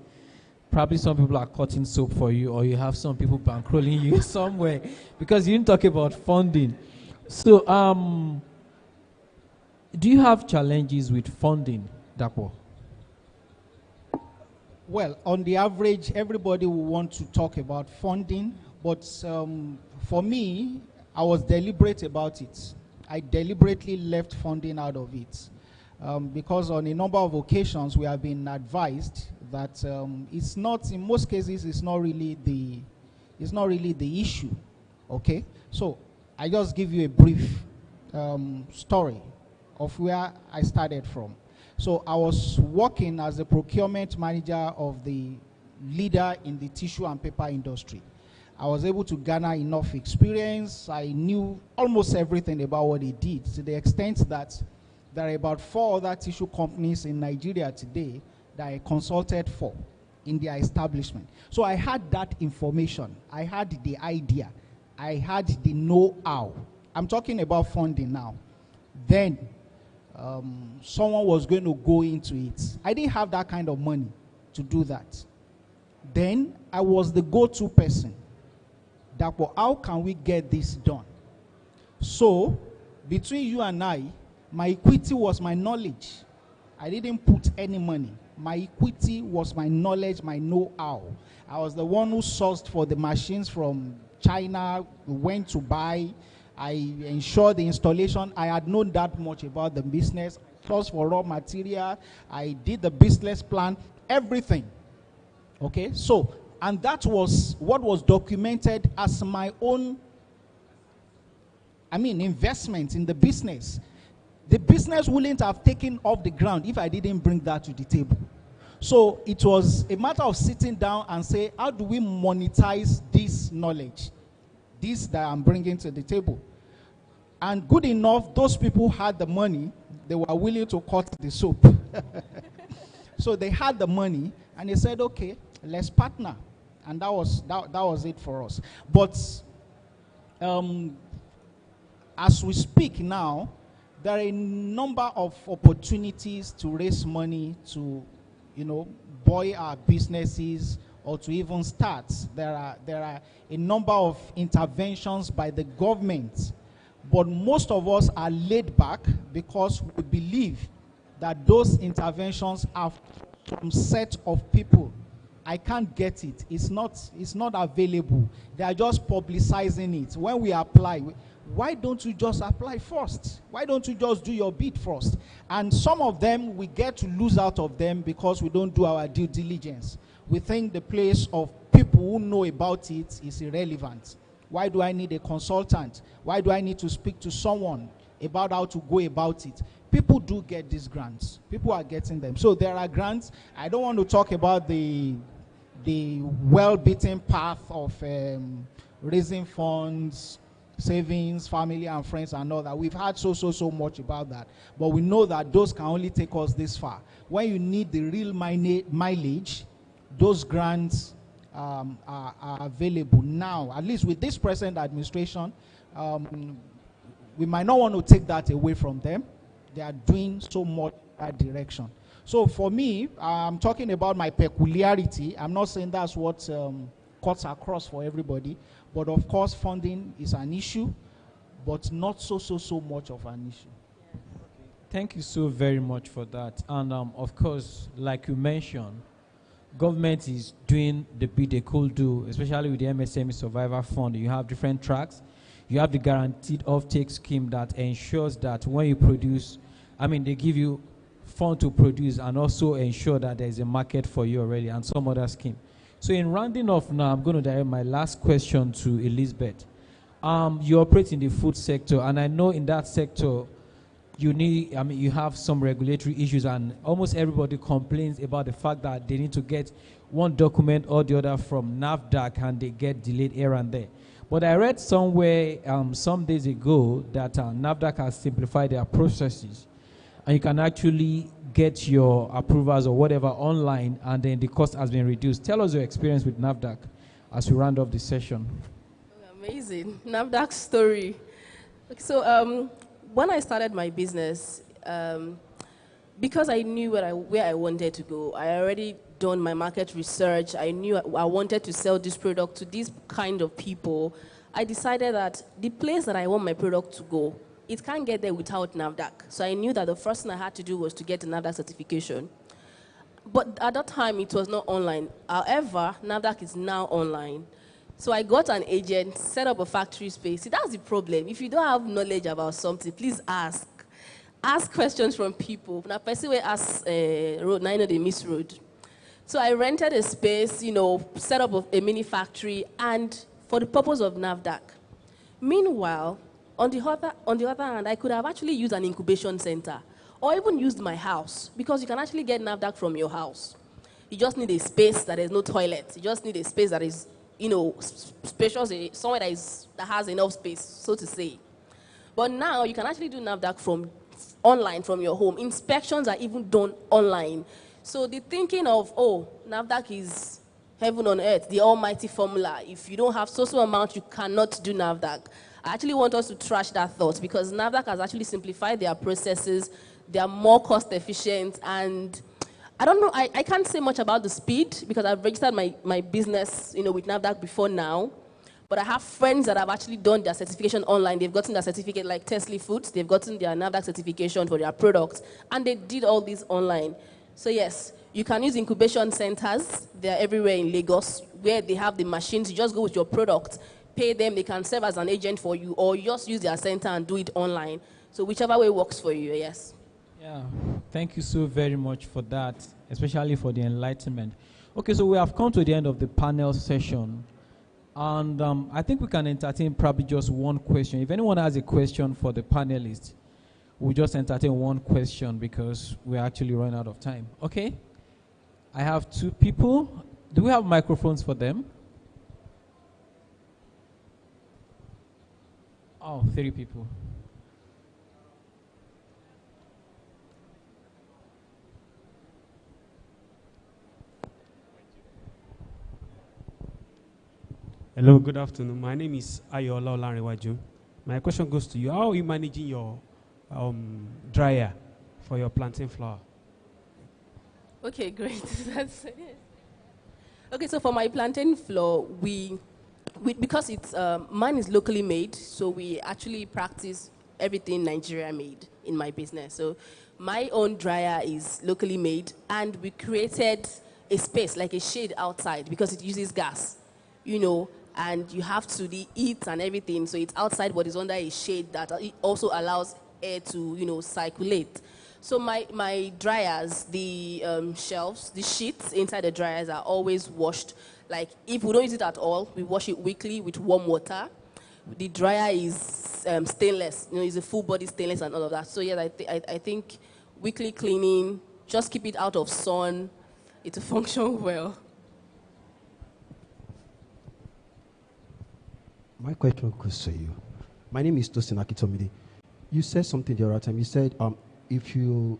probably some people are cutting soap for you, or you have some people bankrolling you somewhere because you didn't talk about funding. So do you have challenges with funding, Dapo? Well, on the average, everybody will want to talk about funding, but for me, I was deliberate about it. I deliberately left funding out of it because on a number of occasions we have been advised that it's not, in most cases, it's not really the issue. Okay, so I just give you a brief story of where I started from. So I was working as a procurement manager of the leader in the tissue and paper industry. I was able to garner enough experience. I knew almost everything about what they did, to the extent that there are about 4 other tissue companies in Nigeria today that I consulted for in their establishment. So I had that information. I had the idea. I had the know-how. I'm talking about funding now. Then someone was going to go into it. I didn't have that kind of money to do that. Then I was the go-to person. That, well, how can we get this done? So between you and I, my equity was my knowledge. I didn't put any money. My equity was my knowledge, my know-how. I was the one who sourced for the machines from China, went to buy. I ensured the installation. I had known that much about the business. Plus for raw material, I did the business plan, everything. Okay, so, and that was what was documented as my own, investment in the business. The business wouldn't have taken off the ground if I didn't bring that to the table. So it was a matter of sitting down and say, how do we monetize this knowledge, this that I'm bringing to the table? And good enough, those people had the money. They were willing to cut the soap. So they had the money, and they said, okay, let's partner. And that was it for us. But as we speak now, there are a number of opportunities to raise money to, buoy our businesses or to even start. There are a number of interventions by the government, but most of us are laid back because we believe that those interventions are from set of people. I can't get it. It's not available. They are just publicizing it. When we apply, why don't you just apply first? Why don't you just do your bid first? And some of them, we get to lose out of them because we don't do our due diligence. We think the place of people who know about it is irrelevant. Why do I need a consultant? Why do I need to speak to someone about how to go about it? People do get these grants. People are getting them. So there are grants. I don't want to talk about the well-beaten path of raising funds, savings, family and friends and all that. We've heard so much about that. But we know that those can only take us this far. When you need the real mileage, those grants are available now. At least with this present administration, we might not want to take that away from them. They are doing so much in that direction. So for me, I'm talking about my peculiarity. I'm not saying that's what cuts across for everybody. But of course, funding is an issue, but not so much of an issue. Thank you so very much for that. And of course, like you mentioned, government is doing the bit they could do, especially with the MSME Survivor Fund. You have different tracks. You have the guaranteed offtake scheme that ensures that when you produce, they give you fund to produce and also ensure that there is a market for you already, and some other scheme. So in rounding off now, I'm going to direct my last question to Elizabeth. You operate in the food sector, and I know in that sector, you have some regulatory issues, and almost everybody complains about the fact that they need to get one document or the other from NAFDAC, and they get delayed here and there. But I read somewhere some days ago that NAFDAC has simplified their processes, and you can actually get your approvals or whatever online, and then the cost has been reduced. Tell us your experience with NAFDAC as we round off the session. Amazing. NAFDAC story. Okay, so when I started my business, because I knew where I wanted to go, I already done my market research. I knew I wanted to sell this product to these kind of people. I decided that the place that I want my product to go, it can't get there without NAFDAC. So I knew that the first thing I had to do was to get the NAFDAC certification. But at that time, it was not online. However, NAFDAC is now online. So I got an agent, set up a factory space. See, that's the problem. If you don't have knowledge about something, please ask. Ask questions from people. Now, person will ask road, now I know they miss road. So I rented a space, set up a mini factory, and for the purpose of NAFDAC. Meanwhile, on the other hand, I could have actually used an incubation center or even used my house, because you can actually get NAFDAC from your house. You just need a space that has no toilet. You just need a space that is, spacious, somewhere that has enough space, so to say. But now you can actually do NAFDAC from online, from your home. Inspections are even done online. So the thinking of, NAFDAC is heaven on earth, the almighty formula. If you don't have so amount, you cannot do NAFDAC. I actually want us to trash that thought, because NAFDAC has actually simplified their processes. They are more cost efficient, and I don't know, I can't say much about the speed, because I've registered my business, with NAFDAC before now. But I have friends that have actually done their certification online. They've gotten their certificate, like Tesla Foods. They've gotten their NAFDAC certification for their products, and they did all this online. So yes, you can use incubation centers. They're everywhere in Lagos, where they have the machines. You just go with your product, pay them, they can serve as an agent for you, or you just use their center and do it online. So whichever way works for you, yes. Yeah, thank you so very much for that, especially for the enlightenment. Okay, so we have come to the end of the panel session. And I think we can entertain probably just one question. If anyone has a question for the panelists, we'll just entertain one question, because we're actually running out of time. Okay? I have two people. Do we have microphones for them? Oh, 3 people. Hello, good afternoon. My name is Ayola Olanrewaju. My question goes to you. How are you managing your dryer for your plantain flour? Okay, great. Okay, so for my plantain flour, because it's mine is locally made, so we actually practice everything Nigeria made in my business. So my own dryer is locally made, and we created a space, like a shade outside, because it uses gas, and you have to heat and everything, so it's outside, but it's under a shade that also allows air to, circulate. So my dryers, the shelves, the sheets inside the dryers are always washed. Like, if we don't use it at all, we wash it weekly with warm water. The dryer is stainless, it's a full body stainless and all of that. So yeah, I think weekly cleaning, just keep it out of sun, it will function well. My question goes to you. My name is Tosin Akitomide. You said something the other time. You said if you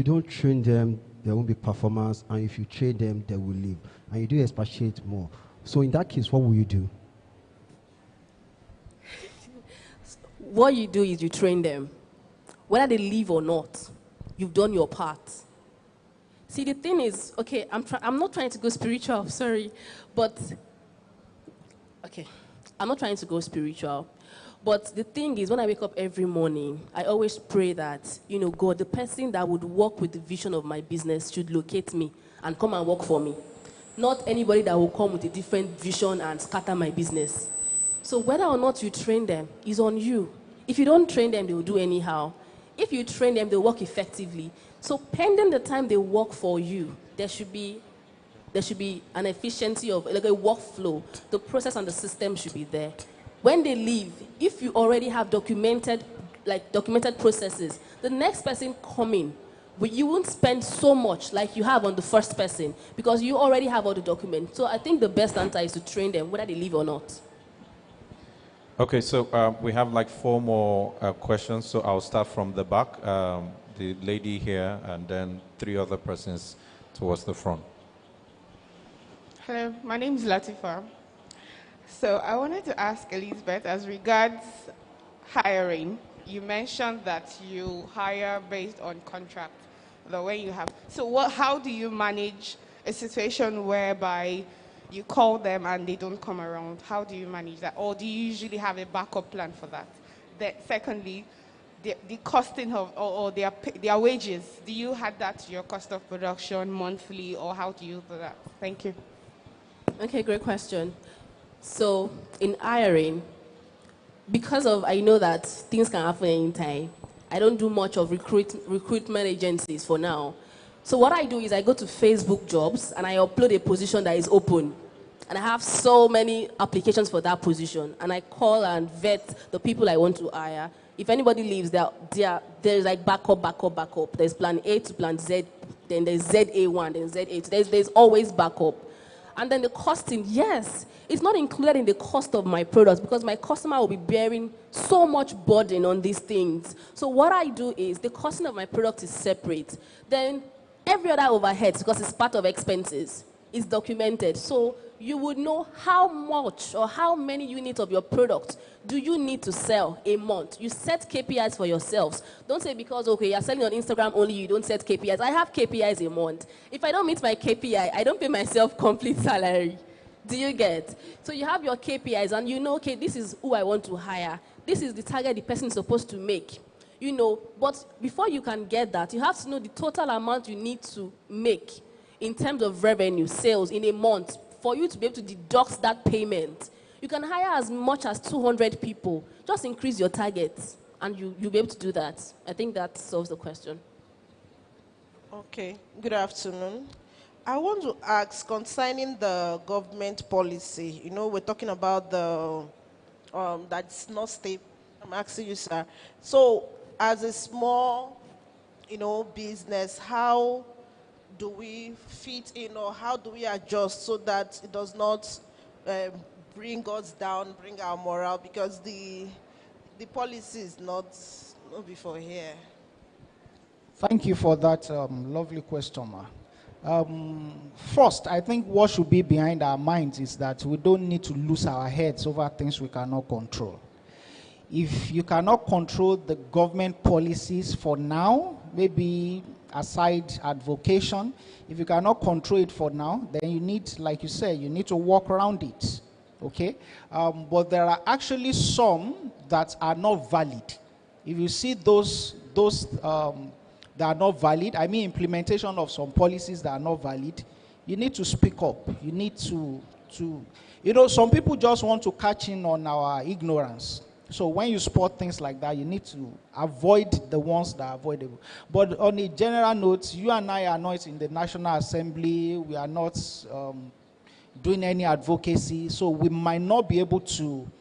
don't train them, there won't be performance, and if you train them, they will leave. And you do expatiate more. So in that case, what will you do? What you do is you train them. Whether they leave or not, you've done your part. See, the thing is, okay, I'm not trying to go spiritual, sorry, but, okay, I'm not trying to go spiritual. But the thing is, when I wake up every morning, I always pray that, you know, God, the person that would work with the vision of my business should locate me and come and work for me. Not anybody that will come with a different vision and scatter my business. So whether or not you train them is on you. If you don't train them, they will do anyhow. If you train them, they'll work effectively. So pending the time they work for you, there should be an efficiency of like a workflow. The process and the system should be there. When they leave, if you already have documented processes, the next person coming, but you won't spend so much like you have on the first person because you already have all the documents. So I think the best answer is to train them, whether they leave or not. Okay, so we have like 4 more questions. So I'll start from the back, the lady here, and then 3 other persons towards the front. Hello, my name is Latifa. So I wanted to ask Elizabeth, as regards hiring, you mentioned that you hire based on contract, the way you have. So how do you manage a situation whereby you call them and they don't come around? How do you manage that? Or do you usually have a backup plan for that? Secondly, the costing of or their wages, do you add that to your cost of production monthly, or how do you do that? Thank you. Okay, great question. So in hiring, because I know that things can happen anytime, I don't do much of recruitment agencies for now. So what I do is I go to Facebook Jobs and I upload a position that is open. And I have so many applications for that position. And I call and vet the people I want to hire. If anybody leaves, there's like backup. There's plan A to plan Z, then there's ZA1, then ZA2. There's always backup. And then the costing, yes, it's not included in the cost of my products because my customer will be bearing so much burden on these things. So what I do is the costing of my product is separate. Then every other overhead, because it's part of expenses, is documented. So you would know how much or how many units of your product do you need to sell a month. You set KPIs for yourselves. Don't say because, okay, you're selling on Instagram only, you don't set KPIs. I have KPIs a month. If I don't meet my KPI, I don't pay myself complete salary. Do you get? So you have your KPIs and you know, okay, this is who I want to hire. This is the target the person is supposed to make. You know, but before you can get that, you have to know the total amount you need to make in terms of revenue, sales in a month for you to be able to deduct that payment. You can hire as much as 200 people. Just increase your targets and you'll be able to do that. I think that solves the question. Okay, good afternoon. I want to ask concerning the government policy. You know, we're talking about the, that's not stable. I'm asking you, sir. So as a small, business, how do we fit in or how do we adjust so that it does not bring us down, bring our morale, because the policy is not before here. Thank you for that lovely question, ma. First, I think what should be behind our minds is that we don't need to lose our heads over things we cannot control. If you cannot control the government policies for now, maybe aside advocation, if you cannot control it for now, then you need, like you said, you need to work around it, okay? But there are actually some that are not valid. If you see those that are not valid, I mean implementation of some policies that are not valid, you need to speak up. You need to some people just want to catch in on our ignorance. So when you spot things like that, you need to avoid the ones that are avoidable. But on a general note, you and I are not in the National Assembly. We are not doing any advocacy. So we might not be able to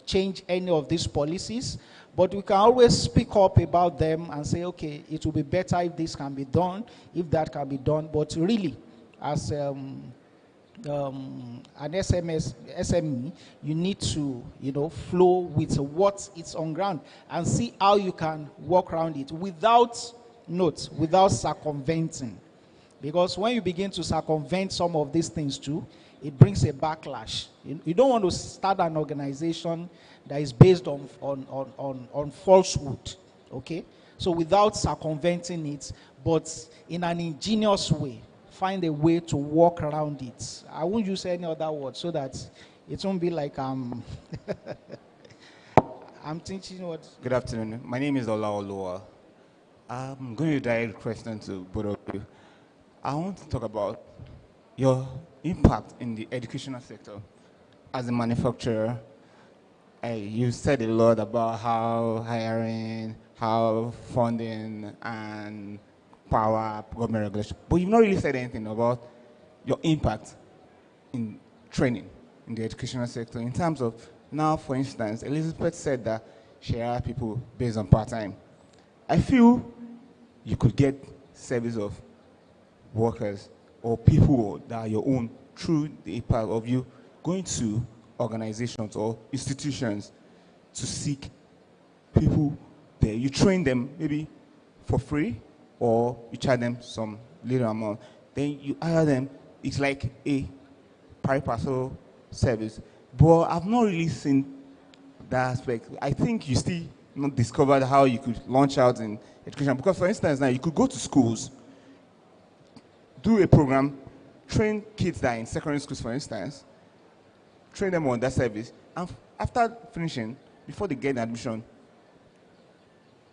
change any of these policies. But we can always speak up about them and say, okay, it will be better if this can be done, if that can be done. But really, as an SME, you need to, flow with what is on ground and see how you can work around it without circumventing. Because when you begin to circumvent some of these things too, it brings a backlash. You don't want to start an organization that is based on falsehood, okay? So without circumventing it, but in an ingenious way, find a way to work around it. I won't use any other word so that it won't be like I'm thinking what. Good afternoon. My name is Ola Oluwa. I'm going to direct a question to both of you. I want to talk about your impact in the educational sector as a manufacturer. You said a lot about how hiring, how funding, and power, government regulation, but you've not really said anything about your impact in training in the educational sector in terms of now, for instance, Elizabeth said that she hired people based on part-time. I feel you could get service of workers or people that are your own through the impact of you going to organizations or institutions to seek people there. You train them maybe for free or you charge them some little amount. Then you hire them. It's like a pari passu service. But I've not really seen that aspect. I think you still not discovered how you could launch out in education. Because for instance, now you could go to schools, do a program, train kids that are in secondary schools, for instance, train them on that service, and after finishing, before they get an admission,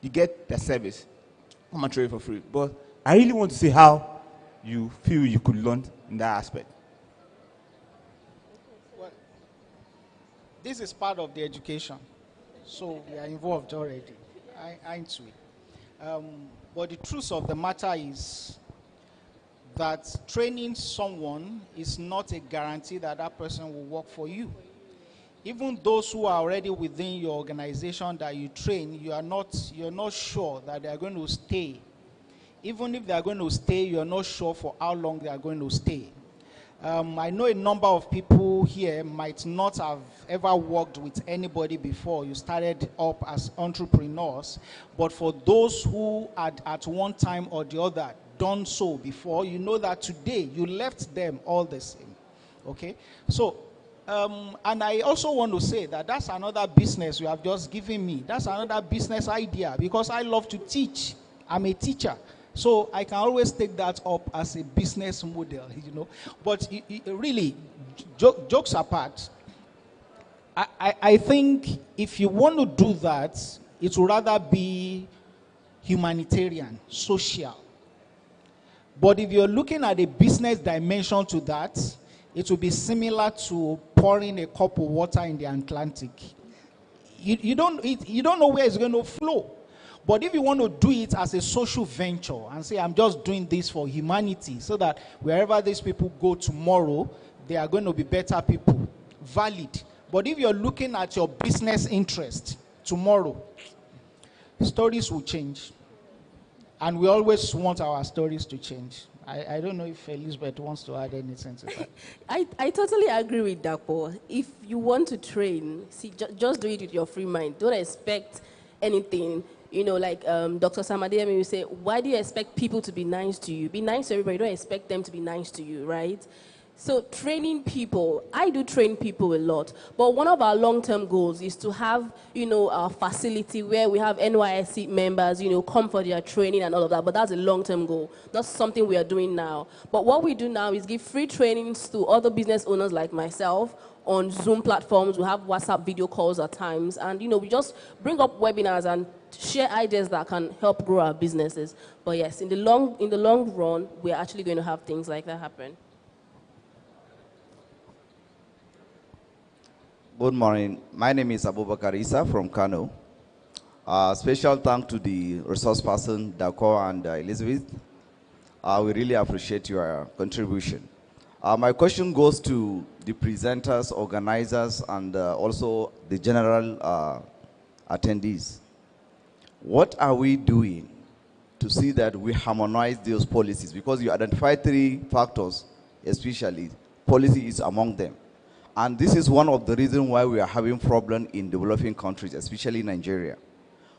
you get the service. I'm not training for free. But I really want to see how you feel you could learn in that aspect. Well, this is part of the education, so we are involved already. Into it. But the truth of the matter is that training someone is not a guarantee that that person will work for you. Even those who are already within your organization that you train, you're not sure that they are going to stay. Even if they are going to stay, you're not sure for how long they are going to stay. I know a number of people here might not have ever worked with anybody before. You started up as entrepreneurs, but for those who had at one time or the other done so before, you know that today you left them all the same. Okay? So, and I also want to say that that's another business you have just given me. That's another business idea because I love to teach. I'm a teacher. So I can always take that up as a business model, But really, jokes apart, I think if you want to do that, it would rather be humanitarian, social. But if you're looking at a business dimension to that, it will be similar to pouring a cup of water in the Atlantic. You don't know where it's going to flow. But if you want to do it as a social venture and say, I'm just doing this for humanity so that wherever these people go tomorrow, they are going to be better people, valid. But if you're looking at your business interest tomorrow, stories will change. And we always want our stories to change. I don't know if Elizabeth wants to add anything to that. I totally agree with Dapo. If you want to train, just do it with your free mind. Don't expect anything. Like Dr. Samadea may say, why do you expect people to be nice to you? Be nice to everybody. Don't expect them to be nice to you, right? So training people, I do train people a lot. But one of our long-term goals is to have, a facility where we have NYSC members, come for their training and all of that. But that's a long-term goal, not something we are doing now. But what we do now is give free trainings to other business owners like myself on Zoom platforms. We have WhatsApp video calls at times. And, we just bring up webinars and share ideas that can help grow our businesses. But yes, in the long run, we're actually going to have things like that happen. Good morning. My name is Abubakar Isa from Kano. Special thanks to the resource person, Dako and Elizabeth. We really appreciate your contribution. My question goes to the presenters, organizers, and also the general attendees. What are we doing to see that we harmonize those policies? Because you identified 3 factors, especially policy is among them. And this is one of the reasons why we are having problems in developing countries, especially Nigeria.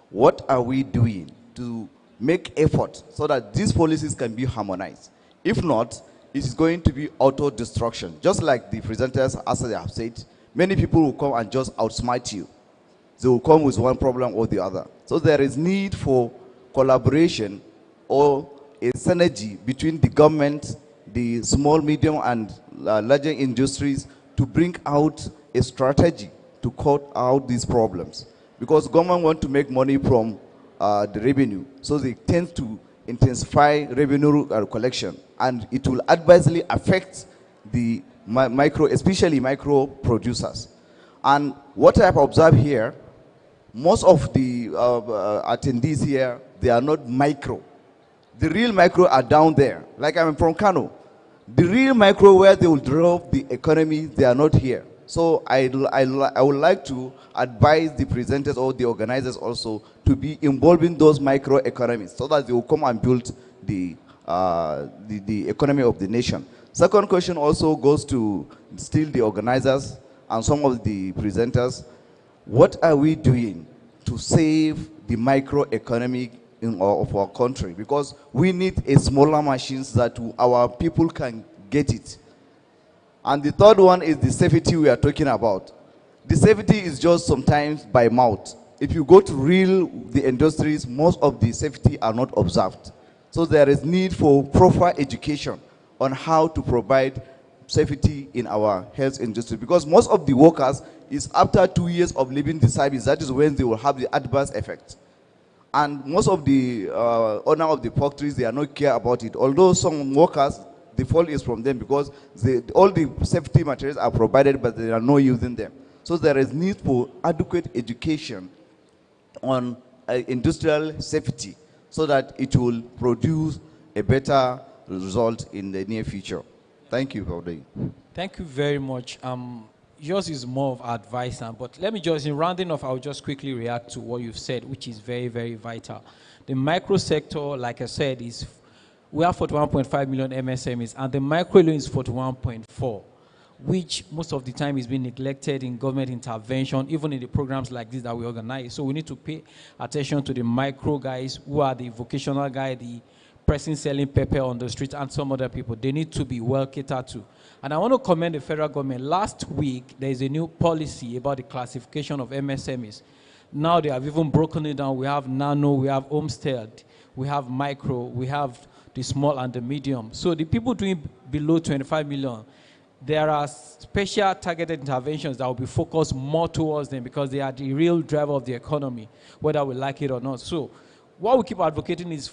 What are we doing to make effort so that these policies can be harmonized? If not, it is going to be auto-destruction. Just like the presenters, as they have said, many people will come and just outsmart you. They will come with one problem or the other. So there is need for collaboration or a synergy between the government, the small, medium, and larger industries to bring out a strategy to cut out these problems. Because government want to make money from the revenue, so they tend to intensify revenue collection, and it will adversely affect the especially micro producers. And what I've observed here, most of the attendees here, they are not micro. The real micro are down there. Like I'm from Kano. The real micro where they will drive the economy, they are not here. So I would like to advise the presenters or the organizers also to be involving those micro economies so that they will come and build the economy of the nation. Second question also goes to still the organizers and some of the presenters. What are we doing to save the micro economy of our country? Because we need a smaller machines that our people can get it. And the third one is the safety we are talking about. The safety is just sometimes by mouth. If you go to the industries, most of the safety are not observed. So there is need for proper education on how to provide safety in our health industry. Because most of the workers is after 2 years of leaving the service, that is when they will have the adverse effect. And most of the owner of the factories, they are not care about it. Although some workers, the fault is from them because all the safety materials are provided, but they are not using them. So there is need for adequate education on industrial safety so that it will produce a better result in the near future. Thank you, Baude. Thank you very much. Yours is more of advice, but let me just, in rounding off, I'll just quickly react to what you've said, which is very, very vital. The micro sector, like I said, we have 41.5 million MSMEs, and the micro loan is 41.4, which most of the time is being neglected in government intervention, even in the programs like this that we organize. So we need to pay attention to the micro guys, who are the vocational guy, the person selling pepper on the street, and some other people. They need to be well catered to. And I want to commend the federal government. Last week, there is a new policy about the classification of MSMEs. Now they have even broken it down. We have nano, we have homestead, we have micro, we have the small and the medium. So the people doing below 25 million, there are special targeted interventions that will be focused more towards them because they are the real driver of the economy, whether we like it or not. So what we keep advocating is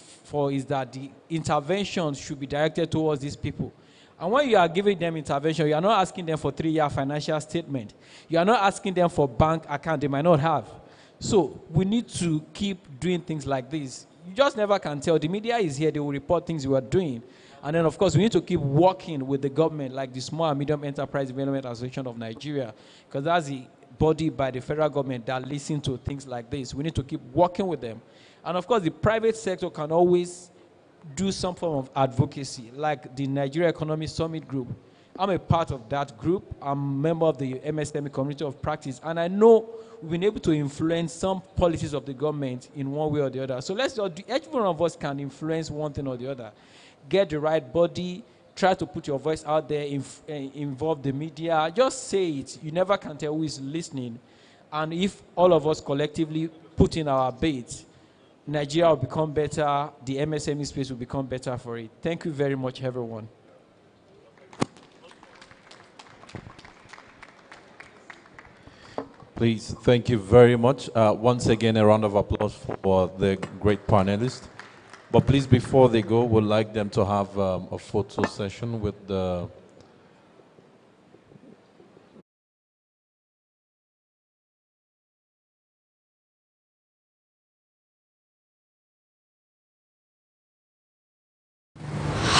that the interventions should be directed towards these people. And when you are giving them intervention, you are not asking them for 3-year financial statement. You are not asking them for bank account they might not have. So we need to keep doing things like this. You just never can tell. The media is here. They will report things you are doing. And then, of course, we need to keep working with the government, like the Small and Medium Enterprise Development Association of Nigeria, because that's the body by the federal government that listens to things like this. We need to keep working with them. And, of course, the private sector can always do some form of advocacy, like the Nigeria Economic Summit Group. I'm a part of that group. I'm a member of the MSME Community of Practice, and I know we've been able to influence some policies of the government in one way or the other. So let's do, each one of us can influence one thing or the other. Get the right body, try to put your voice out there, involve the media, just say it. You never can tell who is listening. And if all of us collectively put in our bait, Nigeria will become better, the MSME space will become better for it. Thank you very much, everyone. Please, thank you very much. Once again, a round of applause for the great panelists. But please, before they go, we'd like them to have a photo session with the...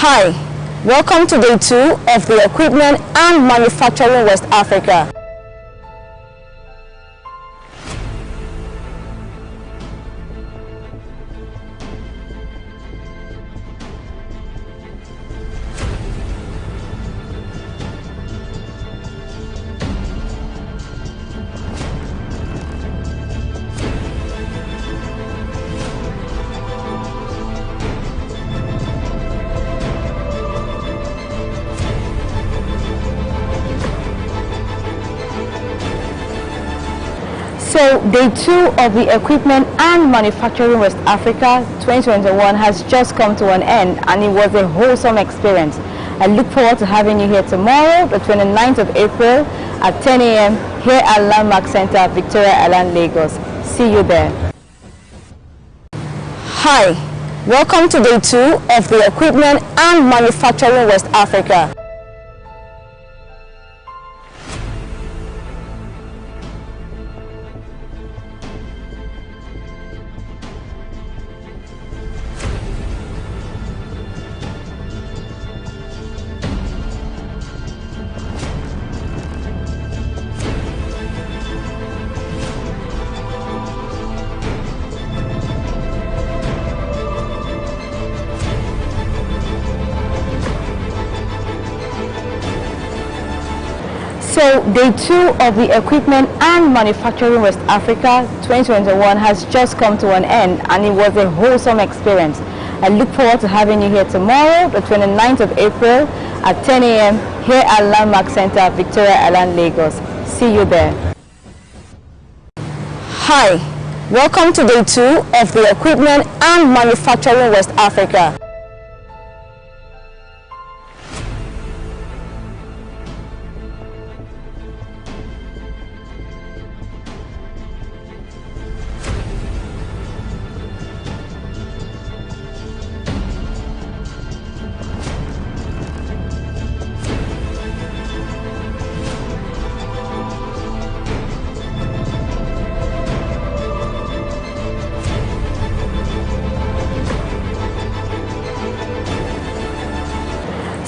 Hi, welcome to day 2 of the Equipment and Manufacturing West Africa. day 2 of the Equipment and Manufacturing West Africa 2021 has just come to an end, and it was a wholesome experience. I look forward to having you here tomorrow, the 29th of April at 10 a.m. here at Landmark Center, Victoria Island, Lagos. See you there. Hi, welcome to day 2 of the Equipment and Manufacturing West Africa. So, day 2 of the Equipment and Manufacturing West Africa 2021 has just come to an end, and it was a wholesome experience. I look forward to having you here tomorrow, the 29th of April at 10 a.m. here at Landmark Center, Victoria Island, Lagos. See you there. Hi, welcome to day 2 of the Equipment and Manufacturing West Africa.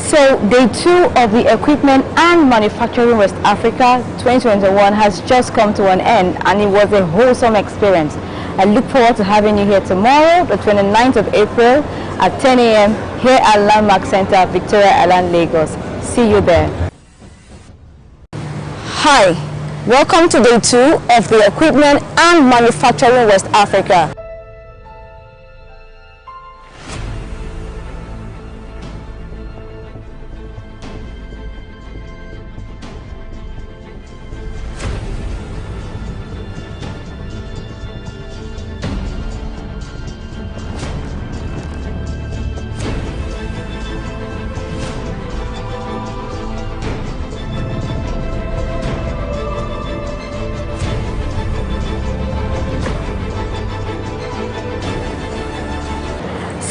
So, day 2 of the Equipment and Manufacturing West Africa 2021 has just come to an end, and it was a wholesome experience. I look forward to having you here tomorrow, the 29th of April at 10 a.m. here at Landmark Center, Victoria Island, Lagos. See you there. Hi, welcome to day 2 of the Equipment and Manufacturing West Africa.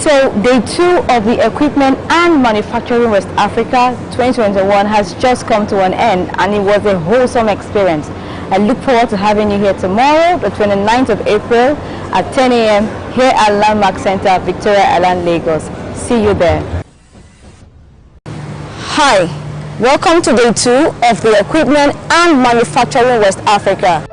So, day 2 of the Equipment and Manufacturing West Africa 2021 has just come to an end, and it was a wholesome experience. I look forward to having you here tomorrow, the 29th of April at 10 a.m. here at Landmark Center, Victoria Island, Lagos. See you there. Hi, welcome to day 2 of the Equipment and Manufacturing West Africa.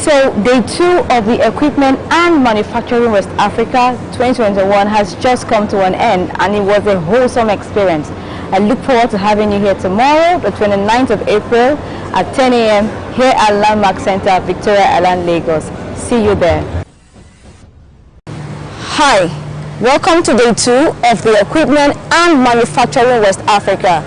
So, day 2 of the Equipment and Manufacturing West Africa 2021 has just come to an end, and it was a wholesome experience. I look forward to having you here tomorrow, the 29th of April at 10 a.m. here at Landmark Center, Victoria Island, Lagos. See you there. Hi, welcome to day 2 of the Equipment and Manufacturing West Africa.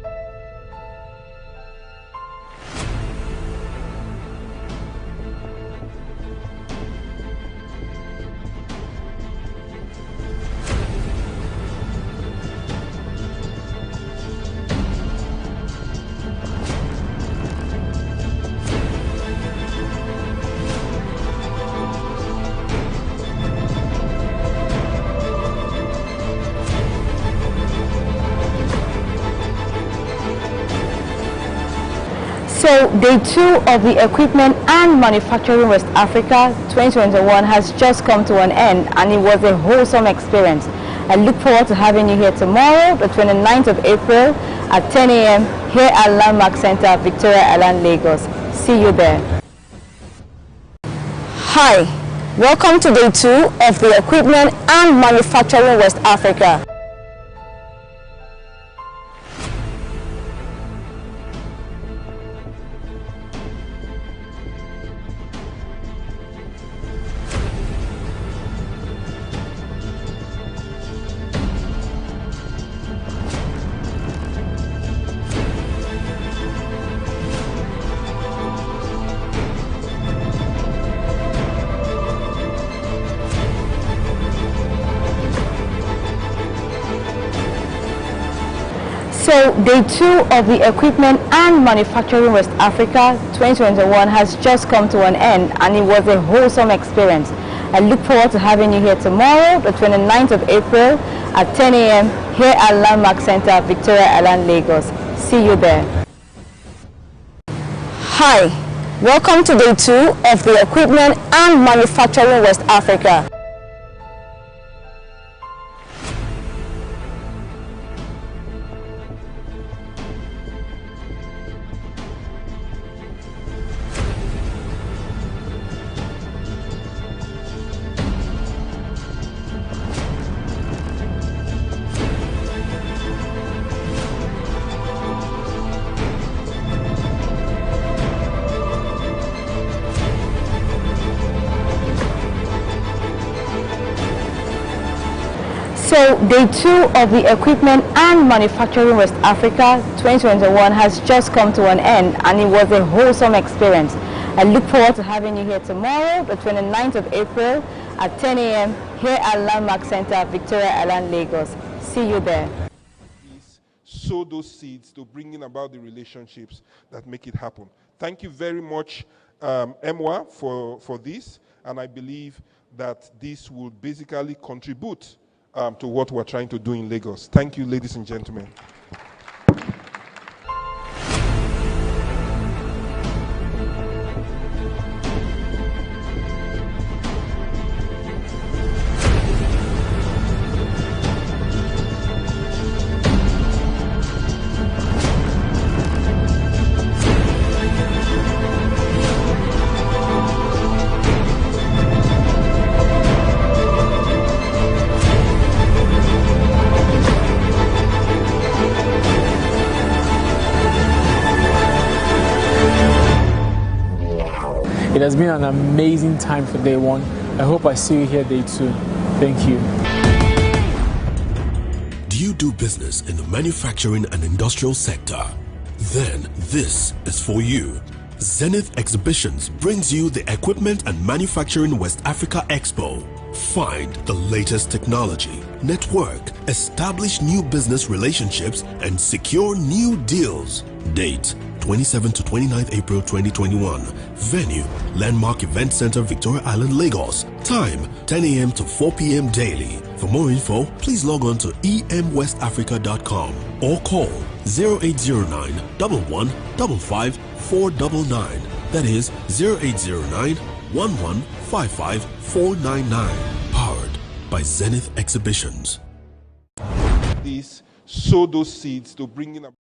So, day 2 of the Equipment and Manufacturing West Africa 2021 has just come to an end, and it was a wholesome experience. I look forward to having you here tomorrow, the 29th of April at 10 a.m. here at Landmark Center, Victoria Island, Lagos. See you there. Hi, welcome to day 2 of the Equipment and Manufacturing West Africa. So day 2 of the Equipment and Manufacturing West Africa 2021 has just come to an end, and it was a wholesome experience. I look forward to having you here tomorrow, the 29th of April at 10 a.m. here at Landmark Center, Victoria Island, Lagos. See you there. Hi, welcome to day 2 of the Equipment and Manufacturing West Africa. So day 2 of the Equipment and Manufacturing West Africa 2021 has just come to an end, and it was a wholesome experience. I look forward to having you here tomorrow, the 29th of April at 10 a.m. here at Landmark Center, Victoria Island, Lagos. See you there. Sow those seeds to bringing about the relationships that make it happen. Thank you very much, Emwa, for this, and I believe that this will basically contribute to what we're trying to do in Lagos. Thank you, ladies and gentlemen. It has been an amazing time for day 1. I hope I see you here day 2. Thank you. Do you do business in the manufacturing and industrial sector? Then this is for you. Zenith Exhibitions brings you the Equipment and Manufacturing West Africa Expo. Find the latest technology, network, establish new business relationships, and secure new deals. Date 27 to 29th April 2021. Venue Landmark Event Center, Victoria Island, Lagos. Time 10 a.m. to 4 p.m. daily. For more info, please log on to emwestafrica.com or call 0809 1155 499. That is 0809 1155 499. Powered by Zenith Exhibitions. This sow those seeds to bring in a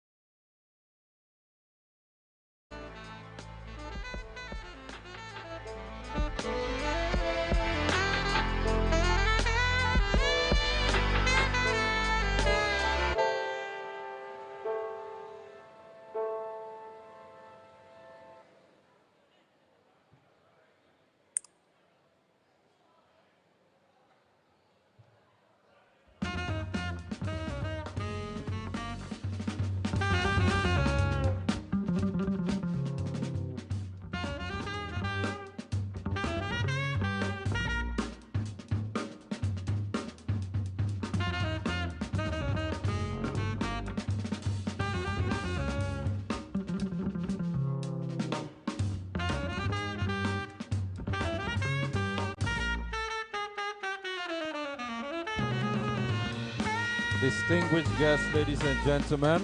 Distinguished guests, ladies and gentlemen.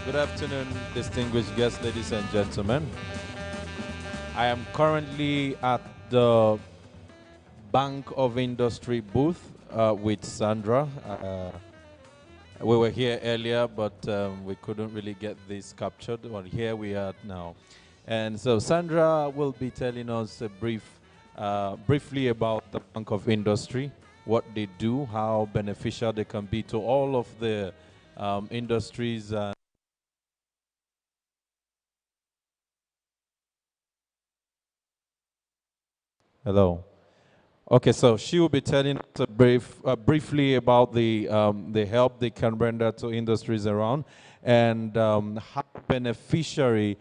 Good afternoon, distinguished guests, ladies and gentlemen. I am currently at the Bank of Industry booth with Sandra. We were here earlier, but we couldn't really get this captured. Well, here we are now. And so Sandra will be telling us a briefly about the Bank of Industry, what they do, how beneficial they can be to all of the industries. Hello. Okay, so she will be telling us briefly about the help they can render to industries around and how beneficiary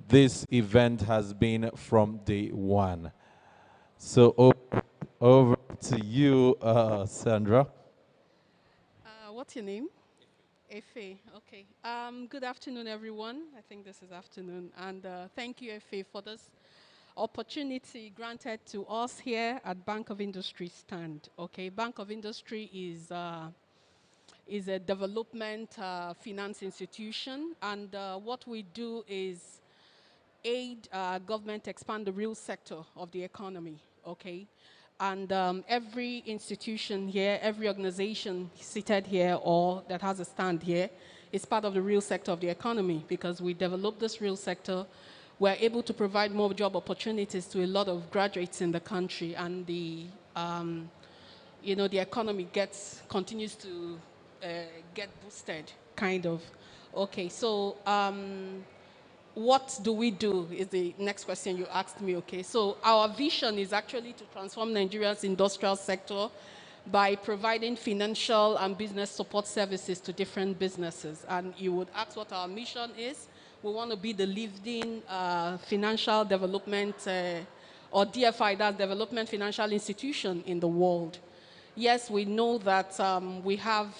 this event has been from day one. So over to you, Sandra. What's your name? Efe. Okay. Good afternoon, everyone. I think this is afternoon. And thank you, Efe, for this opportunity granted to us here at Bank of Industry stand. Okay, Bank of Industry is a development finance institution, and what we do is aid government expand the real sector of the economy. Okay, and every institution here, every organization seated here or that has a stand here is part of the real sector of the economy, because we develop this real sector. We're able to provide more job opportunities to a lot of graduates in the country, and the economy continues to get boosted, kind of. Okay, so what do we do is the next question you asked me, okay? So our vision is actually to transform Nigeria's industrial sector by providing financial and business support services to different businesses. And you would ask what our mission is. We want to be the leading financial development, or DFI, that's Development Financial Institution in the world. Yes, we know that we have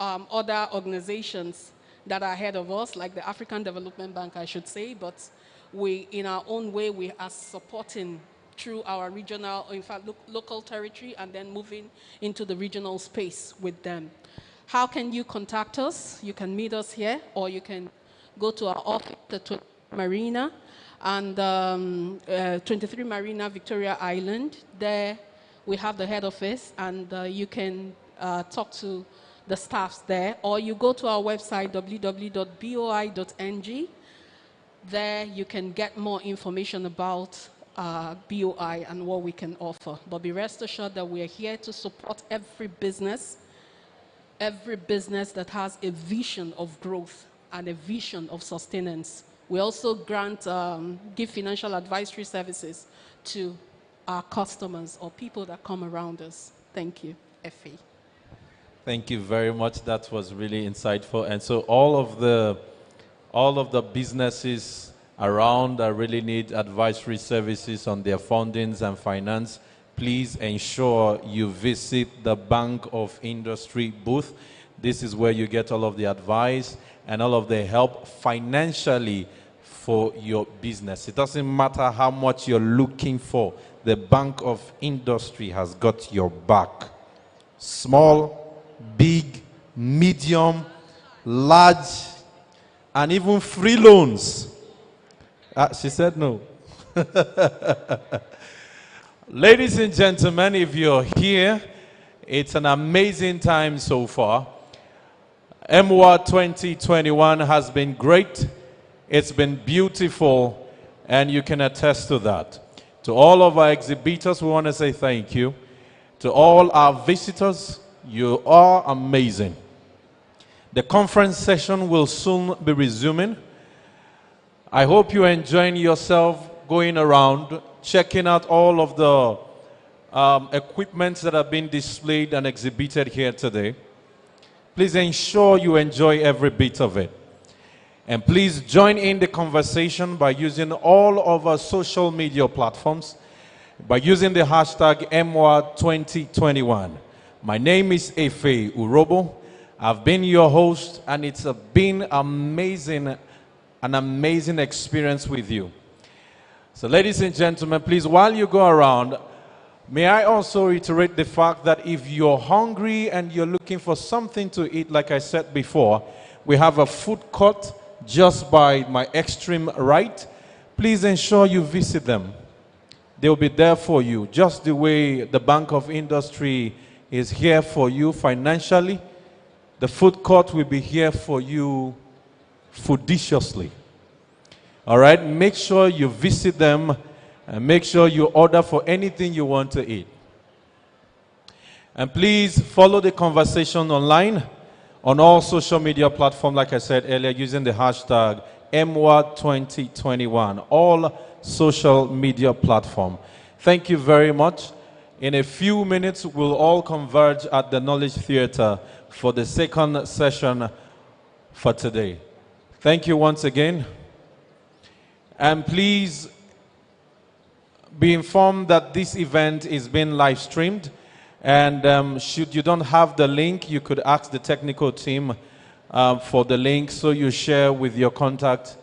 other organizations that are ahead of us, like the African Development Bank, I should say, but we, in our own way, we are supporting through our regional, in fact, local territory, and then moving into the regional space with them. How can you contact us? You can meet us here, or you can go to our office at Marina, and 23 Marina, Victoria Island. There we have the head office, and you can talk to the staffs there, or you go to our website, www.boi.ng. There you can get more information about BOI and what we can offer. But be rest assured that we are here to support every business that has a vision of growth and a vision of sustenance. We also give financial advisory services to our customers or people that come around us. Thank you, Effie. Thank you very much. That was really insightful. And so all of the businesses around that really need advisory services on their fundings and finance, please ensure you visit the Bank of Industry booth. This is where you get all of the advice and all of the help financially for your business. It doesn't matter how much you're looking for. The Bank of Industry has got your back. Small, big, medium, large, and even free loans. She said no. Ladies and gentlemen, if you're here, it's an amazing time so far. MWA 2021 has been great. It's been beautiful, and you can attest to that. To all of our exhibitors, we want to say thank you. To all our visitors, you are amazing. The conference session will soon be resuming. I hope you're enjoying yourself going around, checking out all of the equipment that have been displayed and exhibited here today. Please ensure you enjoy every bit of it. And please join in the conversation by using all of our social media platforms, by using the hashtag MWA2021. My name is Efe Urobo. I've been your host, and it's been an amazing experience with you. So ladies and gentlemen, please, while you go around, may I also reiterate the fact that if you're hungry and you're looking for something to eat, like I said before, we have a food court just by my extreme right, please ensure you visit them. They'll be there for you, just the way the Bank of Industry is here for you financially. The food court will be here for you foodiciously. All right, make sure you visit them and make sure you order for anything you want to eat. And please follow the conversation online on all social media platforms, like I said earlier, using the hashtag MWA2021, all social media platforms. Thank you very much. In a few minutes, we'll all converge at the Knowledge Theater for the second session for today. Thank you once again. And please be informed that this event is being live streamed. And should you don't have the link, you could ask the technical team for the link so you share with your contact.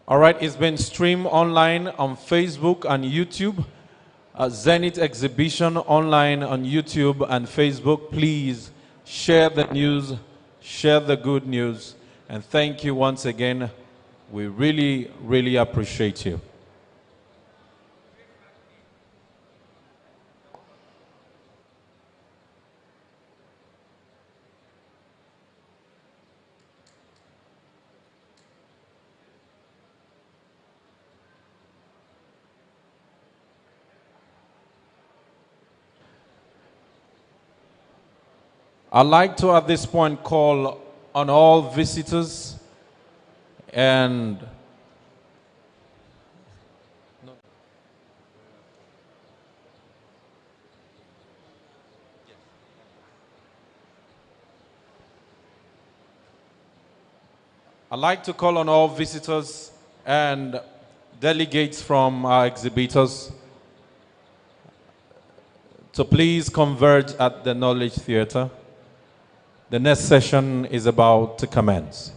All right, it's been streamed online on Facebook and YouTube. Zenith Exhibition online on YouTube and Facebook. Please share the news, share the good news, and thank you once again. We really, really appreciate you. I'd like to, at this point, call on all visitors and I'd like to call on all visitors and delegates from our exhibitors to please converge at the Knowledge Theater. The next session is about to commence.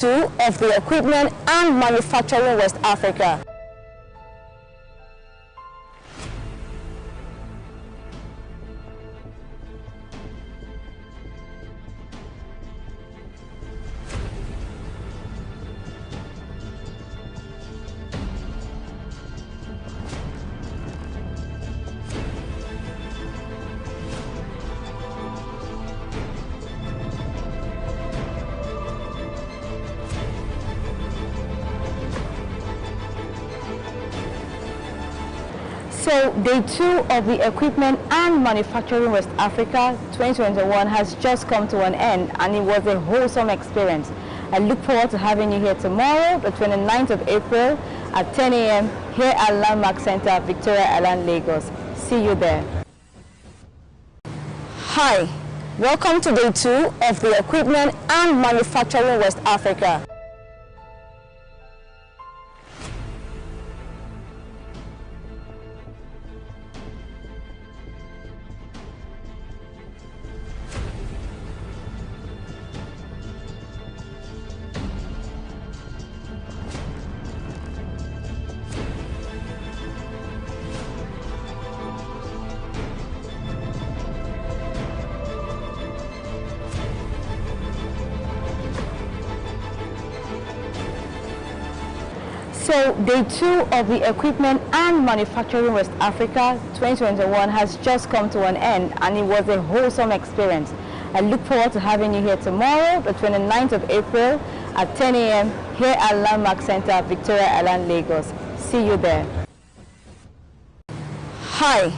2 of the Equipment and Manufacturing West Africa. So day 2 of the Equipment and Manufacturing West Africa 2021 has just come to an end, and it was a wholesome experience. I look forward to having you here tomorrow, the 29th of April at 10 a.m. here at Landmark Center, Victoria Island, Lagos. See you there. Hi, welcome to day 2 of the Equipment and Manufacturing West Africa. So day 2 of the Equipment and Manufacturing West Africa 2021 has just come to an end, and it was a wholesome experience. I look forward to having you here tomorrow, the 29th of April at 10 a.m. here at Landmark Center, Victoria Island, Lagos. See you there. Hi,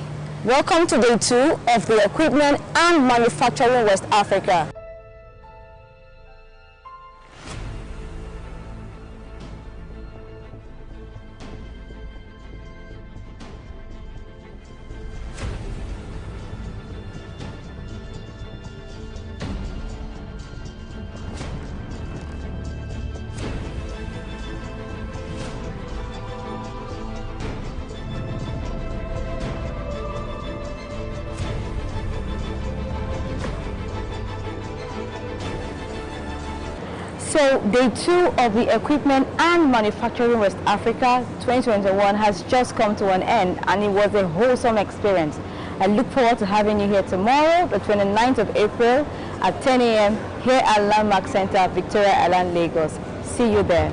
welcome to day 2 of the Equipment and Manufacturing West Africa. So day 2 of the Equipment and Manufacturing West Africa 2021 has just come to an end, and it was a wholesome experience. I look forward to having you here tomorrow, the 29th of April at 10 a.m. here at Landmark Center, Victoria Island, Lagos. See you there.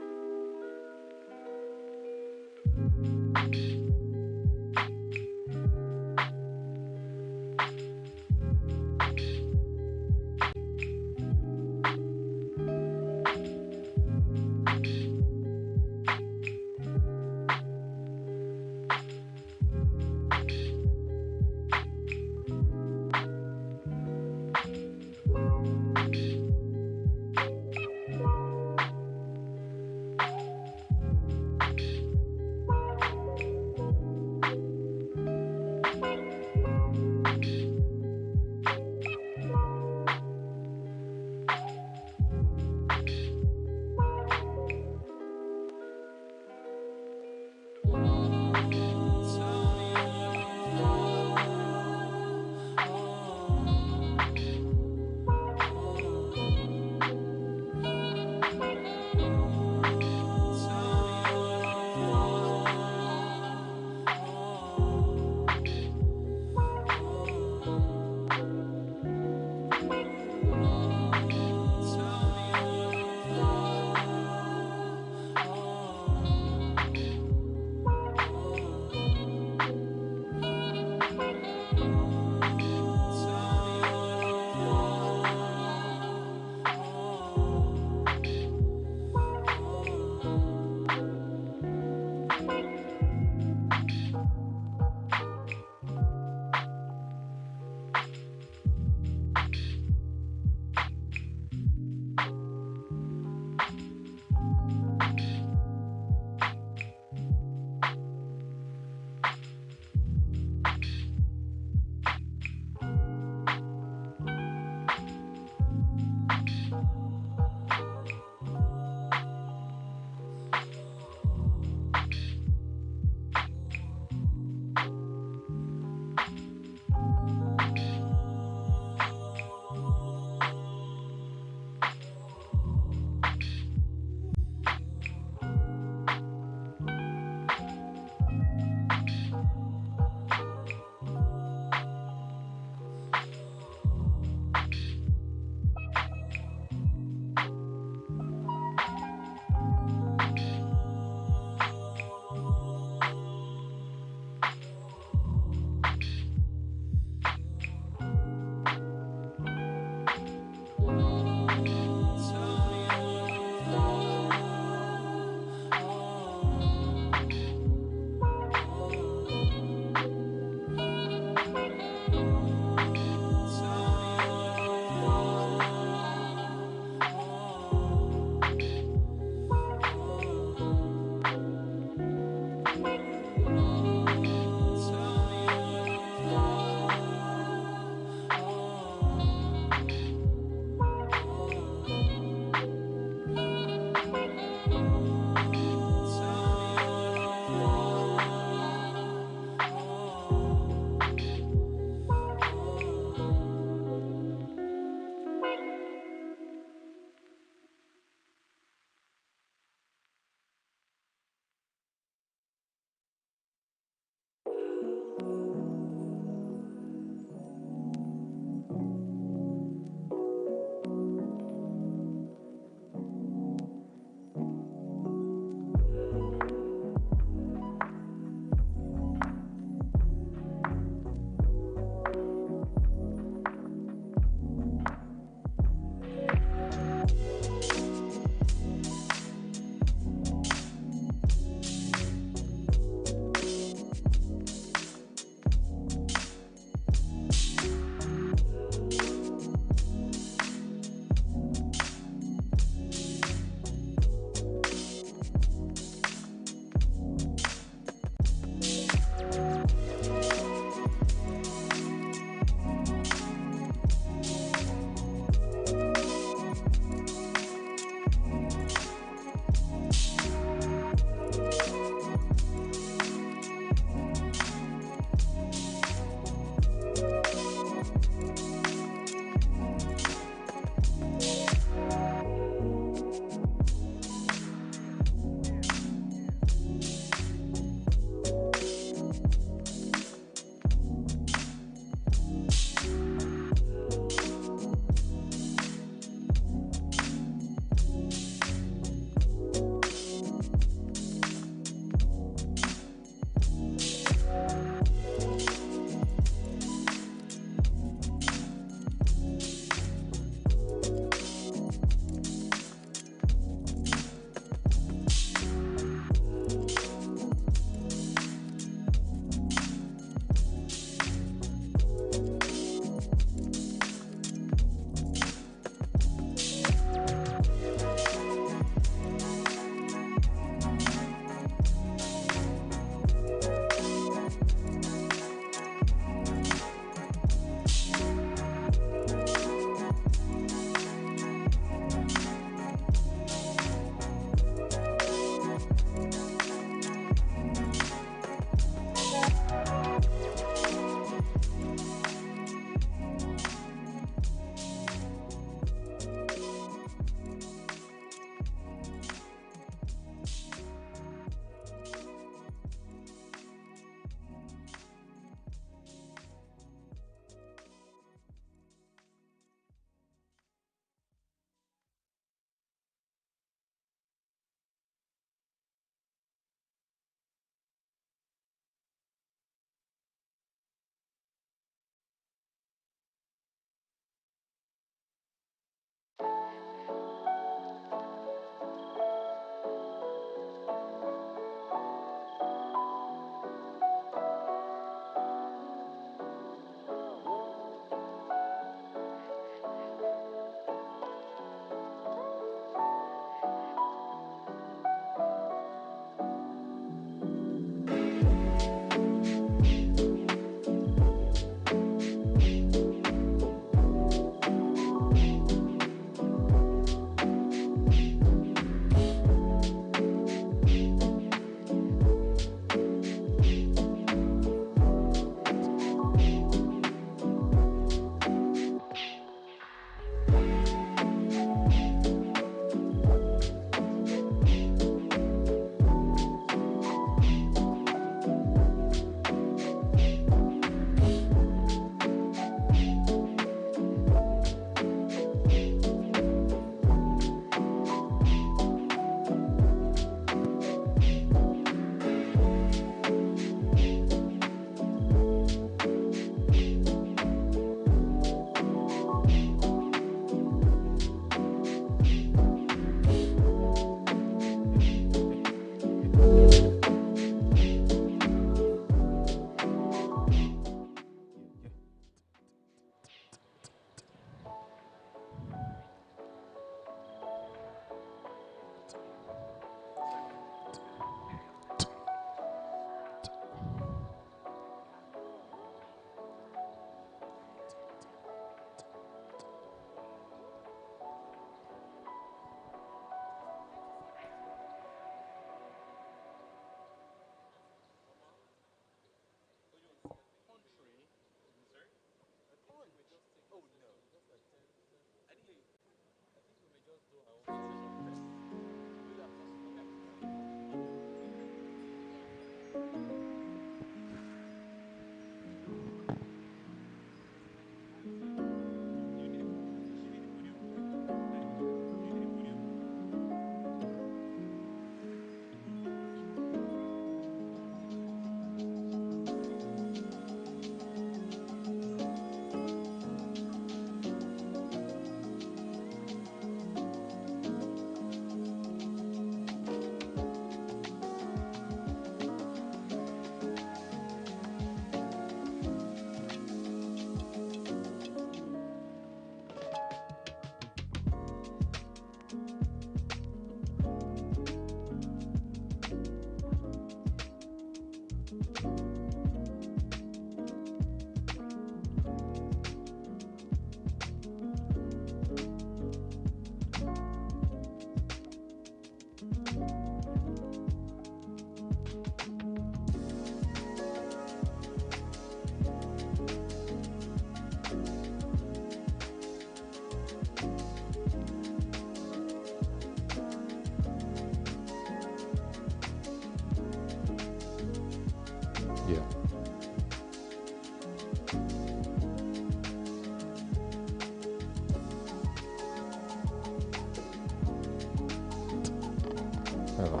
Over.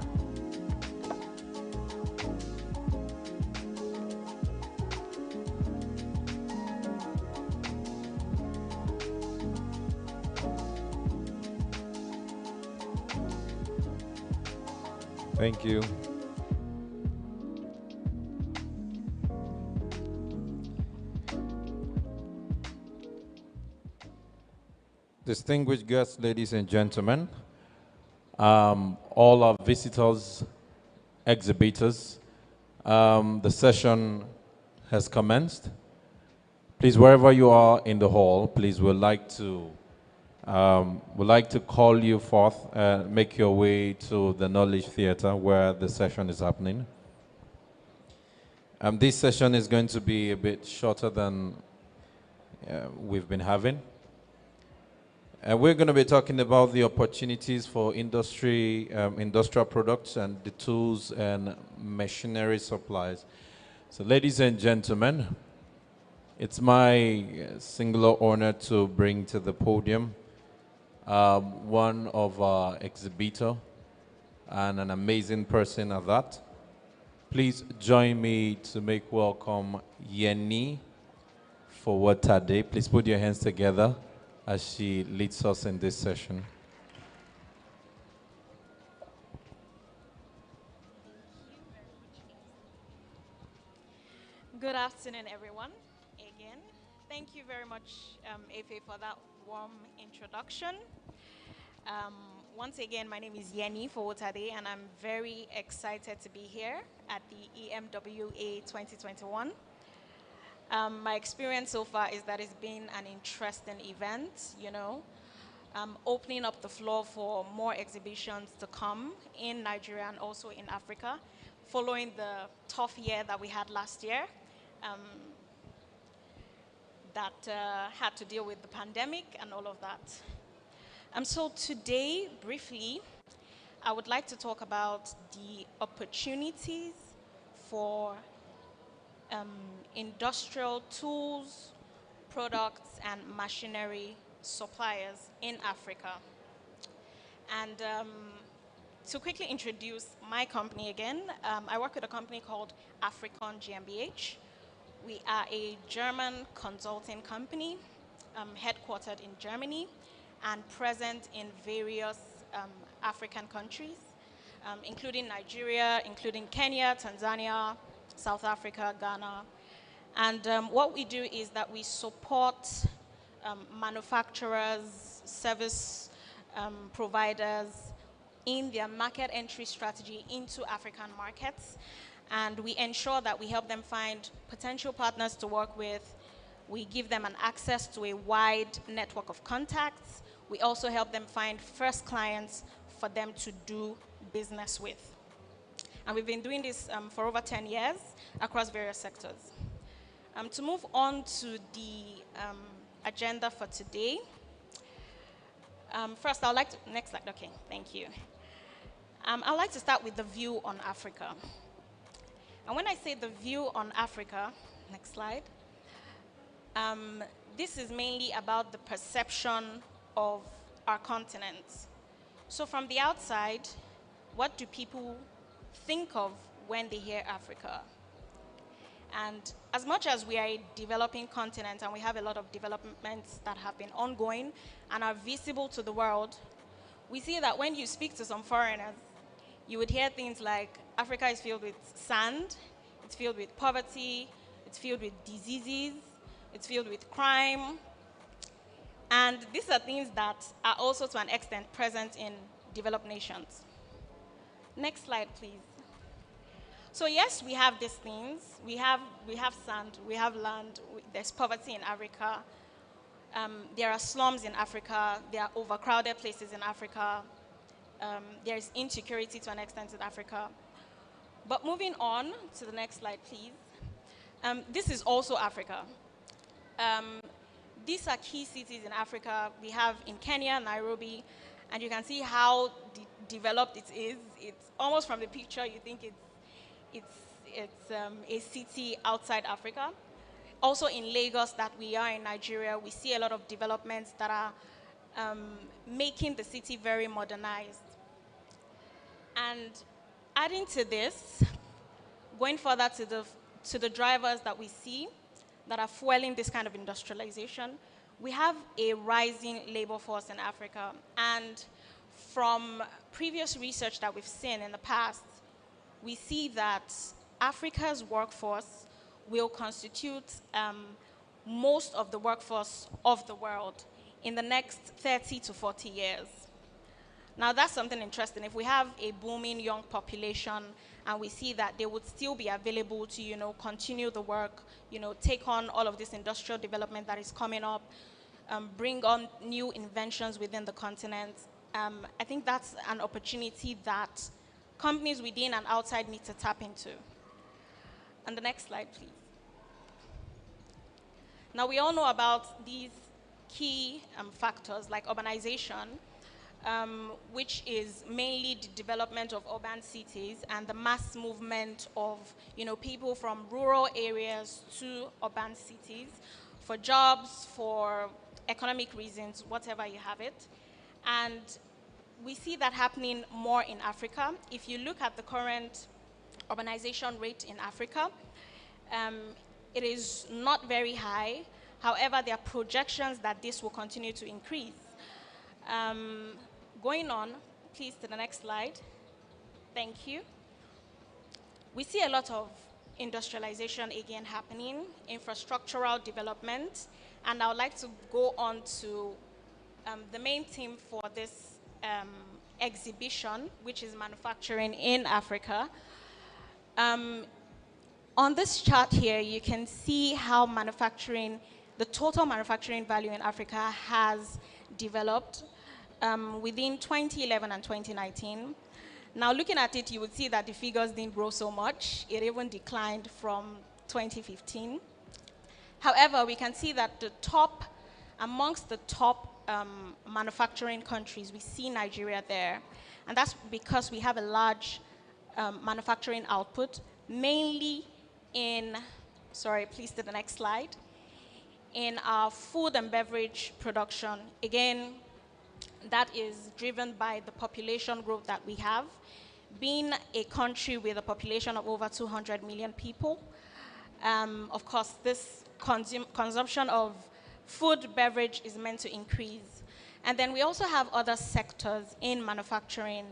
Thank you. Distinguished guests, ladies and gentlemen, all our visitors, exhibitors, the session has commenced. Please, wherever you are in the hall, please, we'd like to call you forth and make your way to the Knowledge Theatre where the session is happening. This session is going to be a bit shorter than we've been having. We're going to be talking about the opportunities for industrial products and the tools and machinery supplies. So ladies and gentlemen, it's my singular honor to bring to the podium one of our exhibitor and an amazing person at that. Please join me to make welcome Yeni Fowotade. Please put your hands together as she leads us in this session. Good afternoon, everyone. Again, thank you very much, Efe, for that warm introduction. Once again, my name is Yeni Fowotade, and I'm very excited to be here at the EMWA 2021. My experience so far is that it's been an interesting event, you know, opening up the floor for more exhibitions to come in Nigeria and also in Africa, following the tough year that we had last year that had to deal with the pandemic and all of that. So today, briefly, I would like to talk about the opportunities for industrial tools, products, and machinery suppliers in Africa. And to quickly introduce my company again, I work with a company called Africon GmbH. We are a German consulting company headquartered in Germany and present in various African countries, including Nigeria, including Kenya, Tanzania, South Africa, Ghana. And what we do is that we support manufacturers, service providers in their market entry strategy into African markets. And we ensure that we help them find potential partners to work with. We give them an access to a wide network of contacts. We also help them find first clients for them to do business with. And we've been doing this for over 10 years across various sectors. To move on to the agenda for today. First, I'd like to, next slide, okay, thank you. I'd like to start with the view on Africa. And when I say the view on Africa, next slide, this is mainly about the perception of our continent. So from the outside, what do people think of when they hear Africa? And as much as we are a developing continent and we have a lot of developments that have been ongoing and are visible to the world, we see that when you speak to some foreigners, you would hear things like Africa is filled with sand, it's filled with poverty, it's filled with diseases, it's filled with crime. And these are things that are also to an extent present in developed nations. Next slide, please. So yes, we have these things. We have sand, we have land, there's poverty in Africa. There are slums in Africa, there are overcrowded places in Africa. There's insecurity to an extent in Africa. But moving on to the next slide, please. This is also Africa. These are key cities in Africa. We have in Kenya, Nairobi, and you can see how developed it is. It's almost from the picture, you think it's a city outside Africa. Also in Lagos, that we are in Nigeria, we see a lot of developments that are making the city very modernized. And adding to this, going further to the drivers that we see that are fueling this kind of industrialization, we have a rising labor force in Africa. And from previous research that we've seen in the past, we see that Africa's workforce will constitute most of the workforce of the world in the next 30 to 40 years. Now that's something interesting. If we have a booming young population and we see that they would still be available to, continue the work, take on all of this industrial development that is coming up, bring on new inventions within the continent, I think that's an opportunity that companies within and outside need to tap into. And the next slide, please. Now we all know about these key factors like urbanization, which is mainly the development of urban cities and the mass movement of people from rural areas to urban cities for jobs, for economic reasons, whatever you have it. And we see that happening more in Africa. If you look at the current urbanization rate in Africa, it is not very high. However, there are projections that this will continue to increase. Going on, please, to the next slide. Thank you. We see a lot of industrialization again happening, infrastructural development, and I would like to go on to the main theme for this exhibition, which is manufacturing in Africa. On this chart here, you can see how the total manufacturing value in Africa has developed within 2011 and 2019. Now, looking at it, you would see that the figures didn't grow so much. It even declined from 2015. However, we can see that amongst the top manufacturing countries, we see Nigeria there. And that's because we have a large manufacturing output, mainly in, sorry, please to the next slide, in our food and beverage production. Again, that is driven by the population growth that we have. Being a country with a population of over 200 million people, of course, this consumption of food, beverage is meant to increase. And then we also have other sectors in manufacturing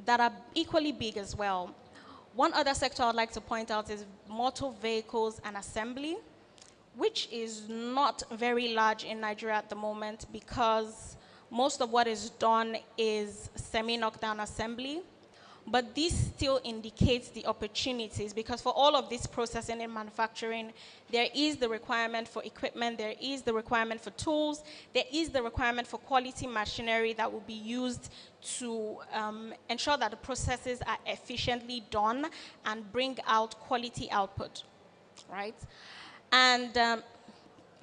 that are equally big as well. One other sector I'd like to point out is motor vehicles and assembly, which is not very large in Nigeria at the moment because most of what is done is semi-knockdown assembly. But this still indicates the opportunities because for all of this processing and manufacturing, there is the requirement for equipment, there is the requirement for tools, there is the requirement for quality machinery that will be used to ensure that the processes are efficiently done and bring out quality output, right? And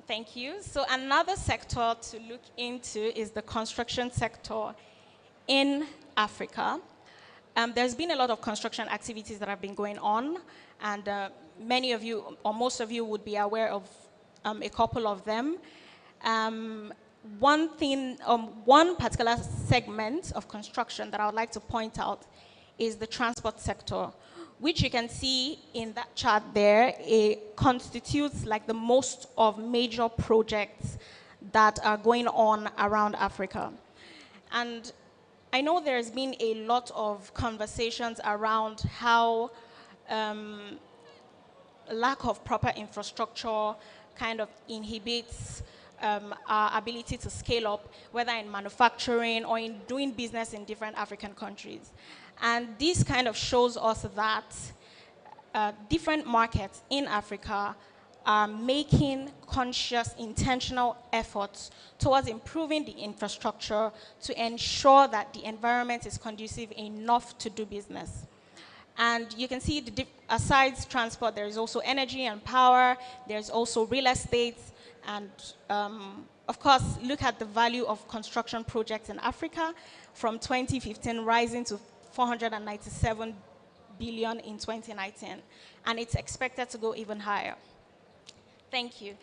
thank you. So another sector to look into is the construction sector in Africa. There's been a lot of construction activities that have been going on, and many of you, or most of you, would be aware of a couple of them. One particular segment of construction that I would like to point out is the transport sector, which you can see in that chart there. It constitutes like the most of major projects that are going on around Africa. And I know there's been a lot of conversations around how lack of proper infrastructure kind of inhibits our ability to scale up, whether in manufacturing or in doing business in different African countries. And this kind of shows us that different markets in Africa are making conscious, intentional efforts towards improving the infrastructure to ensure that the environment is conducive enough to do business. And you can see, aside transport, there is also energy and power, there's also real estate, and of course, look at the value of construction projects in Africa from 2015 rising to 497 billion in 2019, and it's expected to go even higher. Thank you.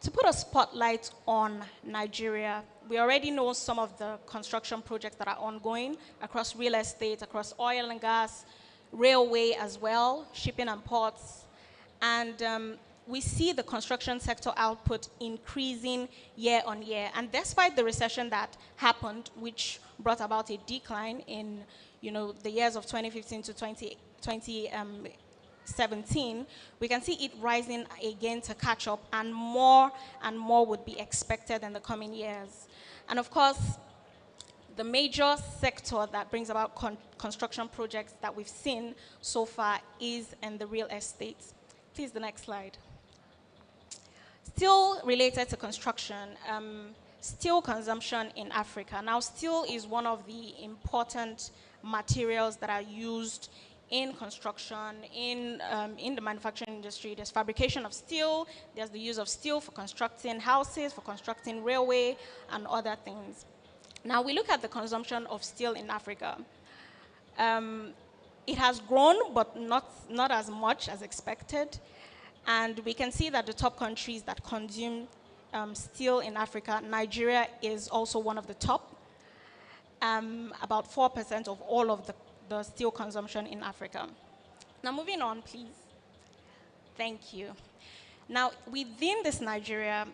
To put a spotlight on Nigeria, we already know some of the construction projects that are ongoing across real estate, across oil and gas, railway as well, shipping and ports. And we see the construction sector output increasing year on year. And despite the recession that happened, which brought about a decline in the years of 2015 to 2017, we can see it rising again to catch up, and more would be expected in the coming years. And of course, the major sector that brings about construction projects that we've seen so far is in the real estate. Please, the next slide. Still related to construction, steel consumption in Africa. Now, steel is one of the important materials that are used in construction, in the manufacturing industry. There's fabrication of steel, there's the use of steel for constructing houses, for constructing railway, and other things. Now, we look at the consumption of steel in Africa. It has grown, but not as much as expected. And we can see that the top countries that consume steel in Africa, Nigeria is also one of the top. About 4% of all of the steel consumption in Africa. Now, moving on, please. Thank you. Now, within this Nigeria,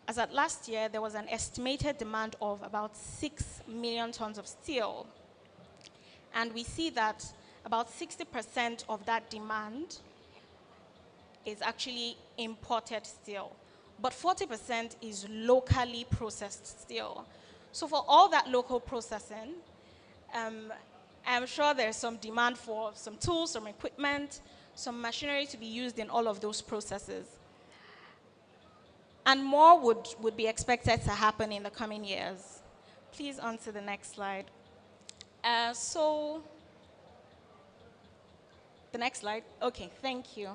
as at last year, there was an estimated demand of about 6 million tons of steel. And we see that about 60% of that demand is actually imported steel, but 40% is locally processed steel. So for all that local processing, I'm sure there's some demand for some tools, some equipment, some machinery to be used in all of those processes. And more would be expected to happen in the coming years. Please on to the next slide. So, the next slide. Okay, thank you.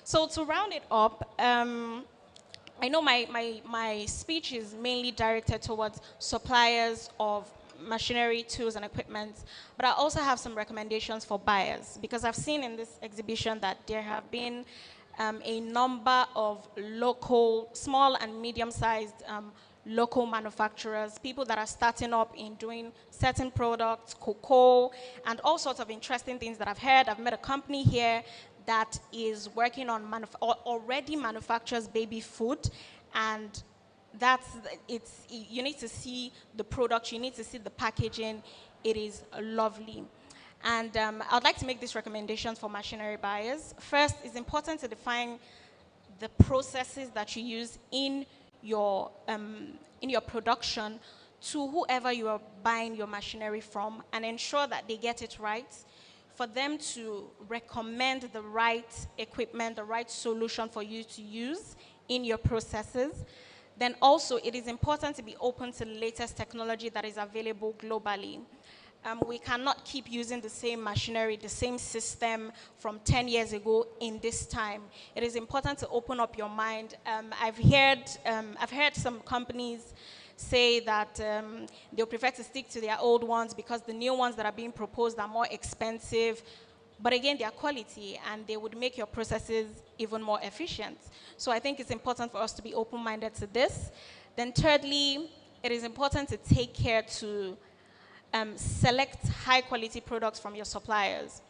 So to round it up, I know my speech is mainly directed towards suppliers of machinery, tools, and equipment, but I also have some recommendations for buyers, because I've seen in this exhibition that there have been a number of local, small and medium-sized local manufacturers, people that are starting up in doing certain products, cocoa, and all sorts of interesting things that I've heard. I've met a company here that is working on already manufactures baby food, and you need to see the product, you need to see the packaging. It is lovely. And I'd like to make these recommendations for machinery buyers. First, it's important to define the processes that you use in your production to whoever you are buying your machinery from, and ensure that they get it right, for them to recommend the right equipment, the right solution for you to use in your processes. Then also, it is important to be open to the latest technology that is available globally. We cannot keep using the same machinery, the same system from 10 years ago in this time. It is important to open up your mind. I've heard some companies say that they'll prefer to stick to their old ones because the new ones that are being proposed are more expensive. But again, they are quality, and they would make your processes even more efficient. So I think it's important for us to be open-minded to this. Then thirdly, it is important to take care to select high-quality products from your suppliers.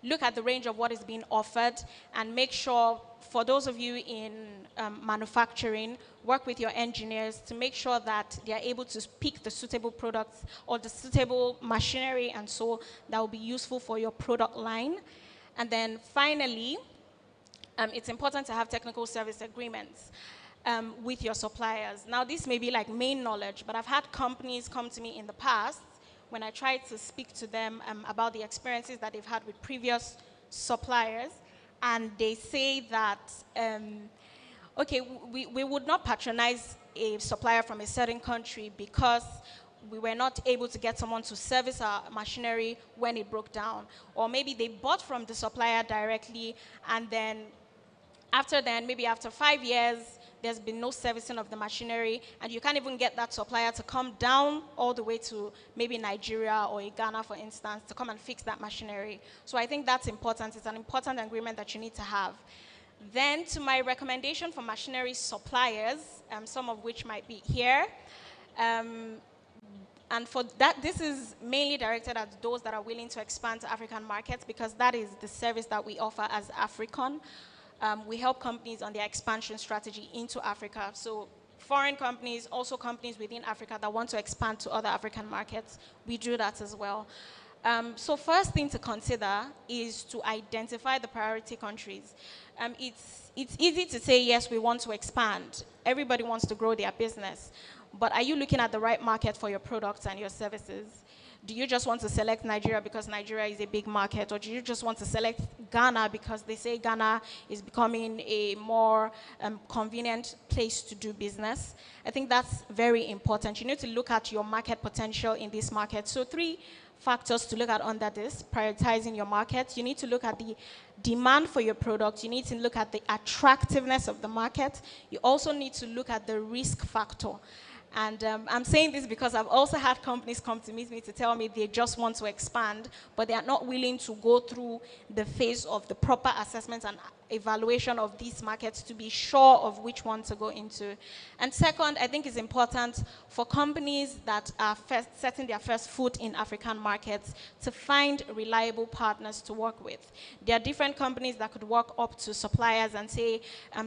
Look at the range of what is being offered, and make sure, for those of you in manufacturing, work with your engineers to make sure that they are able to pick the suitable products or the suitable machinery and so that will be useful for your product line. And then finally, it's important to have technical service agreements with your suppliers. Now, this may be like main knowledge, but I've had companies come to me in the past when I tried to speak to them about the experiences that they've had with previous suppliers, and they say that, okay, we would not patronize a supplier from a certain country because we were not able to get someone to service our machinery when it broke down. Or maybe they bought from the supplier directly, and then maybe after 5 years, there's been no servicing of the machinery, and you can't even get that supplier to come down all the way to maybe Nigeria or Ghana, for instance, to come and fix that machinery. So I think that's important. It's an important agreement that you need to have. Then to my recommendation for machinery suppliers, some of which might be here. And for that, this is mainly directed at those that are willing to expand to African markets, because that is the service that we offer as Africon. We help companies on their expansion strategy into Africa. So foreign companies, also companies within Africa that want to expand to other African markets, we do that as well. So first thing to consider is to identify the priority countries. It's easy to say, yes, we want to expand. Everybody wants to grow their business. But are you looking at the right market for your products and your services? Do you just want to select Nigeria because Nigeria is a big market? Or do you just want to select Ghana because they say Ghana is becoming a more convenient place to do business? I think that's very important. You need to look at your market potential in this market. So 3 factors to look at under this: prioritizing your market. You need to look at the demand for your product. You need to look at the attractiveness of the market. You also need to look at the risk factor. And I'm saying this because I've also had companies come to meet me to tell me they just want to expand, but they are not willing to go through the phase of the proper assessment and evaluation of these markets to be sure of which one to go into. And second, I think it's important for companies that are setting their first foot in African markets to find reliable partners to work with. There are different companies that could work up to suppliers and say,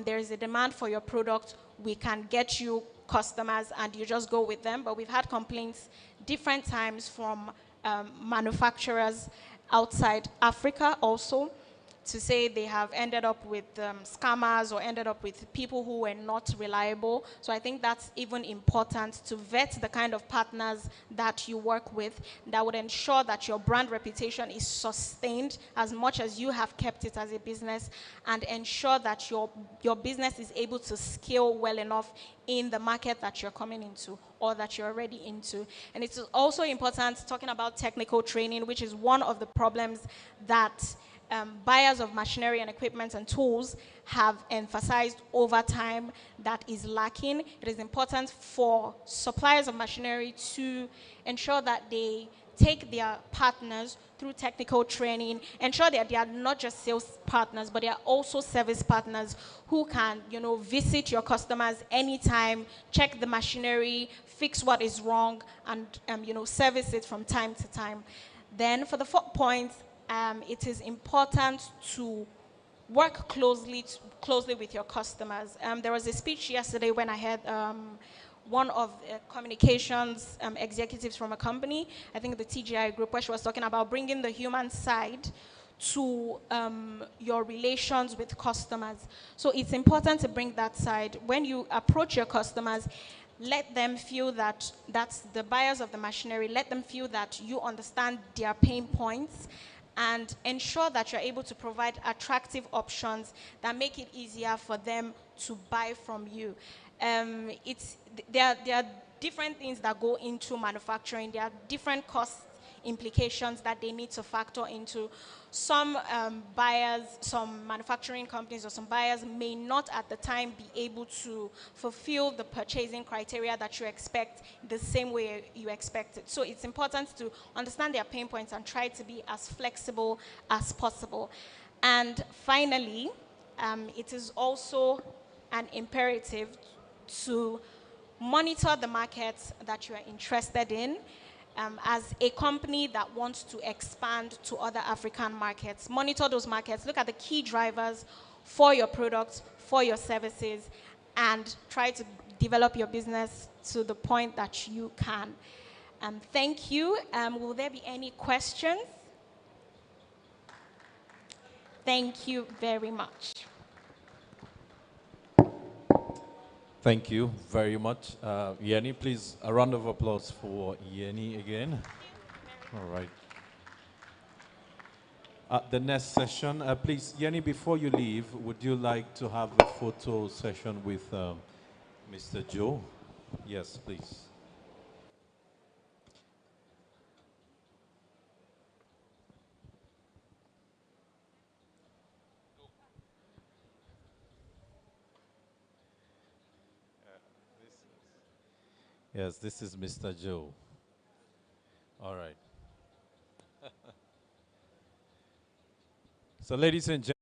there is a demand for your product, we can get you customers, and you just go with them. But we've had complaints different times from manufacturers outside Africa also, to say they have ended up with scammers or ended up with people who were not reliable. So I think that's even important, to vet the kind of partners that you work with that would ensure that your brand reputation is sustained as much as you have kept it as a business, and ensure that your business is able to scale well enough in the market that you're coming into or that you're already into. And it's also important, talking about technical training, which is one of the problems that buyers of machinery and equipment and tools have emphasized over time that is lacking. It is important for suppliers of machinery to ensure that they take their partners through technical training, ensure that they are not just sales partners, but they are also service partners who can, visit your customers anytime, check the machinery, fix what is wrong, and, service it from time to time. Then for the 4th point, it is important to work closely with your customers. There was a speech yesterday when I had one of communications executives from a company, I think the TGI group, where she was talking about bringing the human side to your relations with customers. So it's important to bring that side. When you approach your customers, let them feel that, that's the buyers of the machinery, let them feel that you understand their pain points, and ensure that you're able to provide attractive options that make it easier for them to buy from you. There are different things that go into manufacturing. There are different cost implications that they need to factor into. Some buyers, some manufacturing companies or some buyers may not at the time be able to fulfill the purchasing criteria that you expect the same way you expect it. So it's important to understand their pain points and try to be as flexible as possible. And finally, it is also an imperative to monitor the markets that you are interested in. As a company that wants to expand to other African markets, monitor those markets, look at the key drivers for your products, for your services, and try to develop your business to the point that you can. Thank you. Will there be any questions? Thank you very much. Thank you very much. Yeni, please, a round of applause for Yeni again. All right. The next session, please, Yeni, before you leave, would you like to have a photo session with Mr. Joe? Yes, please. Yes, this is Mr. Joe. All right. So, ladies and gentlemen,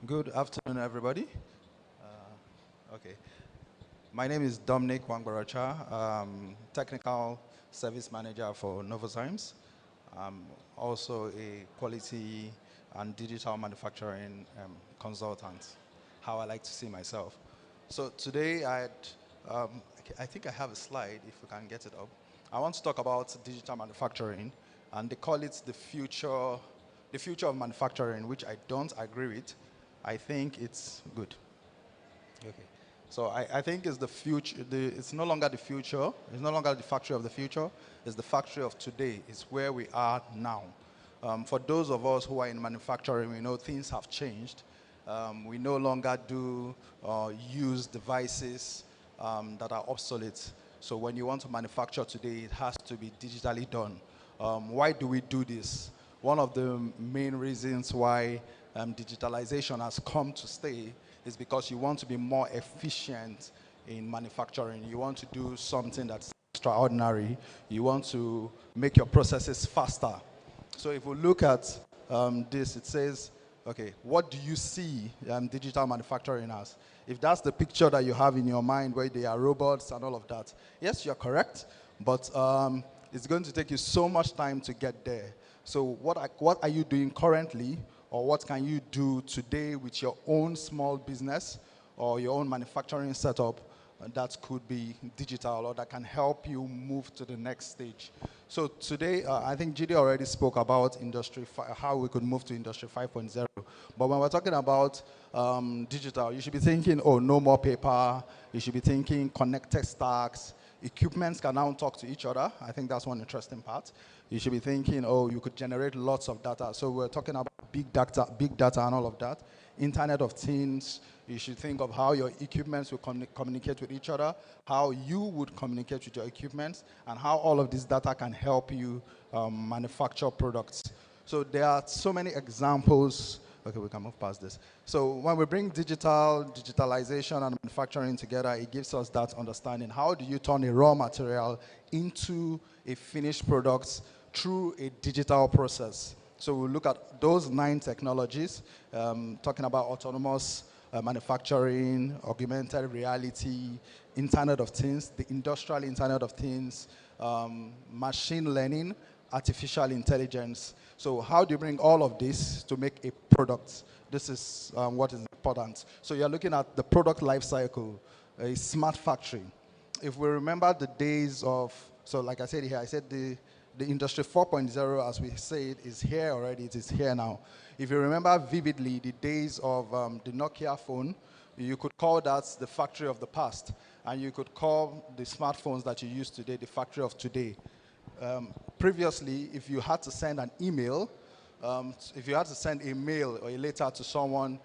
Good afternoon, everybody. Okay. My name is Dominic Wangbaracha, Technical Service Manager for Novozymes. I'm also a quality and digital manufacturing consultant, how I like to see myself. So today I think I have a slide, if we can get it up. I want to talk about digital manufacturing, and they call it the future of manufacturing, which I don't agree with. I think it's good. Okay. So I think it's the future. It's no longer the future. It's no longer the factory of the future. It's the factory of today. It's where we are now. For those of us who are in manufacturing, we know things have changed. We no longer do use devices that are obsolete. So when you want to manufacture today, it has to be digitally done. Why do we do this? One of the main reasons why digitalization has come to stay is because you want to be more efficient in manufacturing. You want to do something that's extraordinary. You want to make your processes faster. So if we look at this, it says, okay, what do you see digital manufacturing as? If that's the picture that you have in your mind where they are robots and all of that, yes, you're correct, but it's going to take you so much time to get there. So what are you doing currently, or what can you do today with your own small business or your own manufacturing setup that could be digital or that can help you move to the next stage? So today, I think GD already spoke about how we could move to Industry 5.0. But when we're talking about digital, you should be thinking, oh, no more paper. You should be thinking connected stacks. Equipments can now talk to each other. I think that's one interesting part. You should be thinking, oh, you could generate lots of data. So we're talking about big data and all of that. Internet of Things. You should think of how your equipments will communicate with each other, how you would communicate with your equipments, and how all of this data can help you manufacture products. So there are so many examples. Okay, we can move past this. So when we bring digitalization and manufacturing together, it gives us that understanding. How do you turn a raw material into a finished product through a digital process? So we'll look at those 9 technologies, talking about autonomous manufacturing, augmented reality, Internet of Things, the industrial Internet of Things, machine learning, artificial intelligence. So how do you bring all of this to make a product? This is what is important. So you're looking at the product life cycle, a smart factory. If we remember the days of, so like I said here, I said the Industry 4.0, as we say it, is here already. It is here now. If you remember vividly the days of the Nokia phone, you could call that the factory of the past. And you could call the smartphones that you use today the factory of today. Previously, if you had to send an email, if you had to send a mail or a letter to someone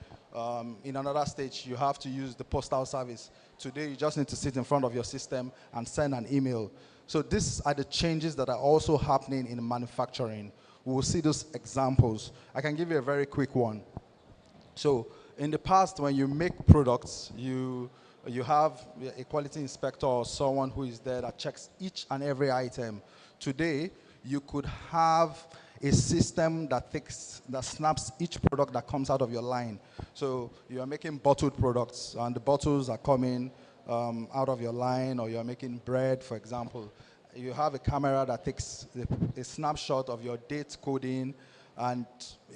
in another stage, you have to use the postal service. Today, you just need to sit in front of your system and send an email. So these are the changes that are also happening in manufacturing. We will see those examples. I can give you a very quick one. So in the past, when you make products, you have a quality inspector or someone who is there that checks each and every item. Today, you could have a system that snaps each product that comes out of your line. So you are making bottled products, and the bottles are coming out of your line, or you're making bread, for example. You have a camera that takes a snapshot of your date coding, and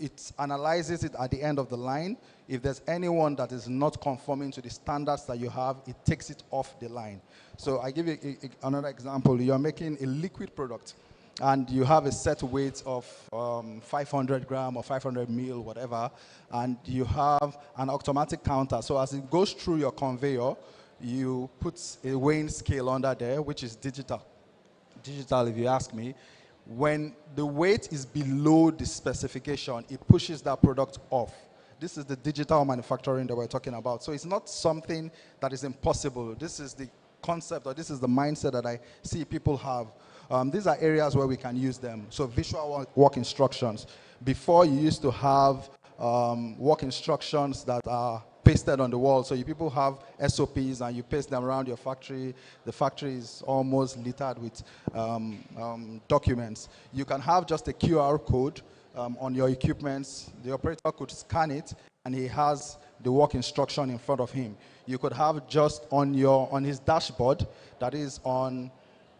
it analyzes it at the end of the line. If there's anyone that is not conforming to the standards that you have, it takes it off the line. So I give you another example. You're making a liquid product, and you have a set weight of 500 gram or 500 mil, whatever, and you have an automatic counter. So as it goes through your conveyor, you put a weighing scale under there, which is digital. Digital, if you ask me. When the weight is below the specification, it pushes that product off. This is the digital manufacturing that we're talking about. So it's not something that is impossible. This is the concept, or this is the mindset that I see people have. These are areas where we can use them. So visual work instructions. Before, you used to have work instructions that are pasted on the wall. So you people have SOPs and you paste them around your factory. The factory is almost littered with documents. You can have just a QR code on your equipments. The operator could scan it and he has the work instruction in front of him. You could have just on his dashboard, that is on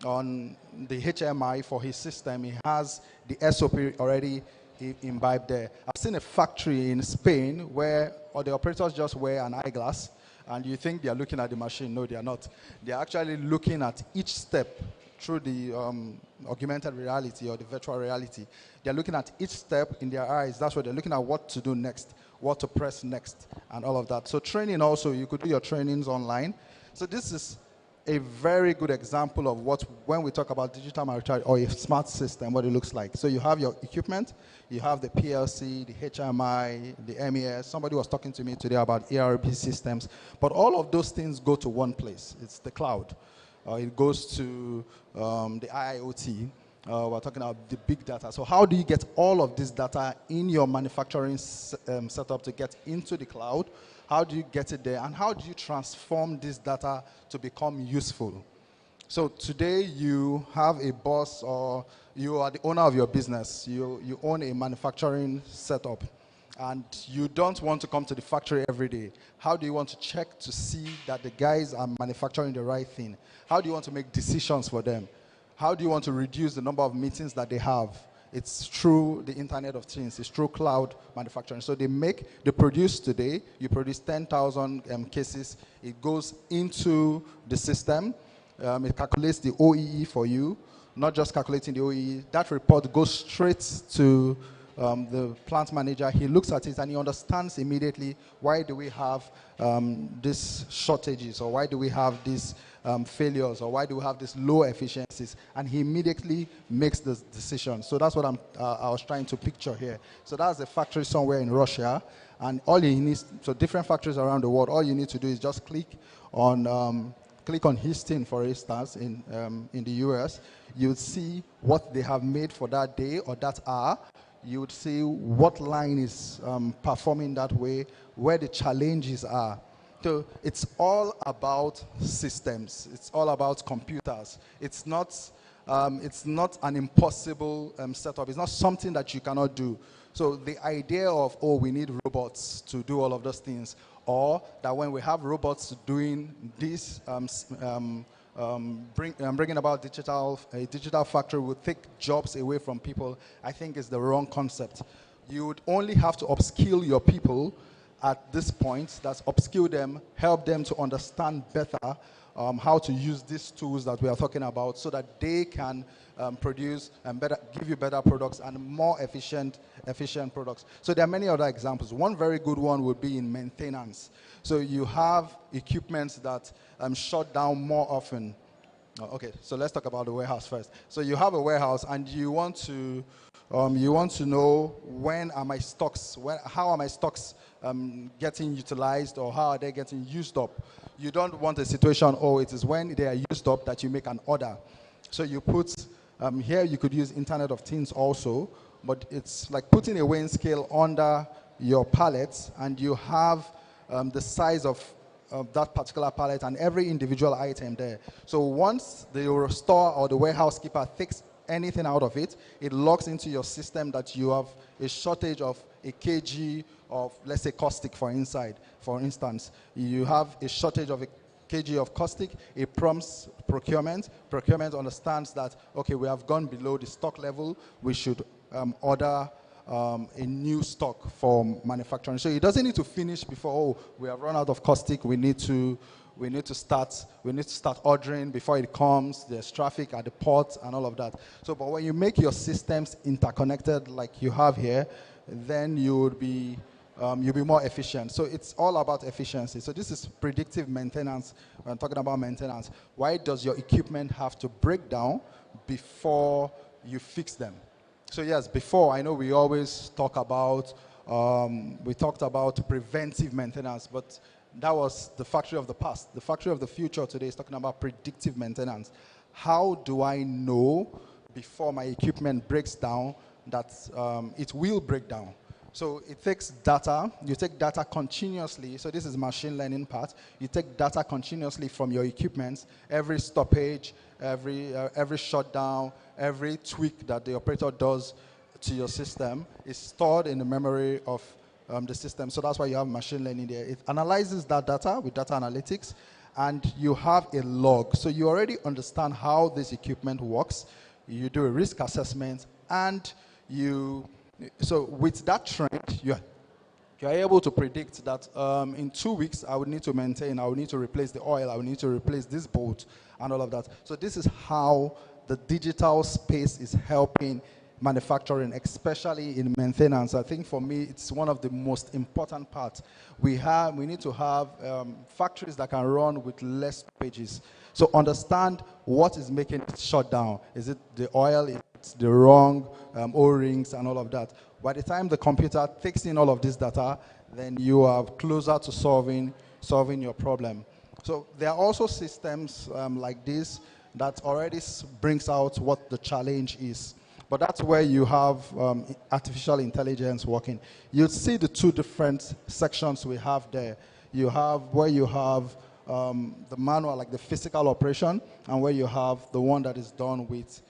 the HMI for his system, he has the SOP already imbibed there. I've seen a factory in Spain where the operators just wear an eyeglass, and you think they are looking at the machine. No, they are not. They are actually looking at each step through the augmented reality or the virtual reality. They're looking at each step in their eyes. That's what they're looking at, what to do next, what to press next, and all of that. So training also, you could do your trainings online. So this is a very good example of what, when we talk about digital manufacturing or a smart system, what it looks like. So you have your equipment, you have the PLC, the HMI, the MES. Somebody was talking to me today about ERP systems. But all of those things go to one place. It's the cloud. It goes to the IoT. We're talking about the big data. So how do you get all of this data in your manufacturing setup to get into the cloud? How do you get it there? And how do you transform this data to become useful? So today you have a boss, or you are the owner of your business. You own a manufacturing setup, and you don't want to come to the factory every day. How do you want to check to see that the guys are manufacturing the right thing? How do you want to make decisions for them? How do you want to reduce the number of meetings that they have? It's through the Internet of Things. It's through cloud manufacturing. So they produce today. You produce 10,000 cases. It goes into the system. It calculates the OEE for you, not just calculating the OEE. That report goes straight to the plant manager. He looks at it and he understands immediately, why do we have these shortages, or why do we have these failures, or why do we have these low efficiencies, and he immediately makes the decision. So that's what I was trying to picture here. So that's a factory somewhere in Russia, and all he needs, so different factories around the world, all you need to do is just click on Houston, for instance, in the US. You'll see what they have made for that day or that hour. You would see what line is performing that way, where the challenges are. So it's all about systems. It's all about computers. It's not an impossible setup. It's not something that you cannot do. So the idea of, oh, we need robots to do all of those things, or that when we have robots doing this, bringing about a digital factory will take jobs away from people, I think is the wrong concept. You would only have to upskill your people at this point. That's upskill them, help them to understand better how to use these tools that we are talking about, so that they can produce and give you better products and more efficient products. So there are many other examples. One very good one would be in maintenance. So you have equipment that shut down more often. Okay, so let's talk about the warehouse first. So you have a warehouse and you want to know, when are my stocks, how are my stocks getting utilized, or how are they getting used up? You don't want a situation, oh, it is when they are used up that you make an order. So you put, here you could use Internet of Things also, but it's like putting a weighing scale under your pallets, and you have the size of that particular pallet and every individual item there. So once the store or the warehouse keeper takes anything out of it, it logs into your system that you have a shortage of a kg of, let's say, caustic for instance. You have a shortage of a kg of caustic. It prompts procurement. Procurement understands that, okay, we have gone below the stock level. We should order a new stock for manufacturing. So it doesn't need to finish before, oh, we have run out of caustic. We need to start ordering before it comes. There's traffic at the port and all of that. So, but when you make your systems interconnected like you have here, then you'll be more efficient. So it's all about efficiency. So this is predictive maintenance. When talking about maintenance, why does your equipment have to break down before you fix them? So yes, before, I know we always talk about, we talked about preventive maintenance, but that was the factory of the past. The factory of the future today is talking about predictive maintenance. How do I know before my equipment breaks down that it will break down? So it takes data. You take data continuously. So this is machine learning part. You take data continuously from your equipment. Every stoppage, every shutdown, every tweak that the operator does to your system is stored in the memory of the system. So that's why you have machine learning there. It analyzes that data with data analytics, and you have a log. So you already understand how this equipment works. You do a risk assessment, and so with that trend, you're able to predict that in 2 weeks, I would need to maintain, I would need to replace the oil, I would need to replace this bolt, and all of that. So this is how the digital space is helping manufacturing, especially in maintenance. I think for me, it's one of the most important parts. We need to have factories that can run with less stoppages. So understand what is making it shut down. Is it the oil? It's the wrong O-rings and all of that. By the time the computer takes in all of this data, then you are closer to solving your problem. So there are also systems like this that already brings out what the challenge is. But that's where you have artificial intelligence working. You'd see the two different sections we have there. You have where you have the manual, like the physical operation, and where you have the one that is done with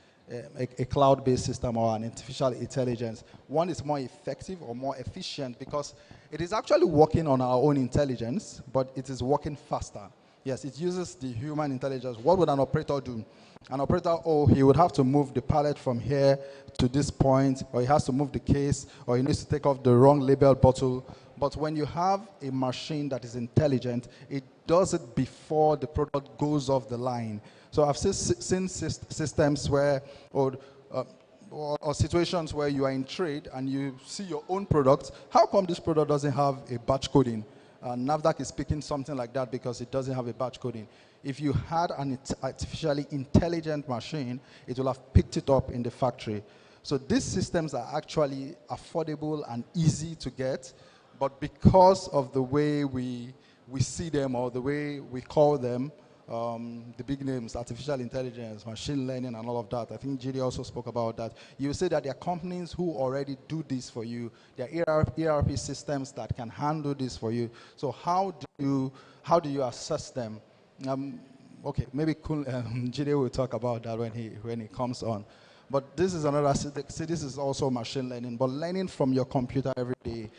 a cloud-based system or an artificial intelligence. One is more effective or more efficient because it is actually working on our own intelligence, but it is working faster. Yes, it uses the human intelligence. What would an operator do? An operator, he would have to move the pallet from here to this point, or he has to move the case, or he needs to take off the wrong labeled bottle. But when you have a machine that is intelligent, it does it before the product goes off the line. So I've seen systems where, or situations where you are in trade and you see your own product. How come this product doesn't have a batch coding? NAFDAC is picking something like that because it doesn't have a batch coding. If you had an artificially intelligent machine, it will have picked it up in the factory. So these systems are actually affordable and easy to get, but because of the way we see them or the way we call them, the big names, artificial intelligence, machine learning, and all of that. I think GD also spoke about that. You say that there are companies who already do this for you. There are ERP systems that can handle this for you. So how do you assess them? Okay, maybe GD will talk about that when he comes on. But this is another. See, this is also machine learning, but learning from your computer every day.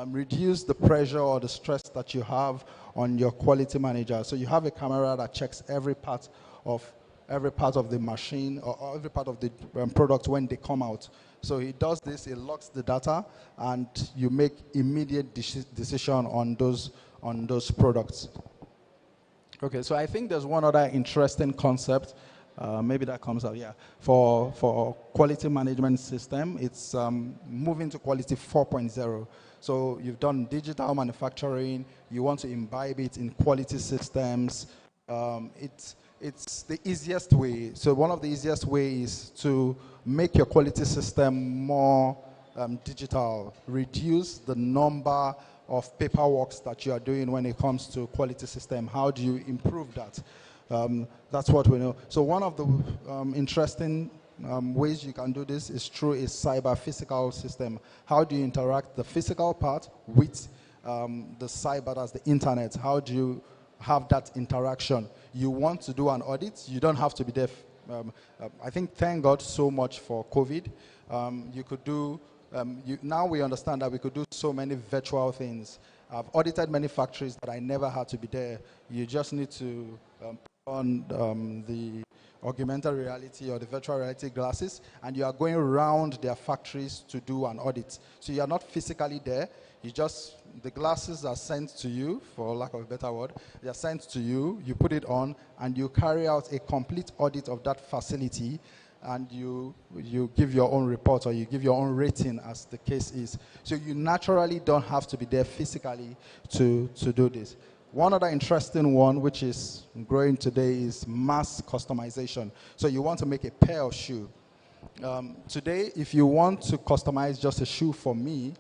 Reduce the pressure or the stress that you have on your quality manager. So you have a camera that checks every part of the machine or every part of the product when they come out. So it does this, it logs the data, and you make immediate decision on those products. Okay, so I think there's one other interesting concept. Maybe that comes out, yeah. For quality management system, it's moving to quality 4.0. So you've done digital manufacturing, you want to imbibe it in quality systems. It's the easiest way. So one of the easiest ways to make your quality system more digital, reduce the number of paperwork that you are doing when it comes to quality system. How do you improve that? That's what we know. So one of the interesting ways you can do this is through a cyber-physical system. How do you interact the physical part with the cyber, as the internet? How do you have that interaction? You want to do an audit, you don't have to be there. I think, thank God so much for COVID. You could do, now we understand that we could do so many virtual things. I've audited many factories that I never had to be there. You just need to put on the augmented reality or the virtual reality glasses, and you are going around their factories to do an audit. So you are not physically there. The glasses are sent to you, for lack of a better word. They are sent to you, you put it on, and you carry out a complete audit of that facility, and you give your own report or you give your own rating as the case is. So you naturally don't have to be there physically to do this. One other interesting one, which is growing today, is mass customization. So you want to make a pair of shoes. Today, if you want to customize just a shoe for me,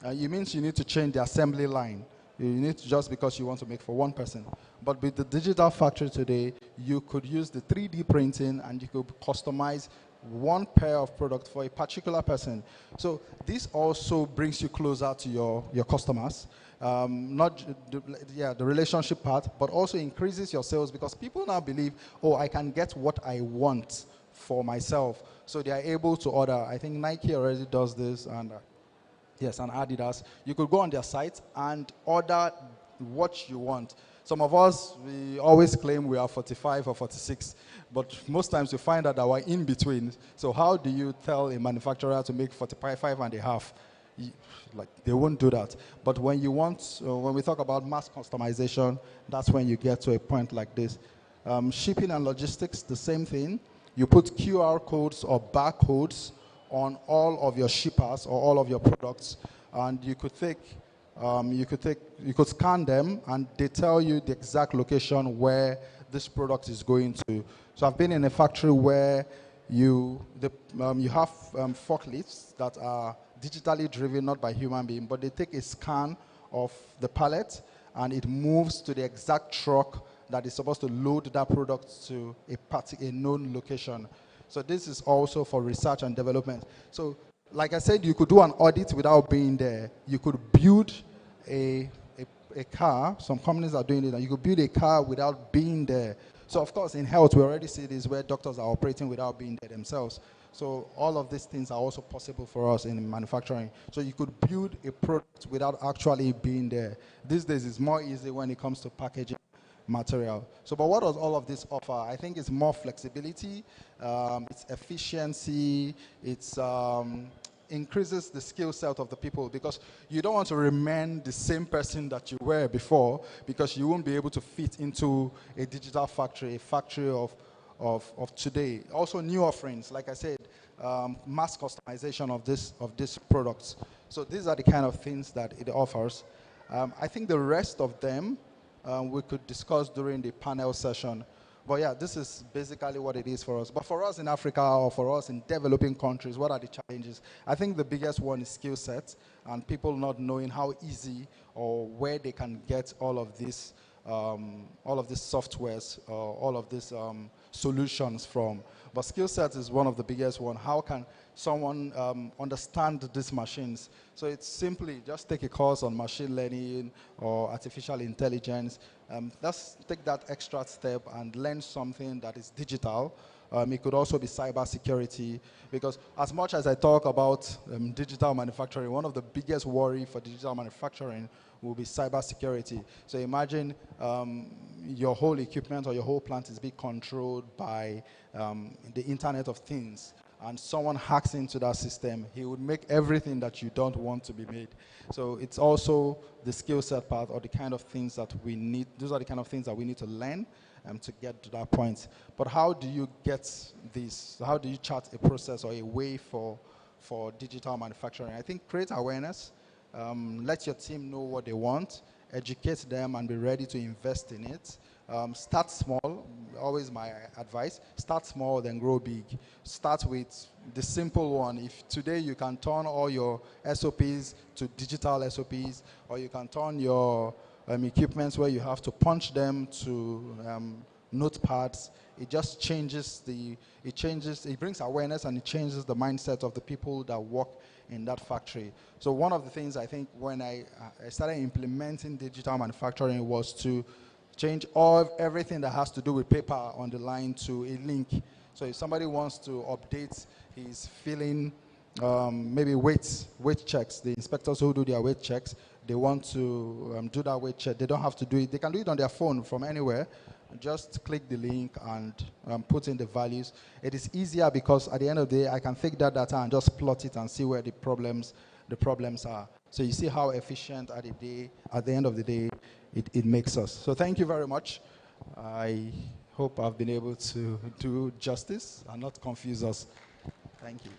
it means you need to change the assembly line. You need to, just because you want to make for one person. But with the digital factory today, you could use the 3D printing and you could customize one pair of product for a particular person. So this also brings you closer to your customers. Not the relationship part, but also increases your sales, because people now believe, oh, I can get what I want for myself. So they are able to order. I think Nike already does this, and Yes, and Adidas. You could go on their site and order what you want. Some of us, we always claim we are 45 or 46, but most times we find out that we're in between. So how do you tell a manufacturer to make 45 and a half? Like, they won't do that. But when you want, when we talk about mass customization, that's when you get to a point like this. Shipping and logistics, the same thing. You put QR codes or barcodes on all of your shippers or all of your products, and you could scan them, and they tell you the exact location where this product is going to. So I've been in a factory where you have forklifts that are digitally driven, not by human being, but they take a scan of the pallet and it moves to the exact truck that is supposed to load that product to a known location. So this is also for research and development. So like I said, you could do an audit without being there. You could build a car. Some companies are doing it, and you could build a car without being there. So of course, in health, we already see this where doctors are operating without being there themselves. So all of these things are also possible for us in manufacturing. So you could build a product without actually being there. These days, it's more easy when it comes to packaging material. So, but what does all of this offer? I think it's more flexibility, it's efficiency, it's increases the skill set of the people, because you don't want to remain the same person that you were before, because you won't be able to fit into a digital factory, a factory of today. Also new offerings, like I said, mass customization of these products. So these are the kind of things that it offers. I think the rest of them we could discuss during the panel session. But yeah, this is basically what it is for us. But for us in Africa, or for us in developing countries, what are the challenges? I think the biggest one is skill set, and people not knowing how easy or where they can get all of these softwares, all of these solutions from. But skill set is one of the biggest one. How can someone understand these machines? So it's simply just take a course on machine learning or artificial intelligence. Let's take that extra step and learn something that is digital. It could also be cyber security, because as much as I talk about digital manufacturing, one of the biggest worry for digital manufacturing will be cyber security. So imagine your whole equipment or your whole plant is being controlled by the Internet of Things, and someone hacks into that system. He would make everything that you don't want to be made. So it's also the skill set part, or the kind of things that we need. Those are the kind of things that we need to learn to get to that point. But how do you get this? How do you chart a process or a way for digital manufacturing? I think create awareness, let your team know what they want, educate them, and be ready to invest in it. Start small, always my advice. Start small, then grow big. Start with the simple one. If today you can turn all your SOPs to digital SOPs, or you can turn your equipments where you have to punch them to notepads, it just changes it brings awareness, and it changes the mindset of the people that work in that factory. So one of the things I think when I started implementing digital manufacturing was to change everything that has to do with paper on the line to a link. So if somebody wants to update his filling, maybe weight checks, the inspectors who do their weight checks, they want to do that weight check. They don't have to do it. They can do it on their phone from anywhere. Just click the link and put in the values. It is easier because at the end of the day, I can take that data and just plot it and see where the problems are. So you see how efficient at the end of the day it makes us. So thank you very much. I hope I've been able to do justice and not confuse us. Thank you.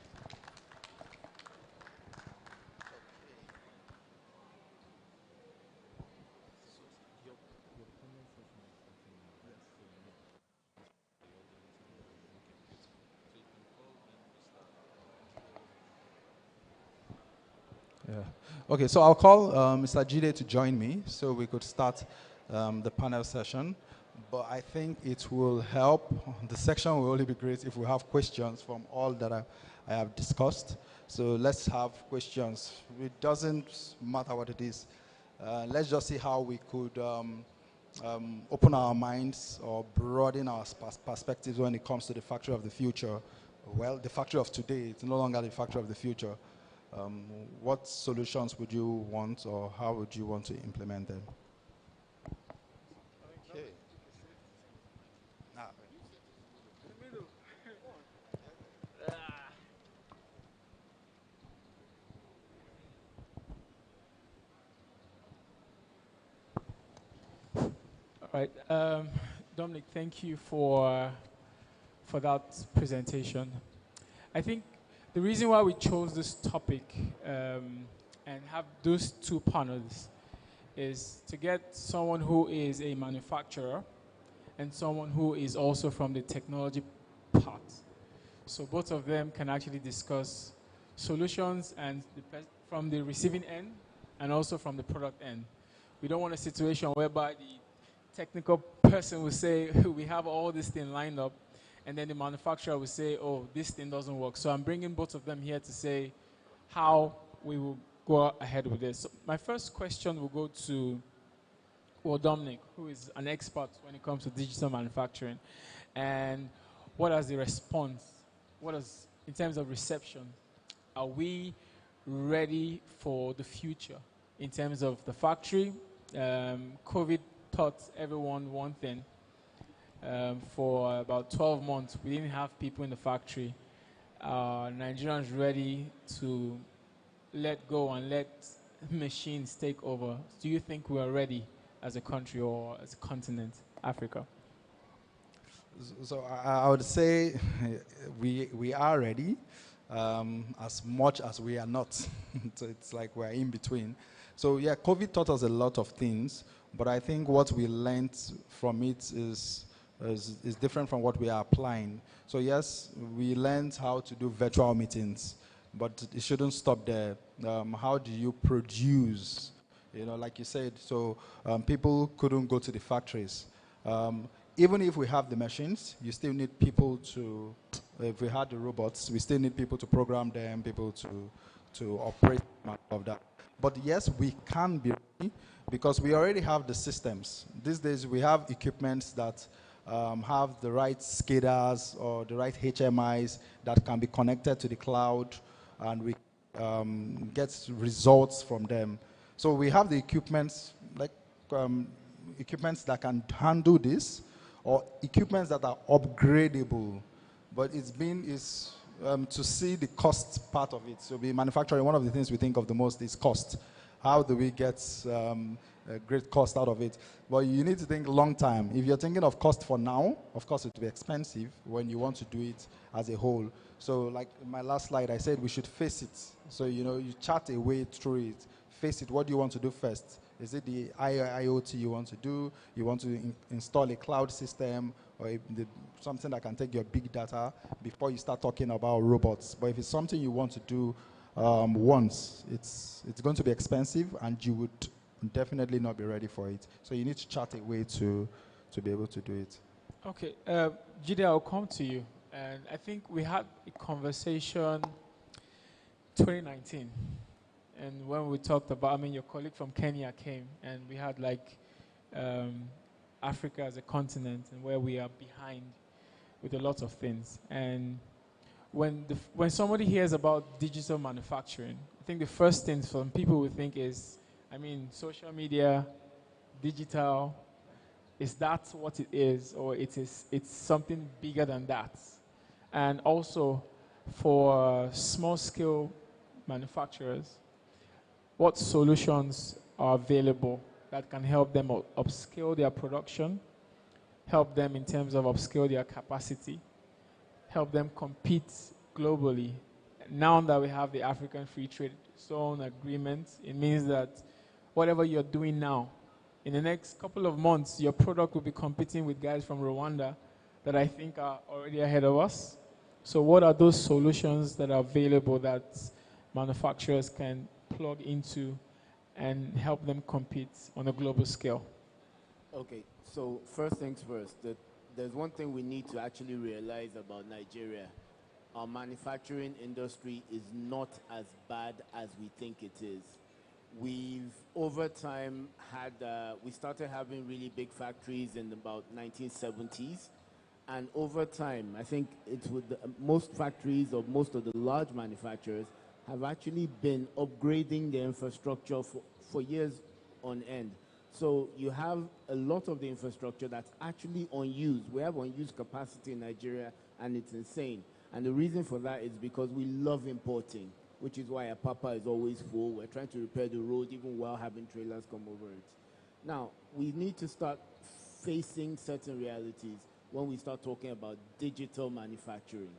Yeah. Okay, so I'll call Mr. Jide to join me so we could start the panel session. But I think it will help. The section will only be great if we have questions from all that I have discussed. So let's have questions. It doesn't matter what it is. Let's just see how we could open our minds or broaden our perspectives when it comes to the factory of the future. Well, the factory of today, it's no longer the factory of the future. what solutions would you want, or how would you want to implement them? Okay. All right, Dominic, thank you for that presentation. I think the reason why we chose this topic and have those two panels is to get someone who is a manufacturer and someone who is also from the technology part. So both of them can actually discuss solutions and from the receiving end and also from the product end. We don't want a situation whereby the technical person will say, we have all this thing lined up, and then the manufacturer will say, oh, this thing doesn't work. So I'm bringing both of them here to say how we will go ahead with this. So my first question will go to Dominic, who is an expert when it comes to digital manufacturing. And what is the response? In terms of reception, are we ready for the future in terms of the factory? COVID taught everyone one thing. For about 12 months, we didn't have people in the factory. Nigerians ready to let go and let machines take over. Do you think we are ready as a country or as a continent, Africa? So I would say we are ready, as much as we are not. So it's like we're in between. So yeah, COVID taught us a lot of things, but I think what we learned from it is different from what we are applying. So yes, we learned how to do virtual meetings, but it shouldn't stop there. How do you produce? You know, like you said, so people couldn't go to the factories. Even if we have the machines, you still need people to, if we had the robots, we still need people to program them, people to operate of that. But yes, we can be ready because we already have the systems. These days we have equipments that have the right SCADAs or the right HMIs that can be connected to the cloud, and we get results from them. So we have the equipments, like equipments that can handle this, or equipments that are upgradable. But to see the cost part of it. So we manufacturing, one of the things we think of the most is cost. How do we get a great cost out of it? Well, you need to think long time. If you're thinking of cost for now, of course it will be expensive when you want to do it as a whole. So like in my last slide, I said we should face it. So, you know, you chart a way through it. Face it, what do you want to do first? Is it the IoT you want to do? You want to install a cloud system or something that can take your big data before you start talking about robots. But if it's something you want to do once, it's going to be expensive and you would definitely not be ready for it. So you need to chart a way to be able to do it. Okay, Jide, I'll come to you. And I think we had a conversation 2019. And when we talked about, your colleague from Kenya came, and we had like Africa as a continent and where we are behind with a lot of things. And when somebody hears about digital manufacturing, I think the first thing some people will think is, social media, digital, is that what it is, or it's something bigger than that? And also for small-scale manufacturers, what solutions are available that can help them upscale their production, help them in terms of upscale their capacity, help them compete globally? Now that we have the African Free Trade Zone Agreement, it means that whatever you're doing now, in the next couple of months, your product will be competing with guys from Rwanda that I think are already ahead of us. So what are those solutions that are available that manufacturers can plug into and help them compete on a global scale? Okay, so first things first, there's one thing we need to actually realize about Nigeria. Our manufacturing industry is not as bad as we think it is. We've, over time, we started having really big factories in about 1970s. And over time, I think it's with most factories or most of the large manufacturers have actually been upgrading the infrastructure for years on end. So you have a lot of the infrastructure that's actually unused. We have unused capacity in Nigeria, and it's insane. And the reason for that is because we love importing, which is why Apapa is always full. We're trying to repair the road even while having trailers come over it. Now, we need to start facing certain realities when we start talking about digital manufacturing.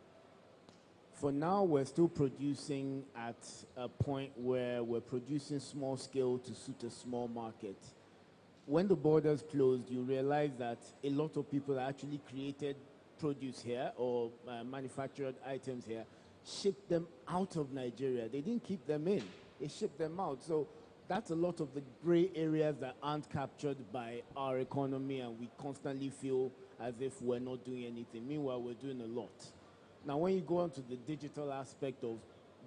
For now, we're still producing at a point where we're producing small scale to suit a small market. When the borders closed, you realize that a lot of people actually created produce here or manufactured items here, shipped them out of Nigeria. They didn't keep them in. They shipped them out. So that's a lot of the gray areas that aren't captured by our economy, and we constantly feel as if we're not doing anything. Meanwhile, we're doing a lot. Now, when you go on to the digital aspect of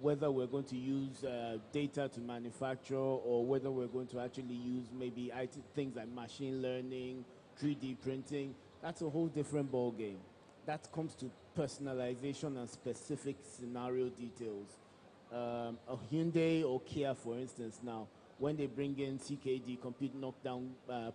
whether we're going to use data to manufacture or whether we're going to actually use maybe things like machine learning, 3D printing, that's a whole different ballgame. That comes to personalization and specific scenario details. A Hyundai or Kia, for instance, now, when they bring in CKD, compute knockdown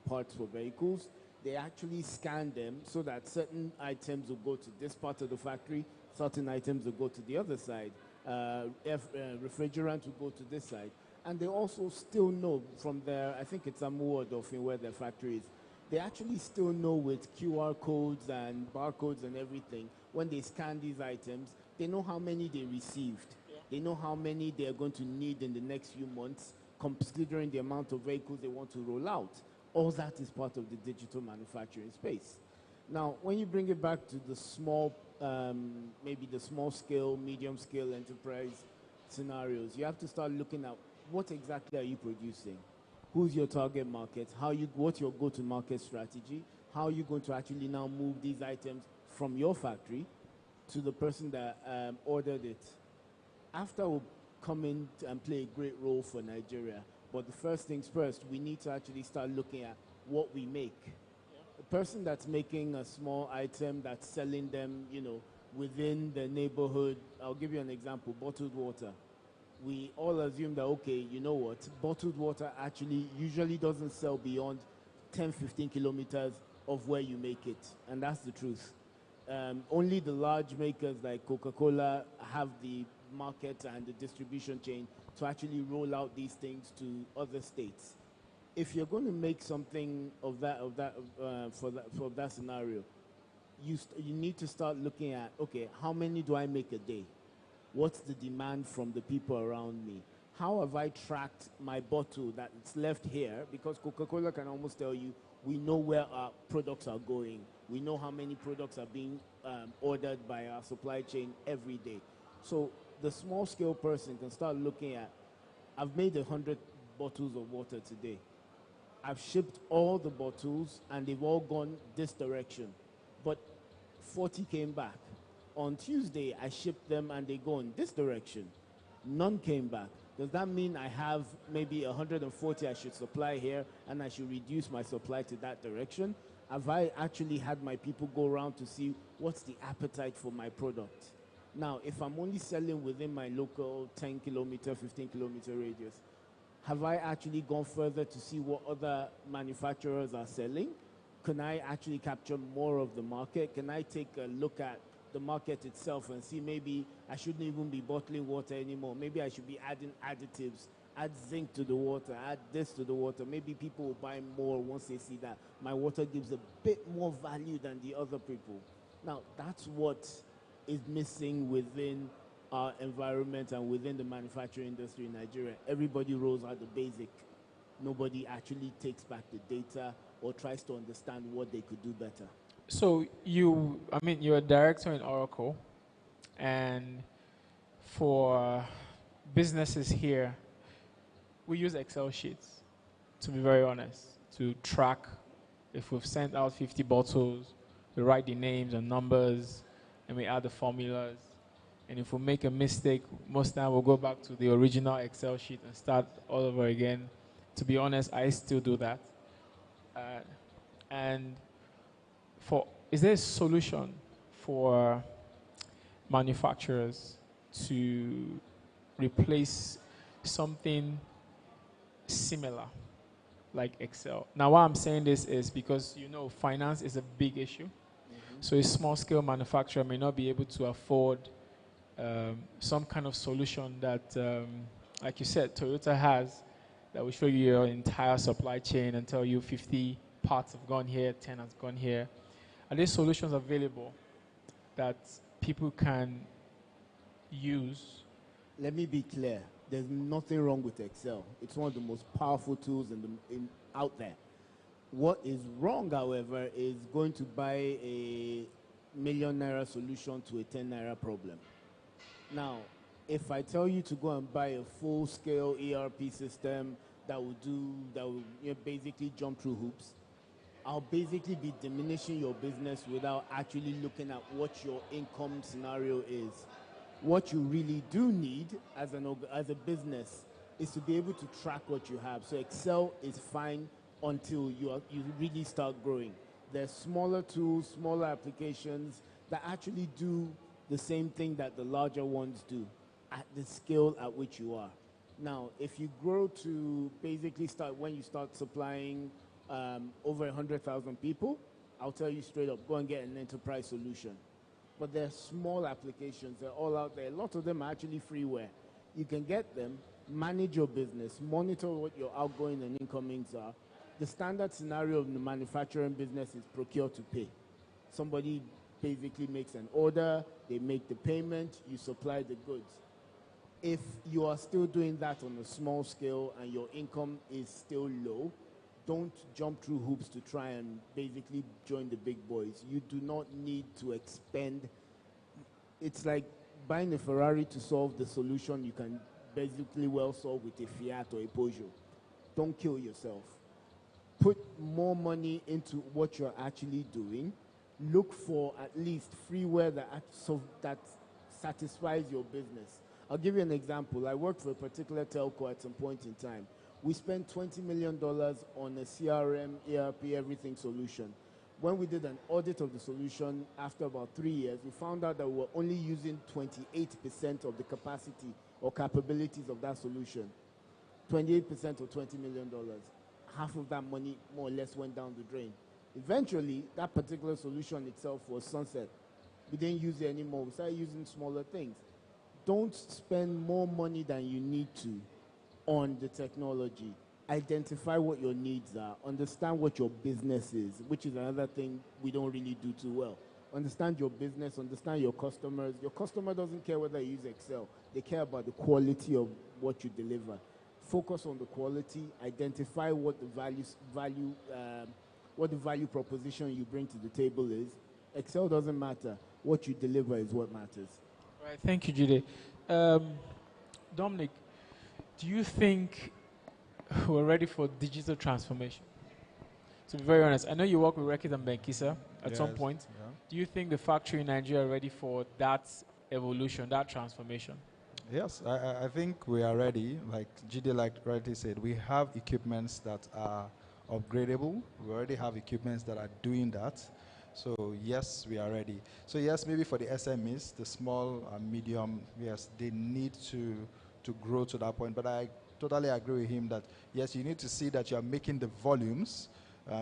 parts for vehicles, they actually scan them so that certain items will go to this part of the factory, certain items will go to the other side. Refrigerant will go to this side. And they also still know from their, I think it's Amu or Dauphin where their factory is, they actually still know with QR codes and barcodes and everything, when they scan these items, they know how many they received. They know how many they're going to need in the next few months, considering the amount of vehicles they want to roll out. All that is part of the digital manufacturing space. Now, when you bring it back to the small, maybe the small scale, medium scale enterprise scenarios, you have to start looking at what exactly are you producing? Who's your target market? What's your go-to-market strategy? How are you going to actually now move these items from your factory to the person that ordered it? After will come in and play a great role for Nigeria. But the first things first, we need to actually start looking at what we make. A person that's making a small item that's selling them, within the neighborhood, I'll give you an example, bottled water. We all assume that, okay, you know what, bottled water actually usually doesn't sell beyond 10, 15 kilometers of where you make it. And that's the truth. Only the large makers like Coca-Cola have the market and the distribution chain to actually roll out these things to other states. If you're going to make something for that scenario, you need to start looking at, okay, how many do I make a day? What's the demand from the people around me? How have I tracked my bottle that's left here? Because Coca-Cola can almost tell you, we know where our products are going. We know how many products are being ordered by our supply chain every day. So the small scale person can start looking at, I've made 100 bottles of water today. I've shipped all the bottles and they've all gone this direction, but 40 came back. On Tuesday, I shipped them and they go in this direction. None came back. Does that mean I have maybe 140 I should supply here and I should reduce my supply to that direction? Have I actually had my people go around to see what's the appetite for my product? Now, if I'm only selling within my local 10 kilometer, 15 kilometer radius, have I actually gone further to see what other manufacturers are selling? Can I actually capture more of the market? Can I take a look at the market itself and see maybe I shouldn't even be bottling water anymore? Maybe I should be adding additives, add zinc to the water, add this to the water. Maybe people will buy more once they see that my water gives a bit more value than the other people. Now, that's what is missing within our environment and within the manufacturing industry in Nigeria. Everybody rolls out the basic. Nobody actually takes back the data or tries to understand what they could do better. So you're a director in Oracle, and for businesses here, we use Excel sheets, to be very honest, to track if we've sent out 50 bottles, we write the names and numbers, and we add the formulas. And if we make a mistake, most time we'll go back to the original Excel sheet and start all over again. To be honest, I still do that. Is there a solution for manufacturers to replace something similar like Excel. Now, why I'm saying this is because, you know, finance is a big issue. So a small-scale manufacturer may not be able to afford some kind of solution that, like you said, Toyota has, that will show you your entire supply chain and tell you 50 parts have gone here, 10 has gone here. Are there solutions available that people can use? Let me be clear. There's nothing wrong with Excel. It's one of the most powerful tools out there. What is wrong, however, is going to buy a #1 million solution to a 10 naira problem. Now, if I tell you to go and buy a full-scale ERP system that will basically jump through hoops, I'll basically be diminishing your business without actually looking at what your income scenario is. What you really do need as a business is to be able to track what you have. So Excel is fine until you really start growing. There's smaller tools, smaller applications that actually do the same thing that the larger ones do at the scale at which you are. Now, if you grow to basically when you start supplying over 100,000 people, I'll tell you straight up, go and get an enterprise solution. But they're small applications. They're all out there. A lot of them are actually freeware. You can get them, manage your business, monitor what your outgoing and incomings are. The standard scenario of the manufacturing business is procure to pay. Somebody basically makes an order, they make the payment, you supply the goods. If you are still doing that on a small scale and your income is still low, don't jump through hoops to try and basically join the big boys. You do not need to expend. It's like buying a Ferrari to solve the solution you can basically well solve with a Fiat or a Peugeot. Don't kill yourself. Put more money into what you're actually doing. Look for at least freeware that satisfies your business. I'll give you an example. I worked for a particular telco at some point in time. We spent $20 million on a CRM, ERP, everything solution. When we did an audit of the solution after about 3 years, we found out that we were only using 28% of the capacity or capabilities of that solution. 28% of $20 million. Half of that money more or less went down the drain. Eventually, that particular solution itself was sunset. We didn't use it anymore. We started using smaller things. Don't spend more money than you need to on the technology. Identify what your needs are. Understand what your business is, which is another thing we don't really do too well. Understand your business, understand your customers. Your customer doesn't care whether you use Excel. They care about the quality of what you deliver. Focus on the quality. Identify what the value proposition you bring to the table is. Excel doesn't matter. What you deliver is what matters. Right. Thank you, Jide. Dominic, do you think we're ready for digital transformation? To be very honest, I know you work with Reckitt and Benkisa at some point. Yeah. Do you think the factory in Nigeria are ready for that evolution, that transformation? Yes, I think we are ready. Like Jide rightly said, we have equipments that are upgradable. We already have equipments that are doing that. So yes, we are ready. So yes, maybe for the SMEs, the small and medium, yes, they need to grow to that point. But I totally agree with him that yes, you need to see that you are making the volumes.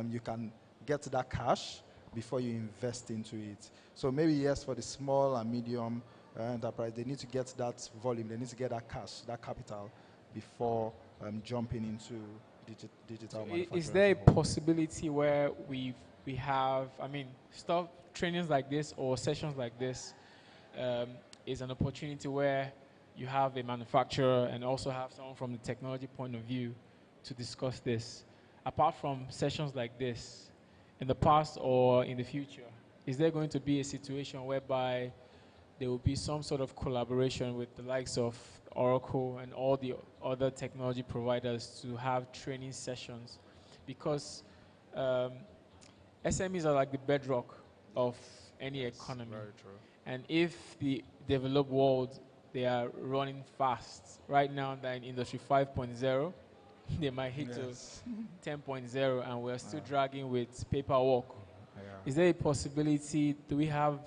You can get that cash before you invest into it. So maybe yes, for the small and medium enterprise, they need to get that volume. They need to get that cash, that capital, before jumping into digital manufacturing. Is there a possibility where we have, trainings like this or sessions like this is an opportunity where you have a manufacturer and also have someone from the technology point of view to discuss this? Apart from sessions like this, in the past or in the future, is there going to be a situation whereby there will be some sort of collaboration with the likes of Oracle and all the other technology providers to have training sessions? Because SMEs are like the bedrock of any economy. Very true. And if the developed world, they are running fast. Right now, they're in Industry 5.0. They might hit to 10.0, and we're still dragging with paperwork. Is there a possibility, do we have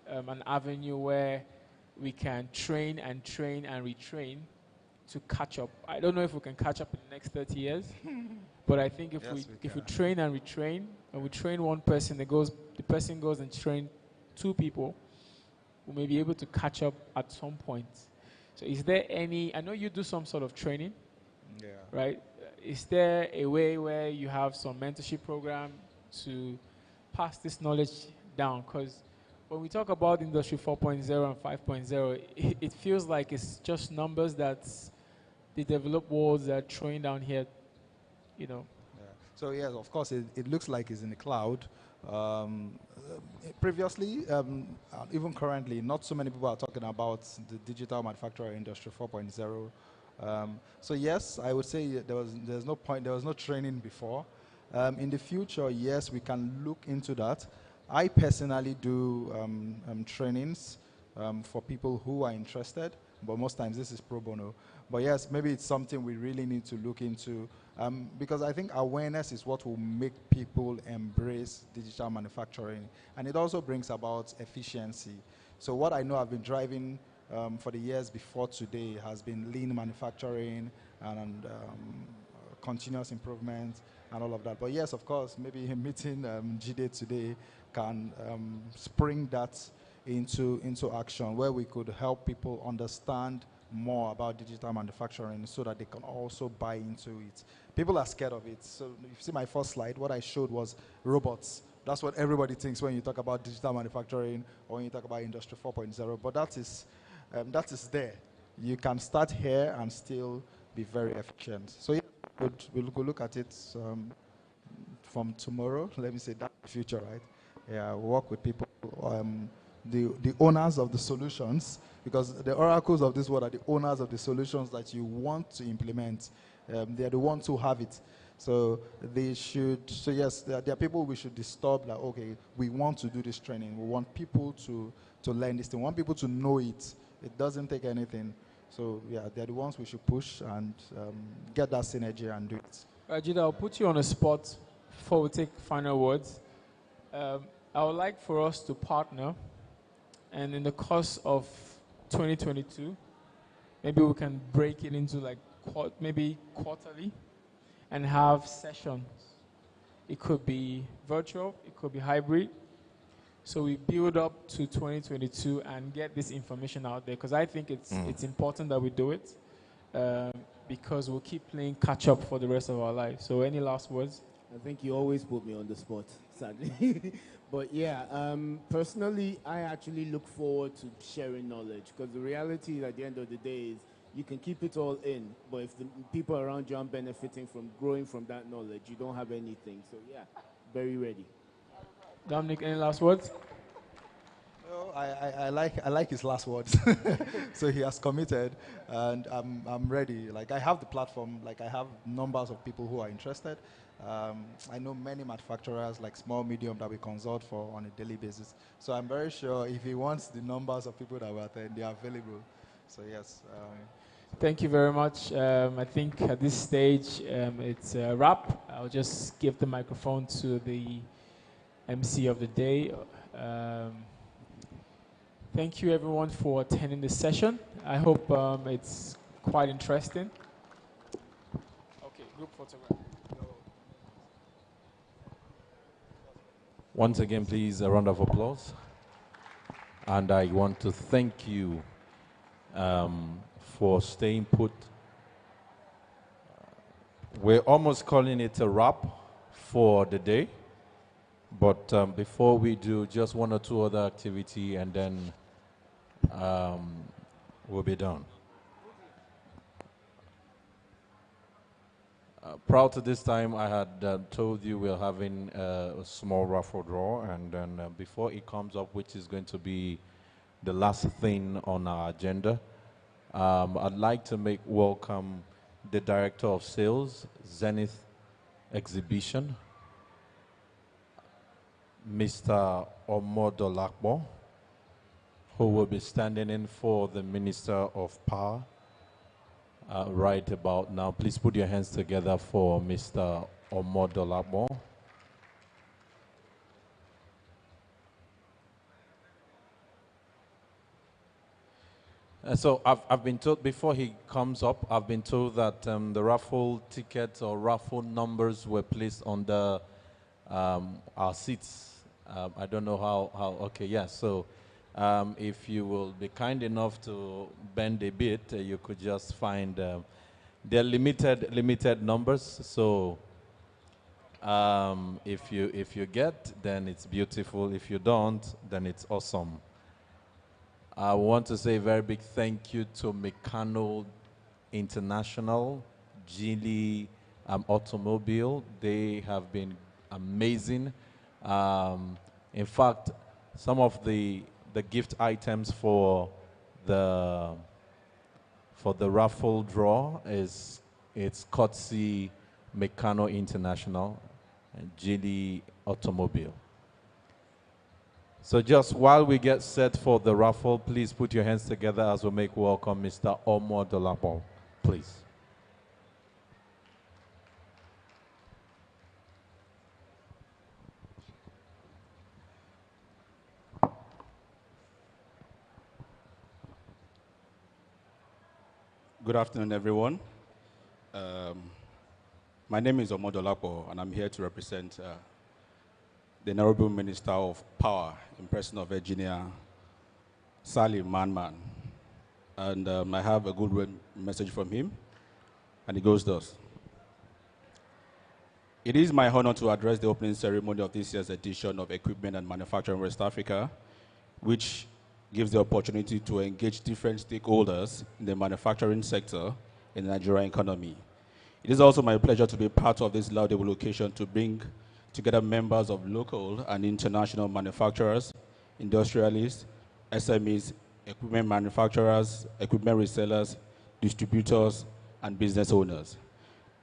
an avenue where we can train and retrain to catch up. I don't know if we can catch up in the next 30 years, but I think if we train and retrain, and we train one person, the person goes and train 2 people, we may be able to catch up at some point. So is there any, I know you do some sort of training, right? Is there a way where you have some mentorship program to pass this knowledge down? Because when we talk about Industry 4.0 and 5.0, it feels like it's just numbers that the developed worlds are throwing down here, you know. So yes, of course, it looks like it's in the cloud. Previously, even currently, not so many people are talking about the digital manufacturing industry 4.0. So yes, I would say there was no training before. In the future, yes, we can look into that. I personally do trainings for people who are interested, but most times this is pro bono. But yes, maybe it's something we really need to look into, because I think awareness is what will make people embrace digital manufacturing, and it also brings about efficiency. So what I know I've been driving for the years before today has been lean manufacturing and continuous improvement and all of that. But yes, of course, maybe meeting Jide today can spring that into action, where we could help people understand more about digital manufacturing so that they can also buy into it. People are scared of it. So if you see my first slide, what I showed was robots. That's what everybody thinks when you talk about digital manufacturing or when you talk about Industry 4.0, but that is there. You can start here and still be very efficient. So yeah, we'll go look at it from tomorrow. Let me say that future, right? Yeah, we'll work with people, the owners of the solutions, because the oracles of this world are the owners of the solutions that you want to implement. They're the ones who have it. So they should, so yes, there are people we should disturb, like, okay, we want to do this training. We want people to learn this thing. We want people to know it. It doesn't take anything. So yeah, they're the ones we should push and get that synergy and do it. Jide, I'll put you on a spot before we take final words. I would like for us to partner, and in the course of 2022, maybe we can break it into like maybe quarterly and have sessions. It could be virtual, it could be hybrid. So we build up to 2022 and get this information out there, because I think it's important that we do it, because we'll keep playing catch up for the rest of our lives. So any last words? I think you always put me on the spot, sadly. But yeah, personally, I actually look forward to sharing knowledge, because the reality at the end of the day is you can keep it all in, but if the people around you aren't benefiting from growing from that knowledge, you don't have anything. So yeah, very ready. Dominic, any last words? No, I like his last words. So he has committed, and I'm ready. Like, I have the platform. Like, I have numbers of people who are interested. I know many manufacturers, like small, medium, that we consult for on a daily basis. So I'm very sure if he wants the numbers of people that will attend, they are available. So yes. Thank you very much. I think at this stage it's a wrap. I'll just give the microphone to the MC of the day. Thank you everyone for attending this session. I hope it's quite interesting. Okay, group photograph. Once again, please, a round of applause. And I want to thank you for staying put. We're almost calling it a wrap for the day. But before we do, just one or two other activity, and then we'll be done. Prior to this time, I had told you we're having a small raffle draw, and then before it comes up, which is going to be the last thing on our agenda, I'd like to make welcome the Director of Sales, Zenith Exhibition, Mr. Omodolakbo, who will be standing in for the Minister of Power right about now. Please put your hands together for Mr. Omodolakbo. So I've been told, before he comes up, I've been told that the raffle tickets or raffle numbers were placed on the our seats. I don't know how okay, yeah, so if you will be kind enough to bend a bit, you could just find, they're limited numbers, so if you get, then it's beautiful. If you don't, then it's awesome. I want to say a very big thank you to Meccano International, Geely Automobile. They have been amazing. In fact, some of the gift items for the raffle draw it's courtesy Meccano International and Geely Automobile. So just while we get set for the raffle, please put your hands together as we make welcome Mr. Omodolapo, please. Good afternoon, everyone. My name is Omodolapo, and I'm here to represent the Honorable Minister of Power in person of Virginia, Salim Manman. And I have a good message from him, and it goes thus. It is my honor to address the opening ceremony of this year's edition of Equipment and Manufacturing West Africa, which gives the opportunity to engage different stakeholders in the manufacturing sector in the Nigerian economy. It is also my pleasure to be part of this laudable occasion to bring together members of local and international manufacturers, industrialists, SMEs, equipment manufacturers, equipment resellers, distributors, and business owners.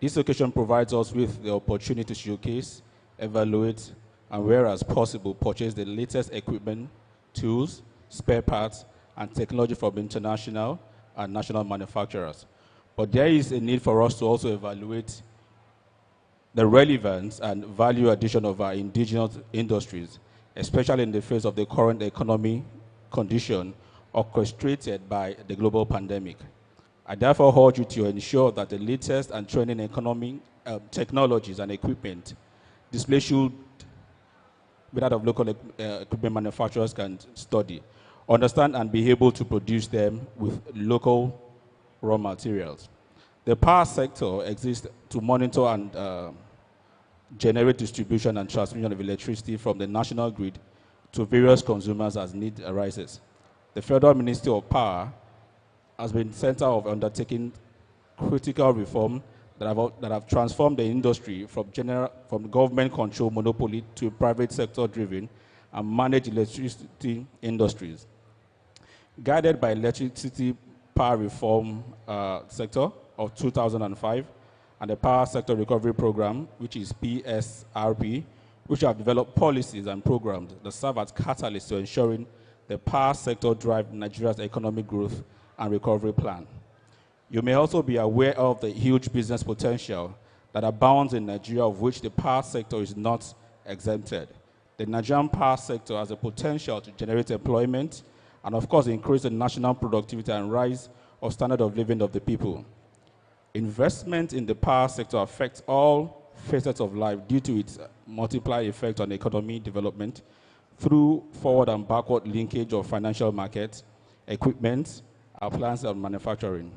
This occasion provides us with the opportunity to showcase, evaluate, and where as possible, purchase the latest equipment, tools, spare parts, and technology from international and national manufacturers. But there is a need for us to also evaluate the relevance and value addition of our indigenous industries, especially in the face of the current economic condition orchestrated by the global pandemic. I therefore urge you to ensure that the latest and trending economic technologies and equipment display should be that of local equipment manufacturers can study, understand, and be able to produce them with local raw materials. The power sector exists to monitor and generate distribution and transmission of electricity from the national grid to various consumers as need arises. The Federal Ministry of Power has been center of undertaking critical reform that have transformed the industry from government control monopoly to private sector driven and managed electricity industries. Guided by Electricity Power Reform Sector of 2005 and the Power Sector Recovery Program, which is PSRP, which have developed policies and programs that serve as catalysts to ensuring the power sector drive Nigeria's economic growth and recovery plan. You may also be aware of the huge business potential that abounds in Nigeria, of which the power sector is not exempted. The Nigerian power sector has the potential to generate employment and, of course, increase the national productivity and rise of standard of living of the people. Investment in the power sector affects all facets of life due to its multiplier effect on economy development through forward and backward linkage of financial markets, equipment, appliances, and manufacturing.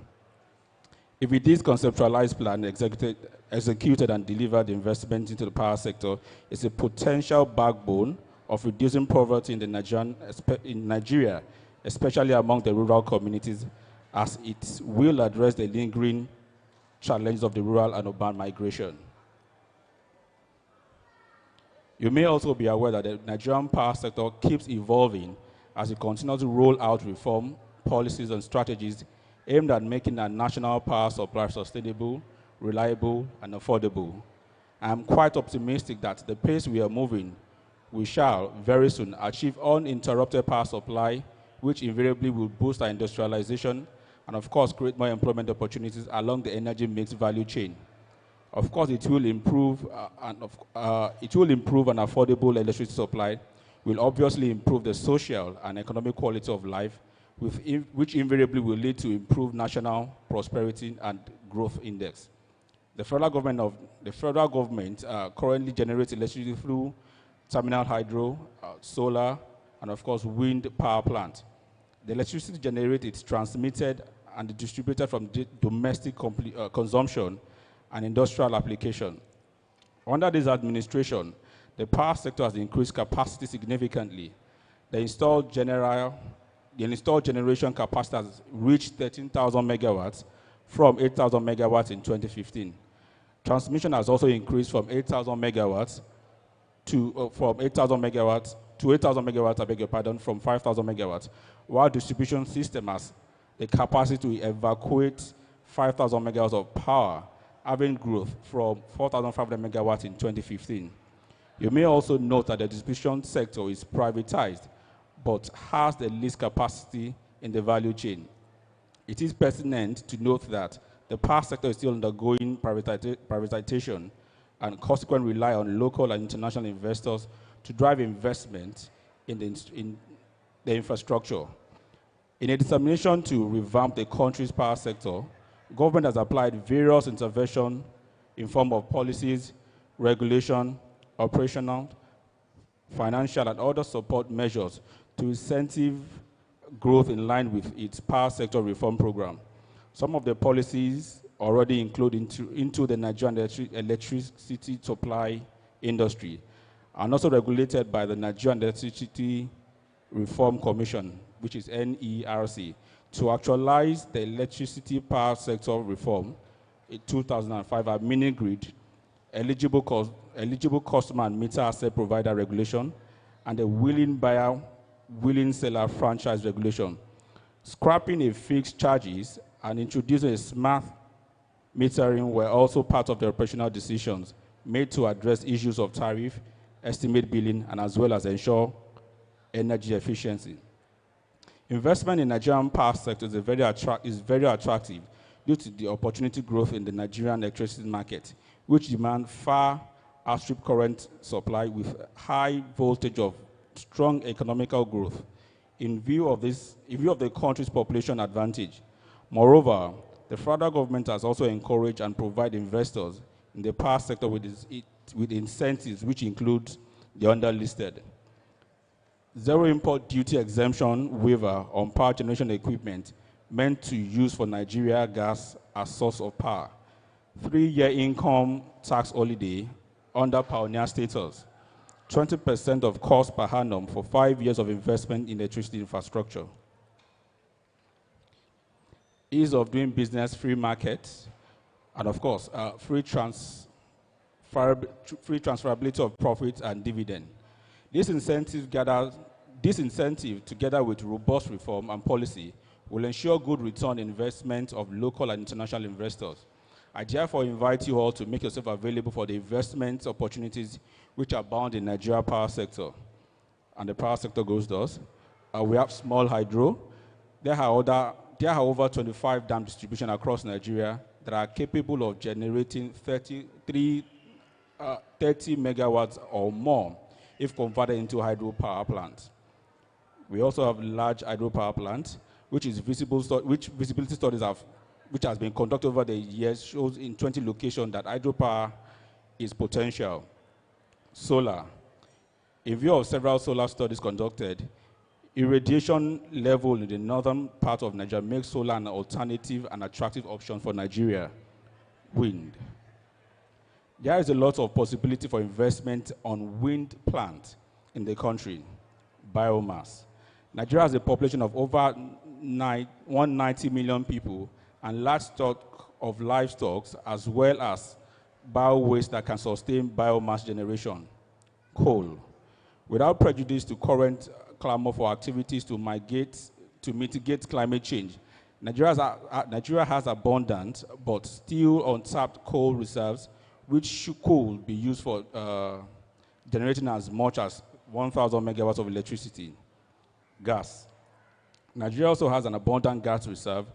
If it is conceptualized plan, executed and delivered investment into the power sector, is a potential backbone of reducing poverty in Nigeria, especially among the rural communities, as it will address the lingering challenges of the rural and urban migration. You may also be aware that the Nigerian power sector keeps evolving as it continues to roll out reform, policies, and strategies aimed at making our national power supply sustainable, reliable, and affordable. I am quite optimistic that the pace we are moving, we shall very soon achieve uninterrupted power supply, which invariably will boost our industrialization and, of course, create more employment opportunities along the energy mix value chain. Of course, it will improve an affordable electricity supply, will obviously improve the social and economic quality of life, which invariably will lead to improved national prosperity and growth index. The federal government currently generates electricity through terminal hydro, solar, and of course wind power plant. The electricity generated is transmitted and distributed from domestic consumption and industrial application. Under this administration, the power sector has increased capacity significantly. The installed generation capacity has reached 13,000 megawatts from 8,000 megawatts in 2015. Transmission has also increased from 8,000 megawatts to 8,000 megawatts, I beg your pardon, from 5,000 megawatts, while distribution system has the capacity to evacuate 5,000 megawatts of power, having growth from 4,500 megawatts in 2015. You may also note that the distribution sector is privatized, but has the least capacity in the value chain. It is pertinent to note that the power sector is still undergoing privatization and consequently rely on local and international investors to drive investment in the infrastructure. In a determination to revamp the country's power sector, government has applied various interventions in form of policies, regulation, operational, financial, and other support measures to incentive growth in line with its power sector reform program. Some of the policies already include into the Nigerian electricity supply industry and also regulated by the Nigerian Electricity Reform Commission, which is NERC, to actualize the electricity power sector reform in 2005 at mini-grid, eligible customer and meter asset provider regulation, and the willing buyer, willing seller franchise regulation. Scrapping a fixed charges and introducing a smart metering were also part of the operational decisions made to address issues of tariff, estimate billing, and as well as ensure energy efficiency. Investment in Nigerian power sector is very attractive due to the opportunity growth in the Nigerian electricity market, which demand far outstrip current supply with high voltage of strong economical growth in view of the country's population advantage. Moreover, the federal government has also encouraged and provided investors in the power sector with incentives, which include the underlisted. Zero import duty exemption waiver on power generation equipment meant to use for Nigeria gas as source of power. 3-year income tax holiday under pioneer status. 20% of cost per annum for 5 years of investment in electricity infrastructure. Ease of doing business, free market, and of course, free transferability of profits and dividend. This incentive, together with robust reform and policy, will ensure good return investment of local and international investors. I therefore invite you all to make yourself available for the investment opportunities which abound in Nigeria power sector. And the power sector goes thus. We have small hydro. There are over 25 dam distribution across Nigeria that are capable of generating 30 megawatts or more if converted into hydropower plants. We also have large hydropower plants, which visibility studies which has been conducted over the years shows in 20 locations that hydropower is potential. Solar. In view of several solar studies conducted, irradiation level in the northern part of Nigeria makes solar an alternative and attractive option for Nigeria. Wind. There is a lot of possibility for investment on wind plants in the country. Biomass. Nigeria has a population of over 190 million people and large stock of livestock, as well as bio-waste that can sustain biomass generation. Coal. Without prejudice to current clamor for activities to mitigate climate change, Nigeria has abundant but still untapped coal reserves, which could be used for generating as much as 1,000 megawatts of electricity. Gas. Nigeria also has an abundant gas reserve,